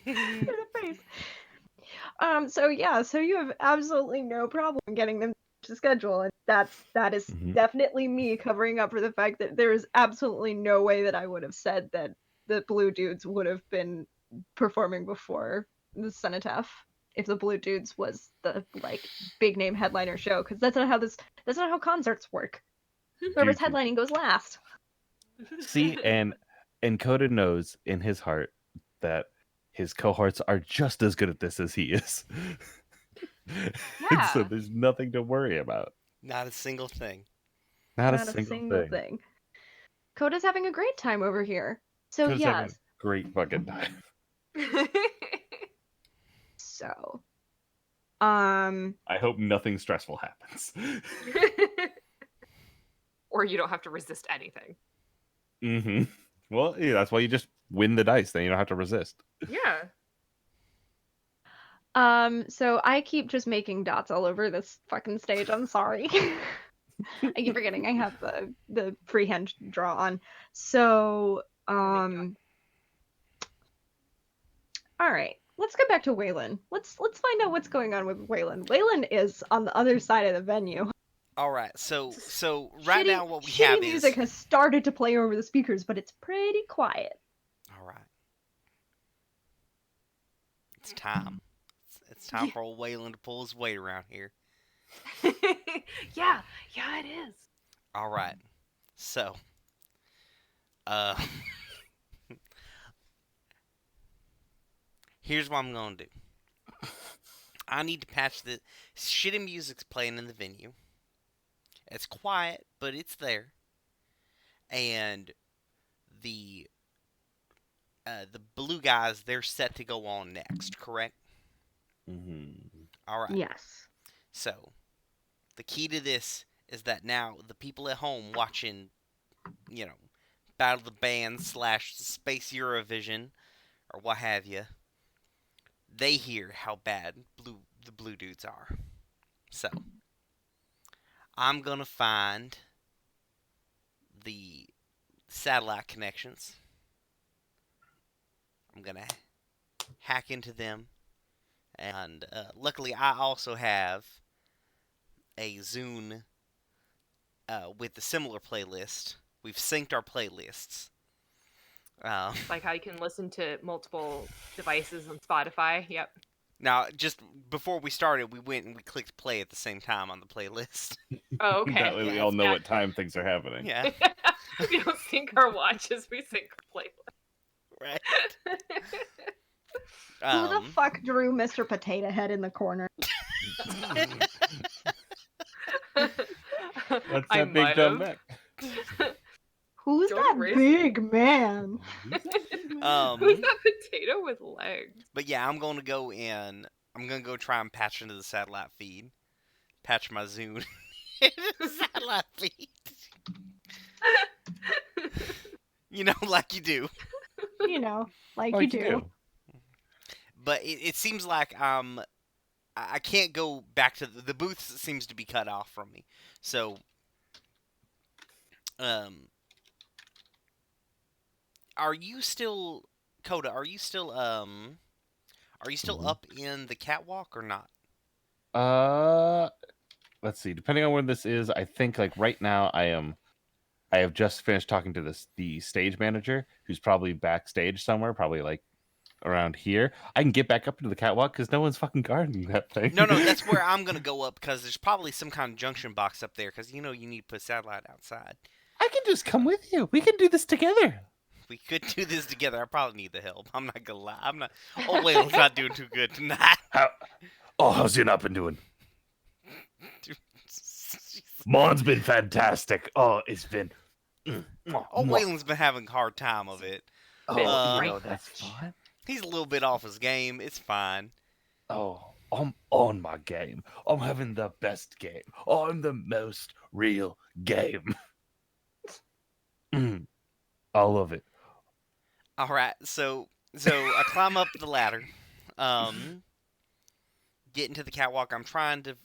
the face. So you have absolutely no problem getting them to schedule, and that is definitely me covering up for the fact that there is absolutely no way that I would have said that the Blue Dudes would have been performing before the Cenotaph if the Blue Dudes was the big name headliner show, because that's not how concerts work. Whoever's headlining goes last. See, and Coda knows in his heart that his cohorts are just as good at this as he is. Yeah. So there's nothing to worry about. Not a single thing. Not a single thing. Coda's having a great time over here. So Coda's having yes. a great fucking time. So, I hope nothing stressful happens. Or you don't have to resist anything. Mm-hmm. Well, yeah, that's why you just win the dice. Then you don't have to resist. Yeah. So I keep just making dots all over this fucking stage. I'm sorry. I keep forgetting I have the freehand draw on. So, all right. Let's get back to Waylon. Let's find out what's going on with Waylon. Waylon is on the other side of the venue. All right. So right now what we shitty have music has started to play over the speakers, but it's pretty quiet. All right. It's time. It's time for old Waylon to pull his weight around here. Yeah, it is. All right. So, here's what I'm gonna do. I need to patch the shitty music's playing in the venue. It's quiet, but it's there. And the blue guys, they're set to go on next, correct? Mm-hmm. All right. Yes. So, the key to this is that now the people at home watching, Battle of the Bands / Space Eurovision, or what have you, they hear how bad the Blue Dudes are. So, I'm gonna find the satellite connections. I'm gonna hack into them. And luckily, I also have a Zune with a similar playlist. We've synced our playlists. Like how you can listen to multiple devices on Spotify. Yep. Now, just before we started, we went and we clicked play at the same time on the playlist. Oh, okay. That way we all know what time things are happening. Yeah. We don't sync our watches, we sync our playlist. Right. Who the fuck drew Mr. Potato Head in the corner? That's that big dumb neck. Who's Don't that raise big man? Who's that potato with legs? But yeah, I'm going to go in. I'm going to go try and patch into the satellite feed. Patch my Zune into the satellite feed. Like you do. Like you do. But it seems like I can't go back to the booth. Seems to be cut off from me. So, are you still, Coda? Are you still up in the catwalk or not? Let's see. Depending on where this is, I think right now I have just finished talking to the stage manager, who's probably backstage somewhere, probably around here. I can get back up into the catwalk because no one's fucking guarding that thing. No, that's where I'm gonna go up because there's probably some kind of junction box up there because you need to put satellite outside. I can just come with you. We can do this together. We could do this together. I probably need the help. I'm not gonna lie. I'm not. Oh wait, I'm not doing too good tonight. How's you not been doing? Mon's been fantastic. Oh, it's been. Waylon's been having a hard time of it. That's fine. He's a little bit off his game. It's fine. Oh, I'm on my game. I'm having the best game. I'm the most real game. All of it. All right, so I climb up the ladder, get into the catwalk. I'm trying to,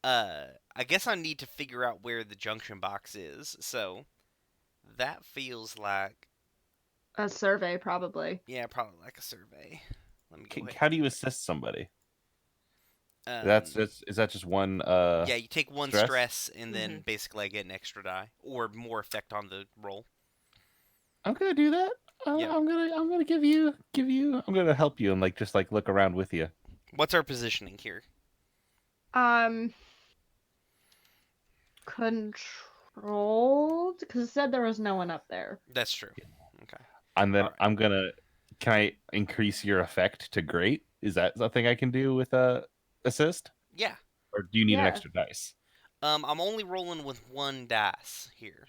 I guess I need to figure out where the junction box is. So that feels like, A survey, probably. yeah, probably like a survey. Let me go ahead. How do you assist somebody? Um, Is that just one? yeah, you take one stress and then basically I get an extra die or more effect on the roll. I'm gonna do that. Yeah. I'm gonna give you. I'm gonna help you and just look around with you. What's our positioning here? Controlled, because it said there was no one up there. That's true. Okay. And then Alright. I'm gonna. Can I increase your effect to great? Is that something I can do with assist? Yeah. Or do you need an Yeah. extra dice? I'm only rolling with one dice here.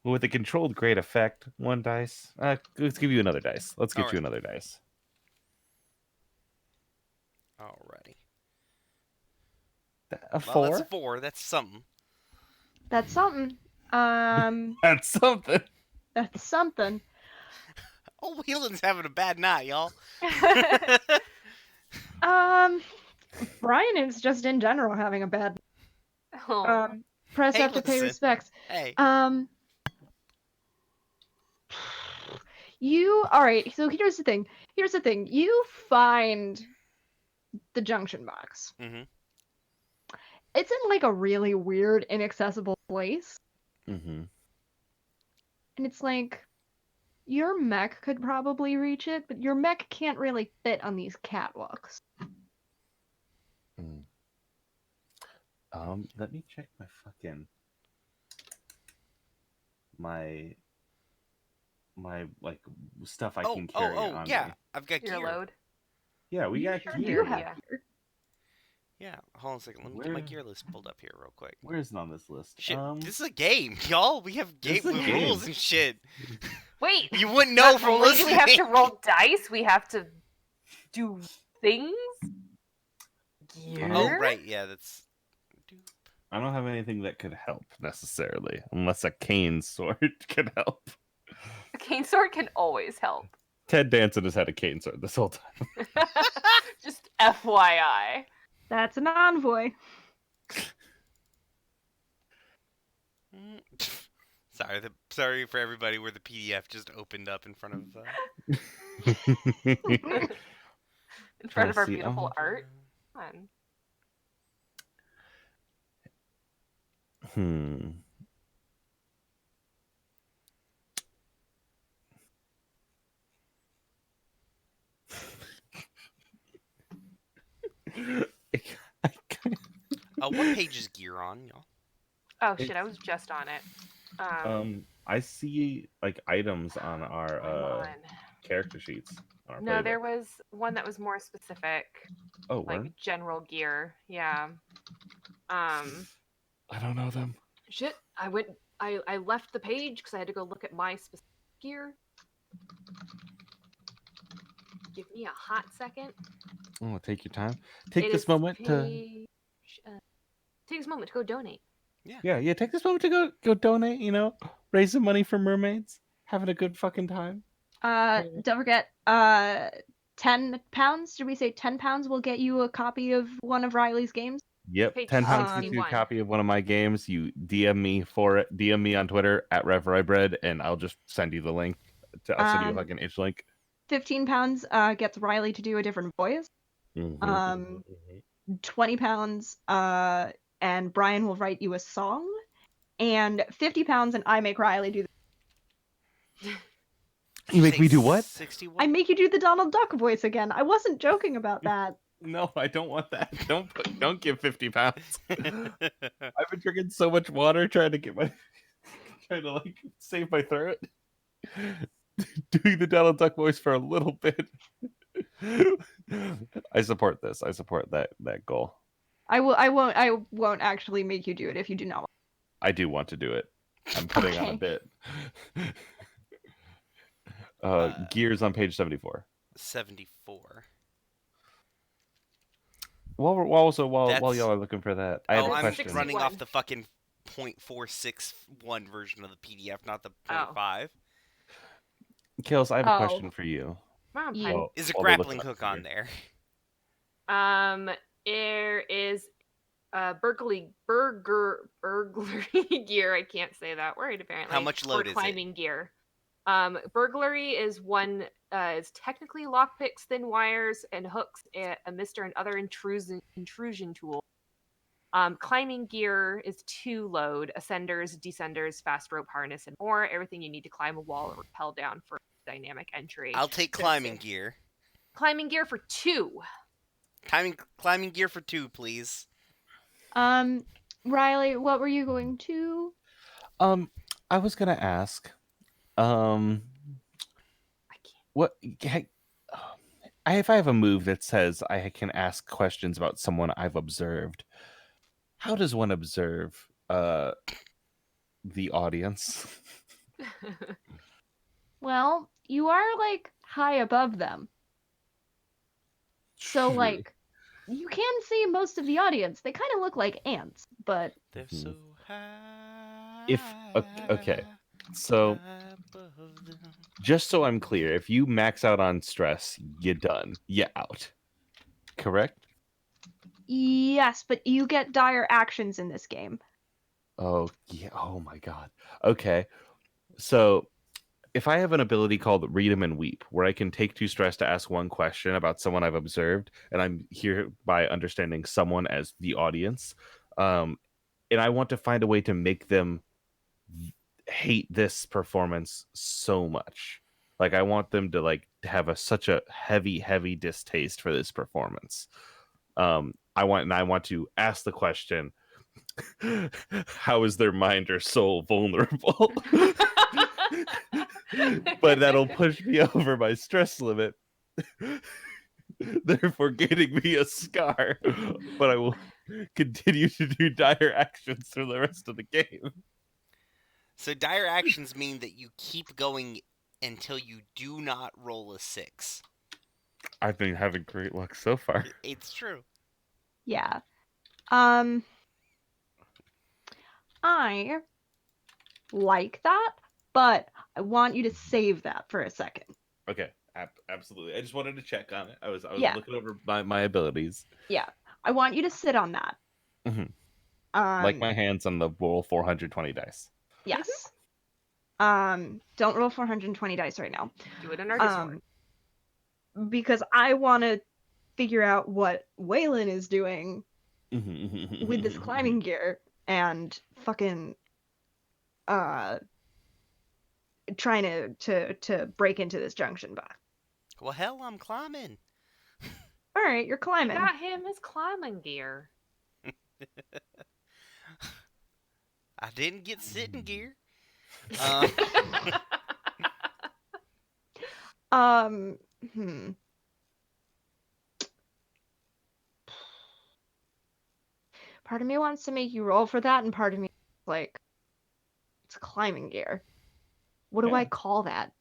With a controlled great effect, one dice. Let's give you another dice. Let's get you Alright. another dice. Alrighty. A Well, 4. that's a 4. That's something. That's something. That's something. That's something. Oh, Wheelin's having a bad night, y'all. Brian is just in general having a bad. Oh. Press Hey, F to pay listen. respects. Hey. All right. So here's the thing. You find the junction box. Mm-hmm. It's in like a really weird, inaccessible place, Mm-hmm. and it's like your mech could probably reach it, but your mech can't really fit on these catwalks. Let me check my fucking my stuff I can carry on yeah. me. I've got Your gear. load. Yeah, we got Sure gear. do have Yeah. gear. Yeah, hold on a second. Let me get my gear list pulled up here real quick. Where is it on this list? Shit, this is a game, y'all. We have This game is a rules game. and shit. Wait. You wouldn't know Not from only listening. do we have to roll dice, we have to do things. Gear? Oh, right. Yeah, that's. I don't have anything that could help necessarily, unless a cane sword could help. A cane sword can always help. Ted Danson has had a cane sword this whole time. Just FYI. That's an envoy. Sorry for everybody where the PDF just opened up in front of. In front of our see, beautiful art. Fun. What page is gear on, y'all? Oh shit, I was just on it. I see items on I'm our on. character sheets. On our No, playbook. there was one that was more specific. Oh, Like word? general gear. Yeah. I don't know them. Shit, I left the page because I had to go look at my specific gear. Give me a hot second. Oh, take your time. Take It this is moment to. page, take this moment to go donate. Yeah. Take this moment to go donate. Raise some money for mermaids. Having a good fucking time. Don't forget, 10 pounds. Did we say 10 pounds will get you a copy of one of Riley's games? Yep, Page 10 pounds gets you a 61. copy of one of my games. You DM me for it. DM me on Twitter at RevRybread, and I'll just send you the link. I'll send you like an itch link. 15 pounds gets Riley to do a different voice. 20 pounds and Brian will write you a song. And 50 pounds and I make Riley do You make me do what? 61? I make you do the Donald Duck voice again. I wasn't joking about that. No, I don't want that. Don't give 50 pounds. I've been drinking so much water trying to save my throat. Doing the Donald Duck voice for a little bit. I support this. I support that goal. I won't actually make you do it if you do not want. I do want to do it. I'm putting on a bit. Gears on page 74. 74. While y'all are looking for that, I have a I'm question. running off the fucking .461 version of the PDF, not the .5. Kales, I have a Oh. question for you. Come on, You- Pine. Well, Is a while they're grappling looking hook up on here. there? There is burglary gear. I can't say that word apparently. How much load or is it? climbing gear. Burglary is one is technically lockpicks, thin wires, and hooks, a mister, and other intrusion tools. Climbing gear is 2 load, ascenders, descenders, fast rope harness, and more. Everything you need to climb a wall or rappel down for dynamic entry. I'll take climbing gear. Climbing gear for 2. Climbing gear for 2, please. Riley, what were you going to? I was gonna ask, I can't. what if I have a move that says I can ask questions about someone I've observed, how does one observe the audience? Well, you are like high above them. So True. like you can see most of the audience. They kind of look like ants, but They're Mhm. so high. If okay, so above them. just so I'm clear, if you max out on stress, you're done. You're out. Correct? yes, but you get dire actions in this game. Oh yeah. Oh my god. Okay. So if I have an ability called Read 'em and Weep, where I can take 2 stress to ask one question about someone I've observed, and I'm here by understanding someone as the audience, and I want to find a way to make them hate this performance so much. Like I want them to like have such a heavy distaste for this performance. I want to ask the question, how is their mind or soul vulnerable? But that'll push me over my stress limit, therefore getting me a scar. But I will continue to do dire actions for the rest of the game. So dire actions mean that you keep going until you do not roll a 6. I've been having great luck so far. It's true. Yeah. I like that, but I want you to save that for a second. Okay, absolutely. I just wanted to check on it. I was Yeah. looking over my abilities. Yeah. I want you to sit on that. Mhm. Like my hands on the roll 420 dice. Yes. Don't roll 420 dice right now. Do it in our Discord. Because I want to figure out what Waylon is doing with this climbing gear and fucking trying to break into this junction box. Well, hell, I'm climbing. All right, you're I climbing. got him his climbing gear. I didn't get sitting gear. Part of me wants to make you roll for that, and part of me is like, it's climbing gear. What do Yeah. I call that?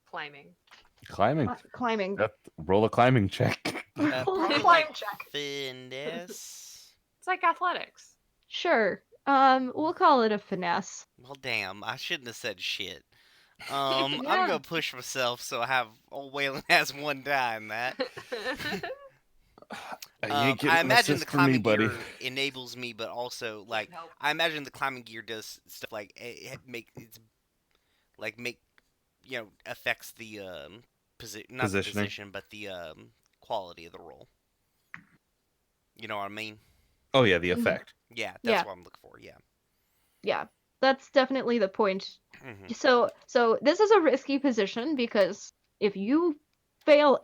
Climbing. Climbing. Climbing. Roll a climbing check. Roll a Probably climb like check. finesse. It's like athletics. Sure. We'll call it a finesse. Well, damn, I shouldn't have said shit. I'm Yeah. gonna push myself so I have old Waylon has 1 die in that. You ain't getting I an imagine the assist from me, climbing buddy. gear enables me, but also like Help. I imagine the climbing gear does stuff like affects the not the Positioning. position, but the quality of the roll. You know what I mean? Oh yeah, the effect. Yeah, that's Yeah. what I'm looking for. Yeah. Yeah, that's definitely the point. Mhm. So this is a risky position because if you fail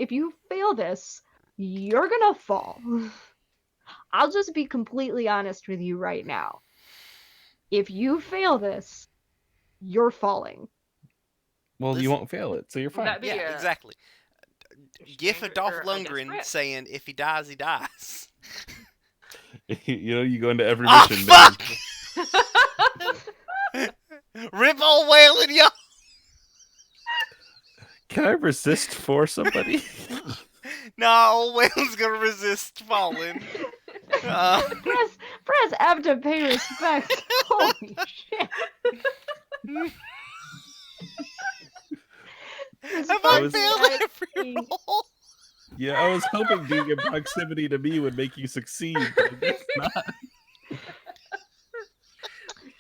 this, you're gonna fall. I'll just be completely honest with you right now. If you fail this, you're falling. Well, Listen. you won't fail it, so you're Would fine. that be Yeah, a exactly. Gif of Dolph or a Lundgren desperate? saying, "If he dies, he dies." You go into every Oh, mission. fuck! Rip old Waylon, yo! Can I resist for somebody? Nah, old Waylon's gonna resist falling. Press F to pay respect. Holy shit. Brian's Have I I was- failed every Please. roll? Yeah, I was hoping being in proximity to me would make you succeed, but I guess not.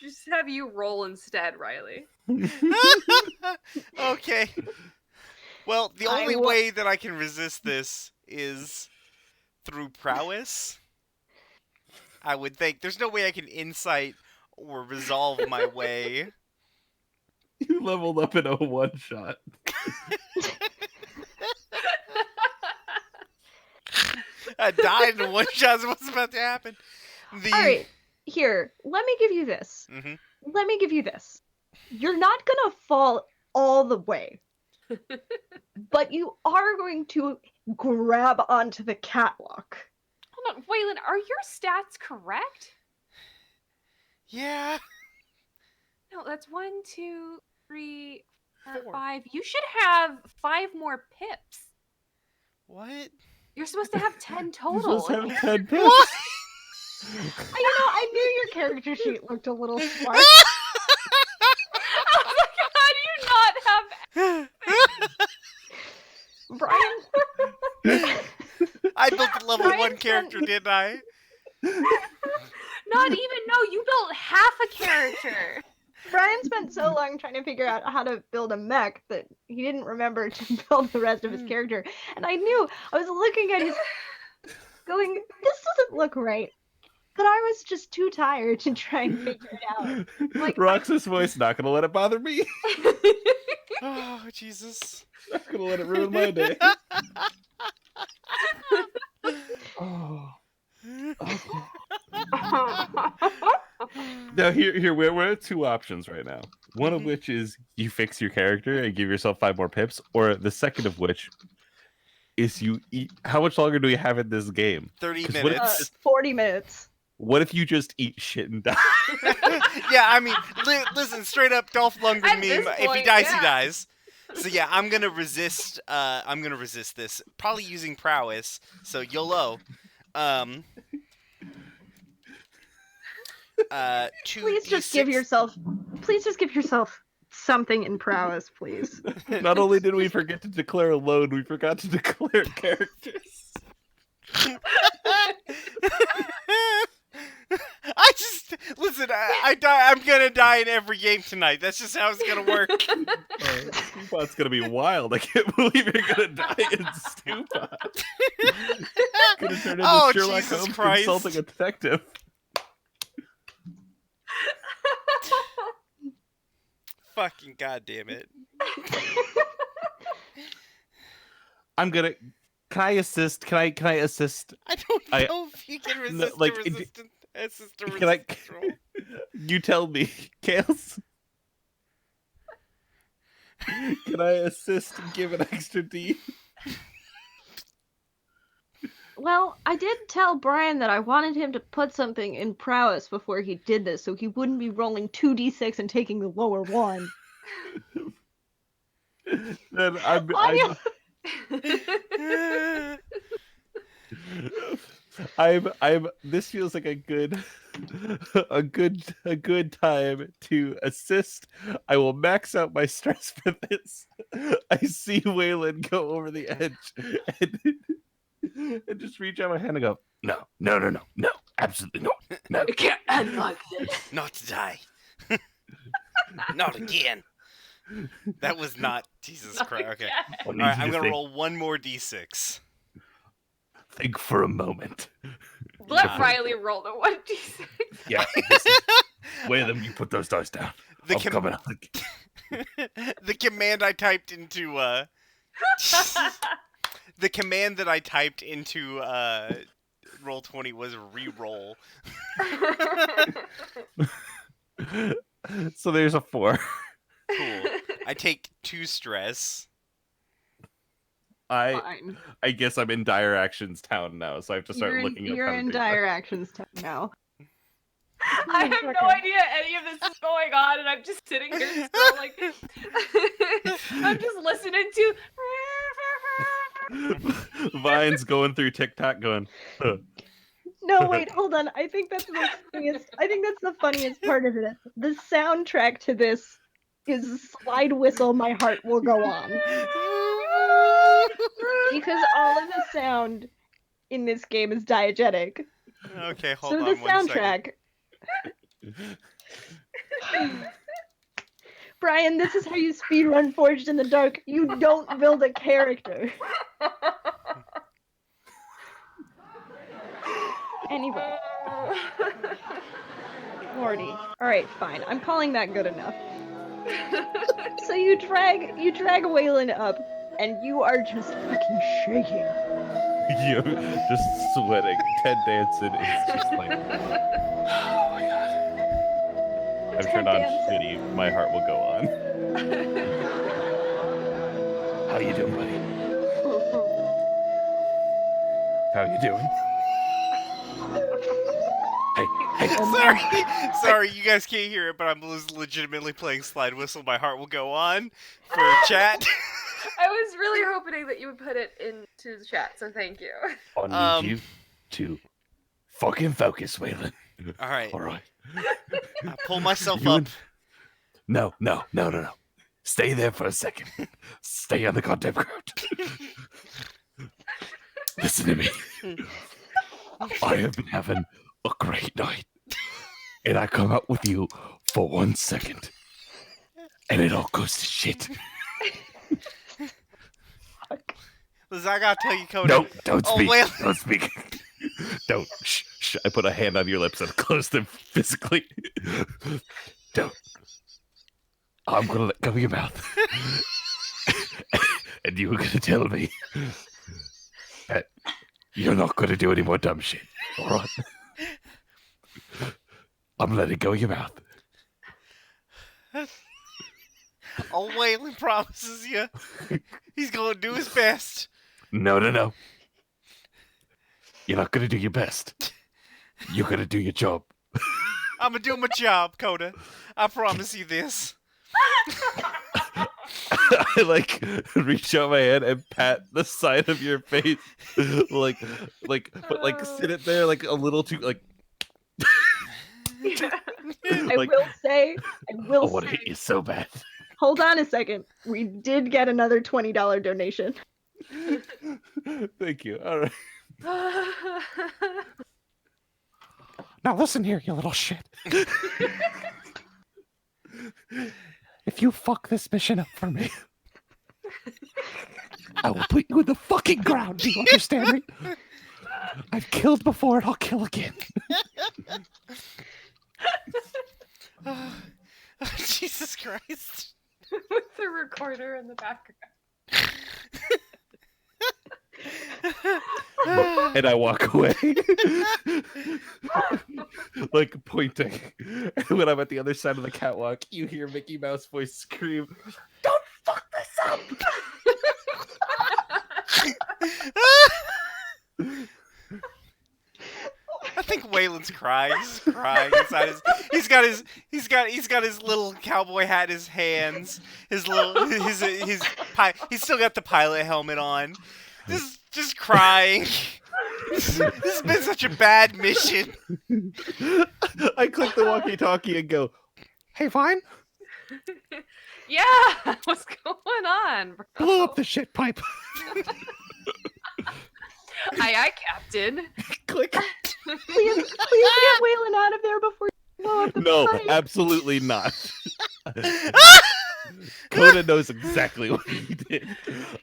Just have you roll instead, Riley. Okay. Well, the I only wa- way that I can resist this is through prowess. I would think. There's no way I can insight or resolve my way. You leveled up in a one shot. I died in one shot. What's about to happen? The... All right, here. Let me give you this. Mhm. Let me give you this. You're not gonna fall all the way, but you are going to grab onto the catwalk. Hold on, Waylon, are your stats correct? Yeah. No, that's 1, 2, 3, 4, Four. 5. You should have 5 more pips. What? You're supposed to have 10 You're total. supposed to have 10 pips. What? I knew your character sheet looked a little smart. I was like, how do you not have Brian, I built a level Brian 1 character, didn't I? Not even, no, you built half a character. Brian spent so long trying to figure out how to build a mech that he didn't remember to build the rest of his character. And I was looking at his, going, this doesn't look right. But I was just too tired to try and figure it out. Like, Roxas' voice, not gonna let it bother me. Oh, Jesus. Not gonna let it ruin my day. Oh. Okay. Now here we're at two options right now. One of which is you fix your character and give yourself 5 more pips, or the second of which is you eat. How much longer do we have in this game? 30 'Cause what if- minutes. 40 minutes. What if you just eat shit and die? Yeah, I mean, listen, straight up Dolph Lundgren At meme. this If he point, dies, he yeah. dies. So yeah, I'm gonna resist. I'm gonna resist this. Probably using prowess. So YOLO. Two Please just give D6. yourself something in prowess, please. Not only did we forget to declare a load, we forgot to declare characters. I just listen. I die. I'm gonna die in every game tonight. That's just how it's gonna work. Stewpot's gonna be wild. I can't believe you're gonna die in Stewpot. Gonna turn into Oh, Sherlock Jesus Holmes Christ. consulting a detective. Fucking goddamn it! I'm gonna. Can I assist? Can I assist? I don't I- know if you can No, resist like, a it- resistant. Assist a Can I? resistance roll. You tell me, Chaos. Can I assist and give an extra D? Well, I did tell Brian that I wanted him to put something in prowess before he did this, so he wouldn't be rolling 2d6 and taking the lower one. Then I'm this feels like a good time to assist. I will max out my stress for this. I see Waylon go over the edge and just reach out my hand and go, no, absolutely no. It can't end like this. Not to die. Not again. That was not Jesus Christ. Okay. All right, I'm gonna roll one more d6. Think for a moment. Let Yeah. Riley roll the 1d6. Yeah. Waylon, you put those dice down. The, I'm coming out. the command I typed into the command that I typed into Roll20 was re-roll. So there's a 4. Cool. I take 2 stress. Fine. I guess I'm in Dire Actions town now, so I have to start looking up. You're how to in do that. dire actions time now. I have no idea any of this is going on, and I'm just sitting here still like I'm just listening to Vine's going through TikTok, going. "Huh." No, wait, hold on. I think that's the funniest part of it. The soundtrack to this is slide whistle, my heart will go on. Because all of the sound in this game is diegetic. Okay, hold So on the 1 second. soundtrack. Brian, this is how you speedrun Forged in the Dark. You don't build a character. Anyway. Lordy. Alright, fine. I'm calling that good enough. So you drag Waylon up, and you are just fucking shaking. You're just sweating. Ted Danson is just like, oh my god. I've Ted turned on Danson. shitty. My heart will go on. How you doing, buddy? How you doing? Hey, Sorry, you guys can't hear it, but I'm legitimately playing Slide Whistle. My heart will go on for chat. I was really hoping that you would put it into the chat, so thank you. I need you to fucking focus, Waylon. All right. All right. I pull myself You up. No. Stay there for a second. Stay on the goddamn ground. Listen to me. I have been having a great night. And I come out with you for 1 second. And it all goes to shit. Listen, I gotta tell you, Coda. No, don't speak. Well. Don't speak. Don't. Shh. I put a hand on your lips and close them physically. Don't. I'm gonna let go of your mouth. And you were gonna tell me that you're not gonna do any more dumb shit. Alright? I'm letting go of your mouth. Oh, Waylon promises you he's gonna do his best. No. You're not gonna do your best. You're gonna do your job. I'm gonna do my job, Coda. I promise you this. I like reach out my hand and pat the side of your face, but sit it there like a little too like. I will say, I want to hit you so bad. hold on a second. We did get another $20 donation. Thank you. All right. Now listen here, you little shit. If you fuck this mission up for me, I will put you in the fucking ground. Do you understand me? I've killed before and I'll kill again. Oh, Jesus Christ. With the recorder in the background. And I walk away, like pointing. And when I'm at the other side of the catwalk, you hear Mickey Mouse voice scream, "Don't fuck this up!" I think Waylon's crying. He's crying inside his. He's got his little cowboy hat in his hands. His he's still got the pilot helmet on. Just crying. This has been such a bad mission. I click the walkie-talkie and go, Hey, Vine, Yeah, what's going on, bro? blow up the shit pipe. Aye, Captain. click. Please get Waylon out of there before you blow up the No, pipe. absolutely not. Coda knows exactly what he did.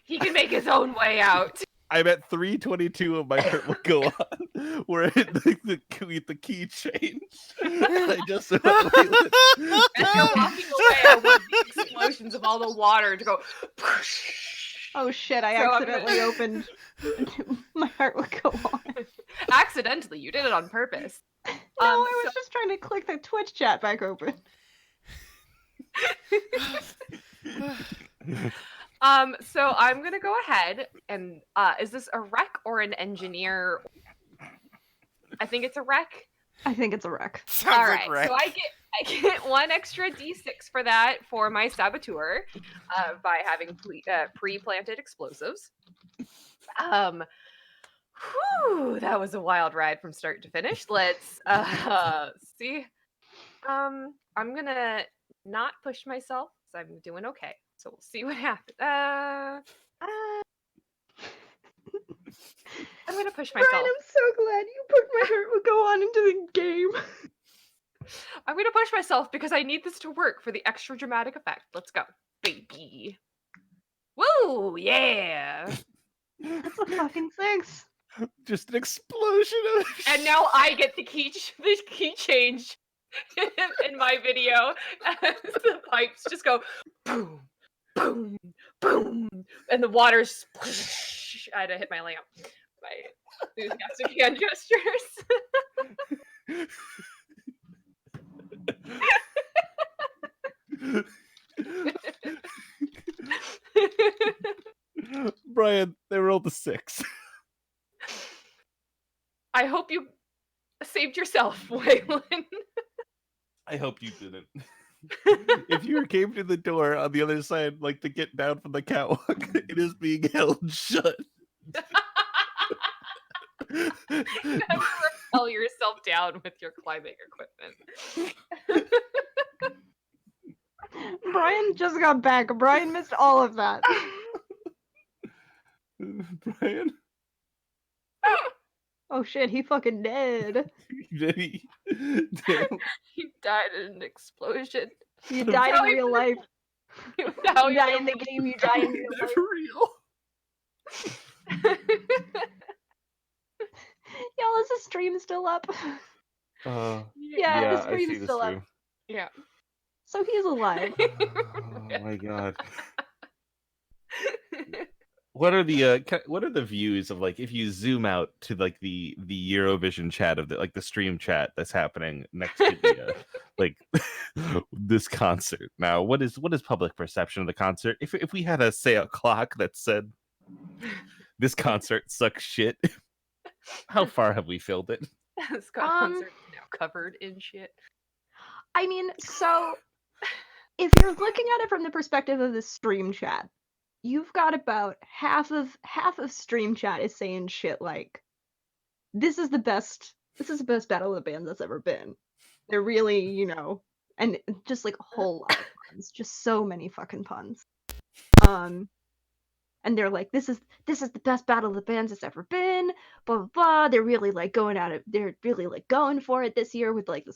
He can make his own way out. I'm at 322 and my heart will go on. We're at the key change. I just As you're walking away, I want the explosions of all the water to go. Oh shit, I So I'm accidentally opened. My heart would go on. Accidentally, you did it on purpose. No, I was just trying to click the Twitch chat back open. So I'm gonna go ahead and is this a wreck or an engineer? I think it's a wreck. I think it's a wreck. Sounds All like right, wreck. so I get 1 extra D6 for that for my saboteur, by having pre-planted explosives. Whew, that was a wild ride from start to finish. Let's see. I'm gonna not push myself So I'm doing okay. So we'll see what happens. I'm gonna push myself. Brian, I'm so glad you put my heart will go on into the game. I'm gonna push myself because I need this to work for the extra dramatic effect. Let's go, baby. Woo! Yeah. That's a fucking 6. Just an explosion of And now I get the key change in my video as the pipes just go boom, boom, boom, and the water's. I had to hit my lamp. My enthusiastic hand gestures. Brian, they rolled a 6. I hope you saved yourself, Waylon. I hope you didn't. If you came to the door on the other side, like to get down from the catwalk, it is being held shut. You have to repel yourself down with your climbing equipment. Brian just got back. Brian missed all of that. Brian? Oh shit, he fucking dead. Did he? Damn. He died in an explosion. You died in real life. Now You die in the game, you die in real life. For real. Y'all, is the stream still up? Yeah, Yeah, the I stream see is the still stream. up. Yeah. So he's alive. Oh my god. What are the views of, like, if you zoom out to like the Eurovision chat of the stream chat that's happening next to the like this concert? Now, what is public perception of the concert? If we had a clock that said this concert sucks shit, how far have we filled it? This concert is now covered in shit. I mean, so if you're looking at it from the perspective of the stream chat, you've got about half of stream chat is saying shit like, this is the best battle of the bands that's ever been. They're really, and just like a whole lot of puns, just so many fucking puns. And they're like, this is the best battle of the bands that's ever been, blah blah blah. They're really like going at it. They're really like going for it this year with like the